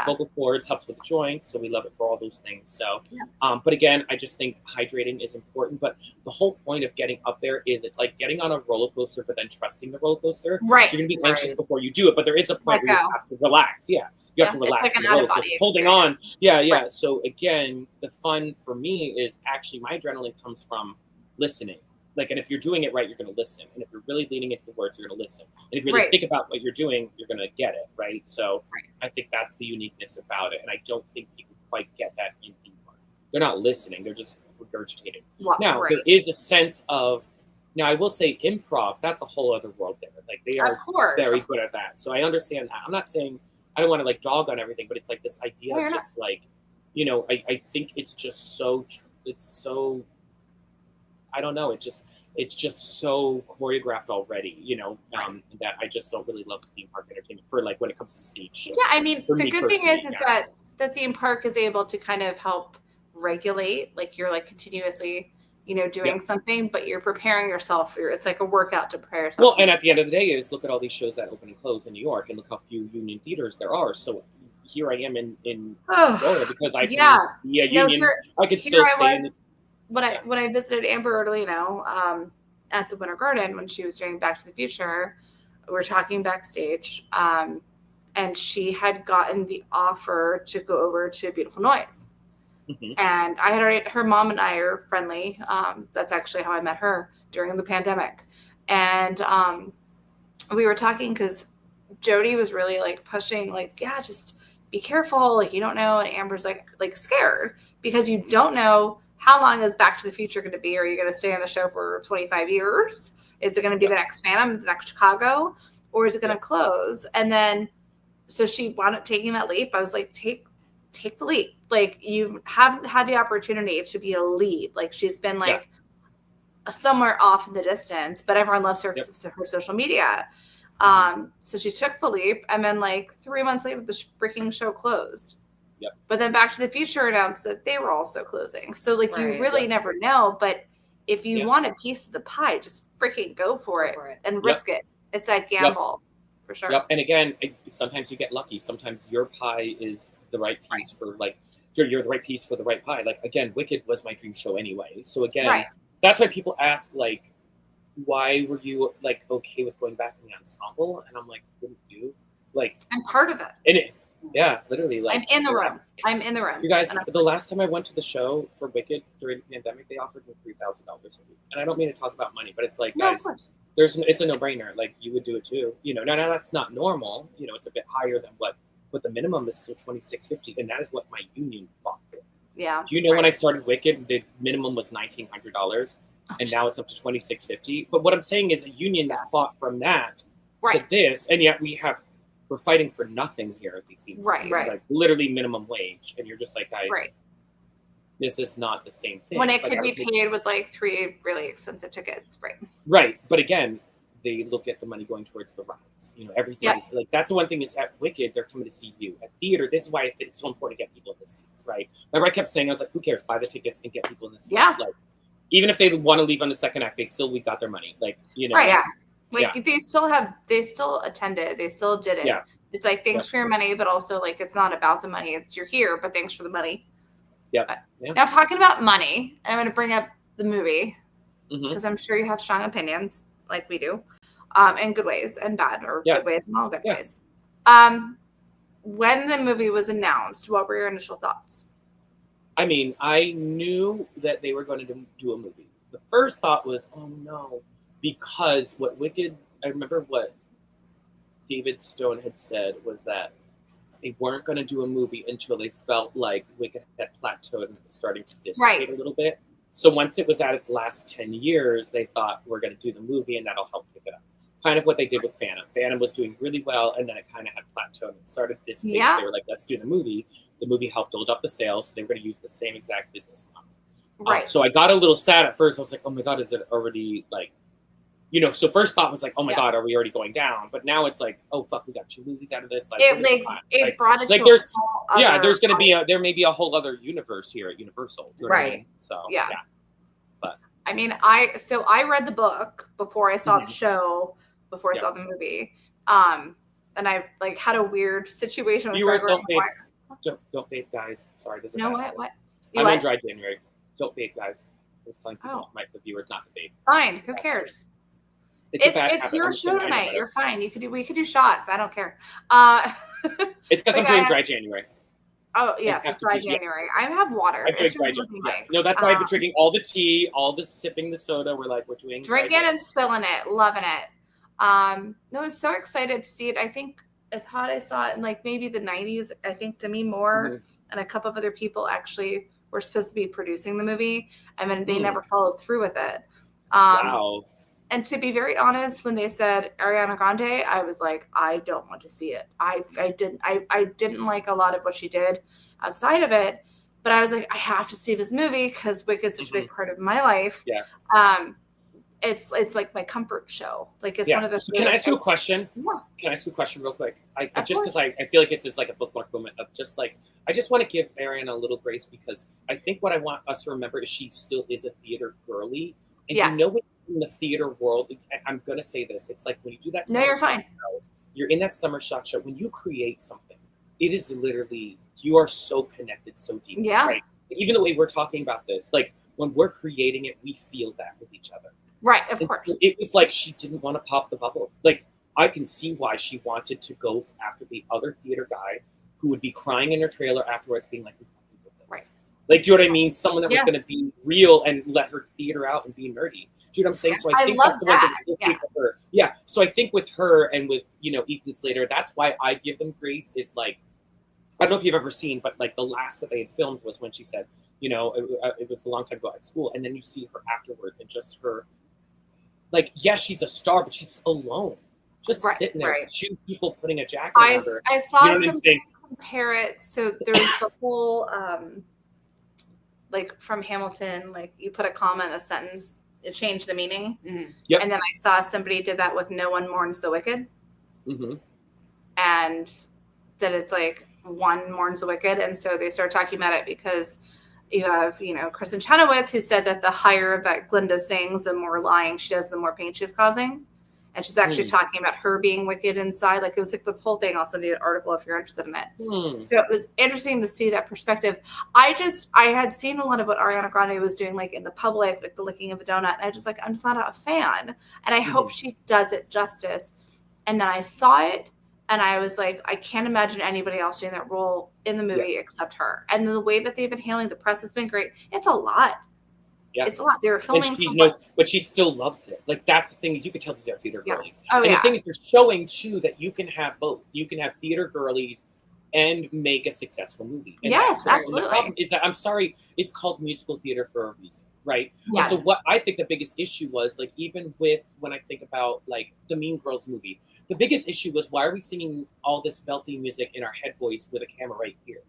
vocal cords, helps with the joints. So we love it for all those things. So, but again, I just think hydrating is important. But the whole point of getting up there is it's like getting on a roller coaster, but then trusting the roller coaster. Right. So you're going to be anxious before you do it. But there is a point where you have to relax. Yeah. You have to relax. It's like an out-of-body holding on. Yeah. Yeah. Right. So again, the fun for me is actually my adrenaline comes from listening. Like, and if you're doing it right, you're going to listen. And if you're really leaning into the words, you're going to listen. And if you really think about what you're doing, you're going to get it, right? So I think that's the uniqueness about it. And I don't think people quite get that in theme park. They're not listening. They're just regurgitating. Now, there is a sense of, now I will say improv, that's a whole other world there. Like, they are very good at that. So I understand that. I'm not saying, I don't want to, like, dog on everything, but it's like this idea of just, like, I think it's just so, I don't know. It's just so choreographed already, that I just don't really love the theme park entertainment for like when it comes to stage shows. Yeah, I mean, the good thing is that the theme park is able to kind of help regulate, like you're like continuously, doing something, but you're preparing yourself. It's like a workout to prepare yourself. Well, and at the end of the day is look at all these shows that open and close in New York and look how few union theaters there are. So here I am in Florida because I can be a union. I could still stay in when I visited Amber Orlino at the Winter Garden when she was doing Back to the Future, we were talking backstage, and she had gotten the offer to go over to Beautiful Noise. Mm-hmm. And I had her mom and I are friendly. That's actually how I met her during the pandemic. And we were talking because Jody was really like pushing, like, just be careful. Like, you don't know. And Amber's like scared because you don't know how long is Back to the Future going to be? Are you going to stay on the show for 25 years? Is it going to be the next Phantom, the next Chicago, or is it going to close? And then, so she wound up taking that leap. I was like, take the leap. Like, you haven't had the opportunity to be a lead. Like, she's been like somewhere off in the distance, but everyone loves her because of her social media. So she took Philippe, and then like 3 months later, the freaking show closed. Yep. But then Back to the Future announced that they were also closing. So like you really never know. But if you want a piece of the pie, just freaking go for it and risk it. It's that gamble for sure. Yep. And again, sometimes you get lucky. Sometimes your pie is the right piece for like you're the right piece for the right pie. Like again, Wicked was my dream show anyway. So again, that's why people ask like, why were you like okay with going back in the ensemble? And I'm like, wouldn't you? Like I'm part of it. And it, yeah, literally. Like I'm in the room. I'm in the room. You guys, the last time I went to the show for Wicked during the pandemic, they offered me $3,000 a week. And I don't mean to talk about money, but it's like, guys, it's a no-brainer. Like you would do it too. You know, now that's not normal. You know, it's a bit higher than what the minimum is still $2,650, and that is what my union fought for. Yeah. Do you know when I started Wicked, the minimum was $1,900, and now it's up to $2,650. But what I'm saying is a union that fought from that to this, and yet we're fighting for nothing here at these themes. Right. Like literally minimum wage, and you're just like, guys, this is not the same thing. When it could be paid with like 3 really expensive tickets, Right, but again, they look at the money going towards the rides. You know, everything is like that's the one thing is at Wicked, they're coming to see you. At theater, this is why it's so important to get people in the seats, right? Remember, I kept saying, I was like, who cares? Buy the tickets and get people in the seats. Yeah. Like, even if they want to leave on the second act, we got their money. Like, you know. Right, yeah. Like they still attended, they still did it. Yeah. It's like thanks for your money, but also like it's not about the money. It's you're here, but thanks for the money. Yeah. Now talking about money, I'm going to bring up the movie because I'm sure you have strong opinions, like we do, in good ways and bad, or good ways and all good ways. When the movie was announced, what were your initial thoughts? I mean, I knew that they were going to do a movie. The first thought was, oh no, because I remember what David Stone had said was that they weren't going to do a movie until they felt like Wicked had plateaued and was starting to dissipate a little bit. So once it was at its last 10 years, they thought we're going to do the movie and that'll help pick it up. Kind of what they did with Phantom. Phantom was doing really well, and then it kind of had plateaued and started dissipating. So they were like, let's do the movie. The movie helped build up the sales, so they were going to use the same exact business model. Right. So I got a little sad at first. I was like, oh my God, is it already like, you know, so first thought was like, oh my God, are we already going down? But now it's like, oh fuck, we got 2 movies out of this. Like, it brought it to there's, there's going to be there may be a whole other universe here at Universal. You know what I mean? So yeah. But I mean, I read the book before I saw the show, before I saw the movie, and I like had a weird situation with viewers. Don't vape, guys. Sorry, this is what? I'm on dry January. Don't vape, guys. I was telling people, the viewers, not to vape. Fine. Who cares? It's your show tonight. You're fine. We could do shots. I don't care. It's because I'm doing dry January. Oh yes, it's dry January. I have water. I drink dry January. No, that's why I've been drinking all the tea, all the sipping the soda. We're like, we're doing drinking and spilling it, loving it. No, I was so excited to see it. I think I thought I saw it in like maybe the 90s. I think Demi Moore and a couple of other people actually were supposed to be producing the movie, and then they never followed through with it. Wow. And to be very honest, when they said Ariana Grande, I was like, I don't want to see it. I didn't like a lot of what she did outside of it, but I was like, I have to see this movie because Wicked's such a big part of my life. Yeah. It's like my comfort show. Like it's one of those. Can I ask you a question? Yeah. Can I ask you a question real quick? I just because I feel like it's like a bookmark moment of just like I just want to give Ariana a little grace because I think what I want us to remember is she still is a theater girly, and you know in the theater world, I'm gonna say this. It's like when you do that. No, you're fine. Show, you're in that summer stock show. When you create something, it is literally you are so connected so deeply. Yeah. Right? Even the way we're talking about this, like when we're creating it, we feel that with each other. Right, of course. It was like she didn't want to pop the bubble. Like I can see why she wanted to go after the other theater guy who would be crying in her trailer afterwards, being like, right. Like, do you know what I mean? Someone that was going to be real and let her theater out and be nerdy. Do you know what I'm saying? So I think that's the one thing for her. Yeah. So I think with her and with, Ethan Slater, that's why I give them grace is like, I don't know if you've ever seen, but like the last that they had filmed was when she said, it was a long time ago at school. And then you see her afterwards and just her, like, yes, she's a star, but she's alone. Just sitting there, 2 people putting a jacket on her. I saw something compare it. So there's the whole, like from Hamilton, like you put a comma in a sentence, it changed the meaning. Yep. And then I saw somebody did that with No One Mourns the Wicked. Mm-hmm. And that it's like one mourns the wicked. And so they start talking about it because you have, Kristen Chenoweth, who said that the higher that Glinda sings, the more lying she does, the more pain she's causing. And she's actually talking about her being wicked inside. Like, it was like this whole thing. I'll send you an article if you're interested in it. So it was interesting to see that perspective. I had seen a lot of what Ariana Grande was doing, like in the public, like the licking of a donut. And I'm just not a fan. And I hope she does it justice. And then I saw it. And I was like, I can't imagine anybody else doing that role in the movie except her. And the way that they've been handling the press has been great. It's a lot. Yeah. It's a lot. They were filming. But she still loves it. Like, that's the thing, is you could tell these are theater girlies. Yes. Oh, and the thing is, they're showing too that you can have both. You can have theater girlies and make a successful movie. And yes, absolutely. The problem is that, I'm sorry, it's called musical theater for a reason, right? Yeah. And so what I think the biggest issue was, like, even with when I think about like the Mean Girls movie, the biggest issue was, why are we singing all this belting music in our head voice with a camera right here?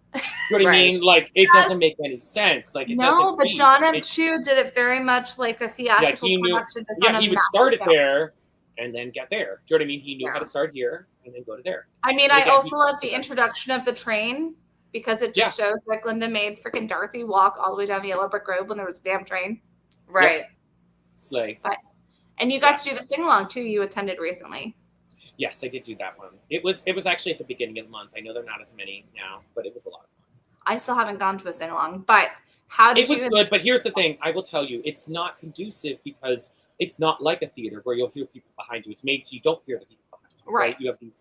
You know what I mean? Like, it doesn't make any sense. Like, it doesn't. No, but John M. Chu did it very much like a theatrical production. He would start it there and then get there. Do you know what I mean? He knew how to start here and then go to there. I mean, I also love the introduction of the train, because it just shows that Glinda made freaking Dorothy walk all the way down the Yellow Brick Road when there was a damn train. Right. Yep. Slay. And you got to do the sing-along too. You attended recently. Yes, I did do that one. It was actually at the beginning of the month. I know they're not as many now, but it was a lot of fun. I still haven't gone to a sing-along, but how did you... It was good, but here's the thing. I will tell you, it's not conducive because it's not like a theater where you'll hear people behind you. It's made so you don't hear the people behind you. Right? You have these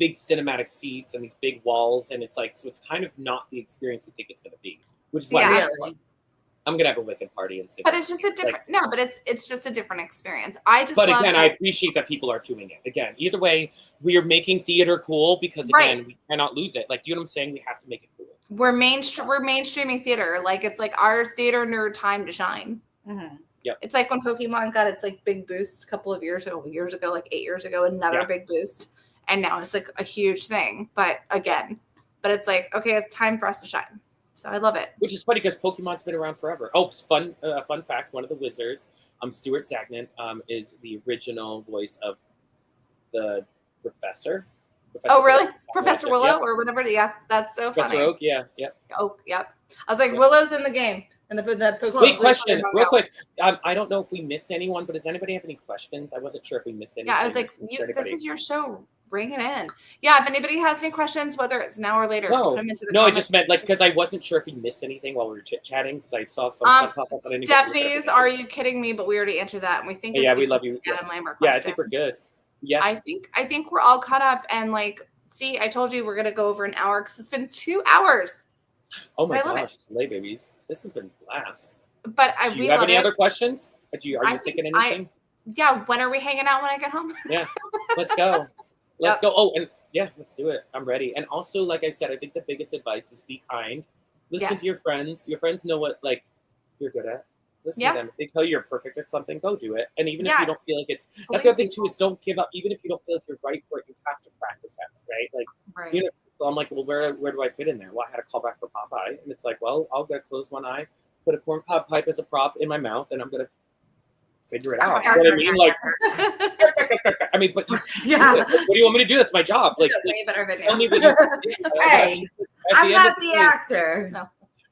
big cinematic seats and these big walls, and it's like, so it's kind of not the experience you think it's going to be, which is why I'm going to have a Wicked party and sing. But it's just a different... but it's just a different experience. I appreciate that people are doing it. Again, either way, we are making theater cool because, again, we cannot lose it. Like, do you know what I'm saying? We have to make it cool. We're mainstreaming theater. Like, it's like our theater nerd time to shine. Mm-hmm. Yep. It's like when Pokemon got its like big boost a couple of years ago, like 8 years ago, another big boost. And now it's like a huge thing. But it's like, okay, it's time for us to shine. So I love it. Which is funny because Pokemon's been around forever. Oh, fun fact, one of the wizards, Stuart Zagnan, is the original voice of the Professor. Oh, really? Professor Willow or whatever. Yeah, that's so Professor funny. Oak, yeah. Oak, yep. I was like, Willow's in the game. And Wait, question, real quick. I don't know if we missed anyone, but does anybody have any questions? I wasn't sure if we missed anything. Yeah, I was like, this is your show. Bring it in. Yeah, if anybody has any questions, whether it's now or later, put them into the comments. I just meant, like, because I wasn't sure if we missed anything while we were chit-chatting, because I saw some stuff pop up. Stephanie's, are you kidding me? But we already answered that, and we think we love you. Adam Lambert question. I think we're good. Yeah. I think we're all caught up, and like, see, I told you we're going to go over an hour, because it's been 2 hours. Oh my gosh, slay babies. This has been a blast. But do you have any other questions? Are you thinking anything? When are we hanging out when I get home? Yeah, let's go. Let's go. Oh, and let's do it. I'm ready. And also, like I said, I think the biggest advice is be kind. Listen to your friends. Your friends know what you're good at. Listen to them. If they tell you you're perfect at something, go do it. And even if you don't feel like it's, that's the other thing too, is don't give up. Even if you don't feel like you're right for it, you have to practice at it, right? Like, so I'm like, well, where do I fit in there? Well, I had a call back for Popeye, and it's like, well, I'll go close one eye, put a corn cob pipe as a prop in my mouth, and I'm gonna figure it out. You know what I mean? Like, I mean, but what do you want me to do? That's my job. Like, tell me what you hey, I'm not the actor.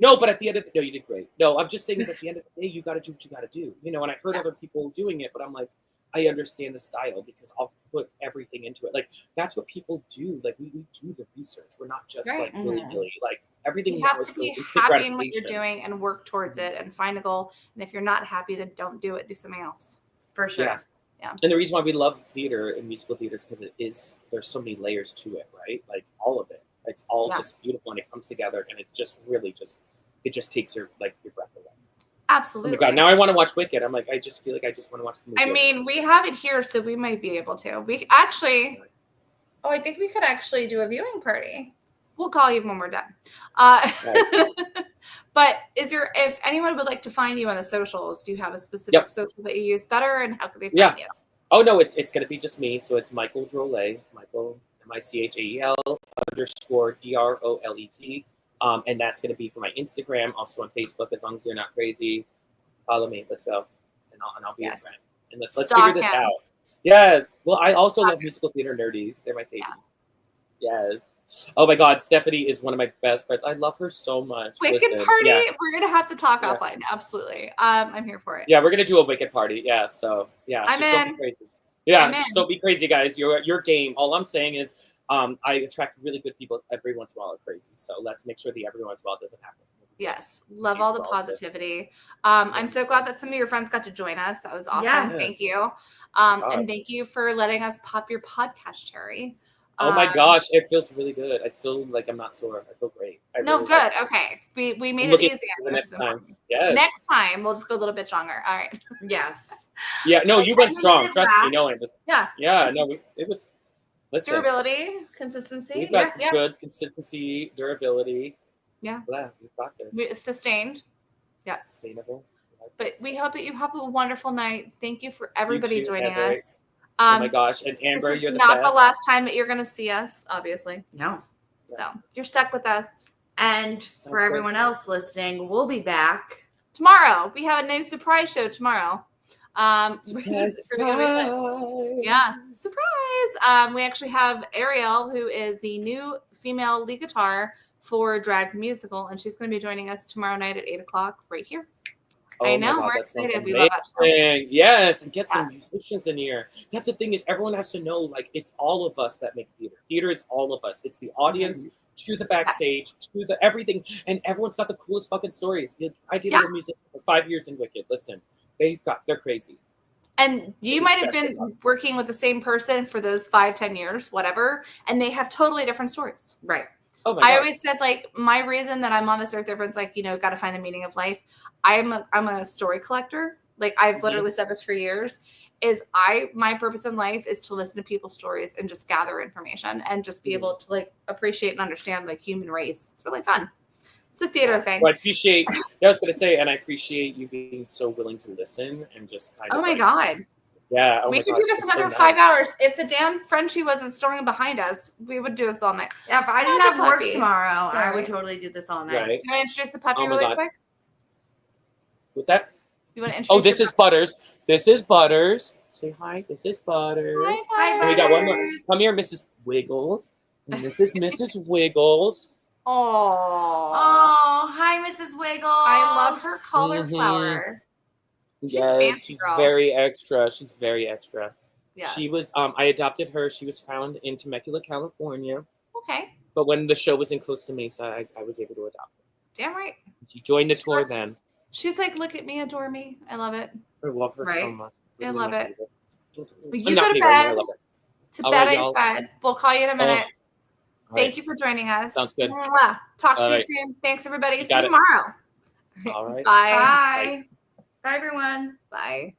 No, but at the end of the day, you did great. No, I'm just saying is at the end of the day, you got to do what you got to do. And I heard other people doing it, but I'm like, I understand the style because I'll put everything into it. Like, that's what people do. Like, we do the research. We're not just like willy-nilly. Like, everything. You have to be happy in what you're doing and work towards it and find a goal. And if you're not happy, then don't do it. Do something else. For sure. Yeah. And the reason why we love theater and musical theater is because there's so many layers to it, right? Like, all of it. It's all just beautiful and it comes together and it just really it just takes your breath away. Absolutely. Oh my God, now I want to watch Wicked. I'm like, I just feel like I just want to watch the movie. I mean, we have it here, so we might be able to. We actually, I think we could actually do a viewing party. We'll call you when we're done. But if anyone would like to find you on the socials, do you have a specific social that you use better, and how could they find you? Oh no, it's going to be just me. So it's Michael Drolet, Michael Michael _DROLET. And that's going to be for my Instagram, also on Facebook. As long as you're not crazy, follow me. Let's go, and I'll be your friend. And let's figure this out. Yes. Well, I also love musical theater nerdies. They're my favorite. Yeah. Yes. Oh my God, Stephanie is one of my best friends. I love her so much. Wicked Listen, party. yeah. We're gonna have to talk offline. Absolutely. I'm here for it. Yeah, we're gonna do a wicked party. Yeah. So yeah, I'm just don't in. be crazy. Yeah, I'm just in. don't be crazy, guys. Your game. All I'm saying is, I attract really good people every once in a while. Are crazy. So let's make sure the every once in a while doesn't happen. Yes, love all the positivity. I'm so glad that some of your friends got to join us. That was awesome. Yes. Thank you. And thank you for letting us pop your podcast cherry. Oh my gosh, it feels really good. I still I'm not sore. I feel great. No, really good. Okay. We made it easy. The next time. Yes. Next time we'll just go a little bit stronger. All right. Yes. Yeah, no, you went strong. Trust me, knowing this. Yeah. Yeah, no, it was listen. Durability, consistency. We've got some good consistency, durability. Yeah. Yeah, we've got this. Sustained. Yeah. Sustainable. But we hope that you have a wonderful night. Thank you for everybody joining us. Oh my gosh. And Amber, you're the best. This is not the last time that you're going to see us, obviously. No. So you're stuck with us. And for everyone else listening, we'll be back tomorrow. We have a new surprise show tomorrow. Surprise. Yeah, surprise. We actually have Ariel, who is the new female lead guitar for Drag the Musical, and she's going to be joining us tomorrow night at 8:00 right here. Oh I know, God, we're excited. We love that show. Yes, and get some musicians in here. That's the thing is everyone has to know, it's all of us that make theater. Theater is all of us. It's the audience to the backstage to the everything, and everyone's got the coolest fucking stories. I did a music for 5 years in Wicked. Listen, they're crazy. And you might have been working with the same person for those 5-10 years, whatever, and they have totally different stories. Right. Oh my God. I always said my reason that I'm on this earth, everyone's got to find the meaning of life. I'm a story collector. I've literally said this for years. My purpose in life is to listen to people's stories and just gather information and just be able to appreciate and understand human race. It's really fun. It's a theater thing. Well, I appreciate. I was going to say, and I appreciate you being so willing to listen and just kind of. Oh my God. Yeah. We could do this another 5 hours. If the damn Frenchie wasn't storing behind us, we would do this all night. Yeah, if I didn't have work tomorrow, I would totally do this all night. Right. You want to introduce the puppy really quick? What's that? You want to introduce? Oh, this is Butters. This is Butters. Say hi. This is Butters. Hi, Butters. And we got one more. Come here, Mrs. Wiggles. And this is Mrs. Wiggles. Oh, hi, Mrs. Wiggles. I love her cauliflower. She's very extra. She's very extra. Yes. She was. I adopted her. She was found in Temecula, California. Okay. But when the show was in Costa Mesa, I was able to adopt her. Damn right. She joined the tour then. She's like, look at me, adore me. I love it. I love her so much. I love it. Well, you go to bed. To bed, I said. We'll call you in a minute. Thank you for joining us. Sounds good. Talk to you soon. Thanks, everybody. See you tomorrow. All right. Bye. Bye, everyone. Bye.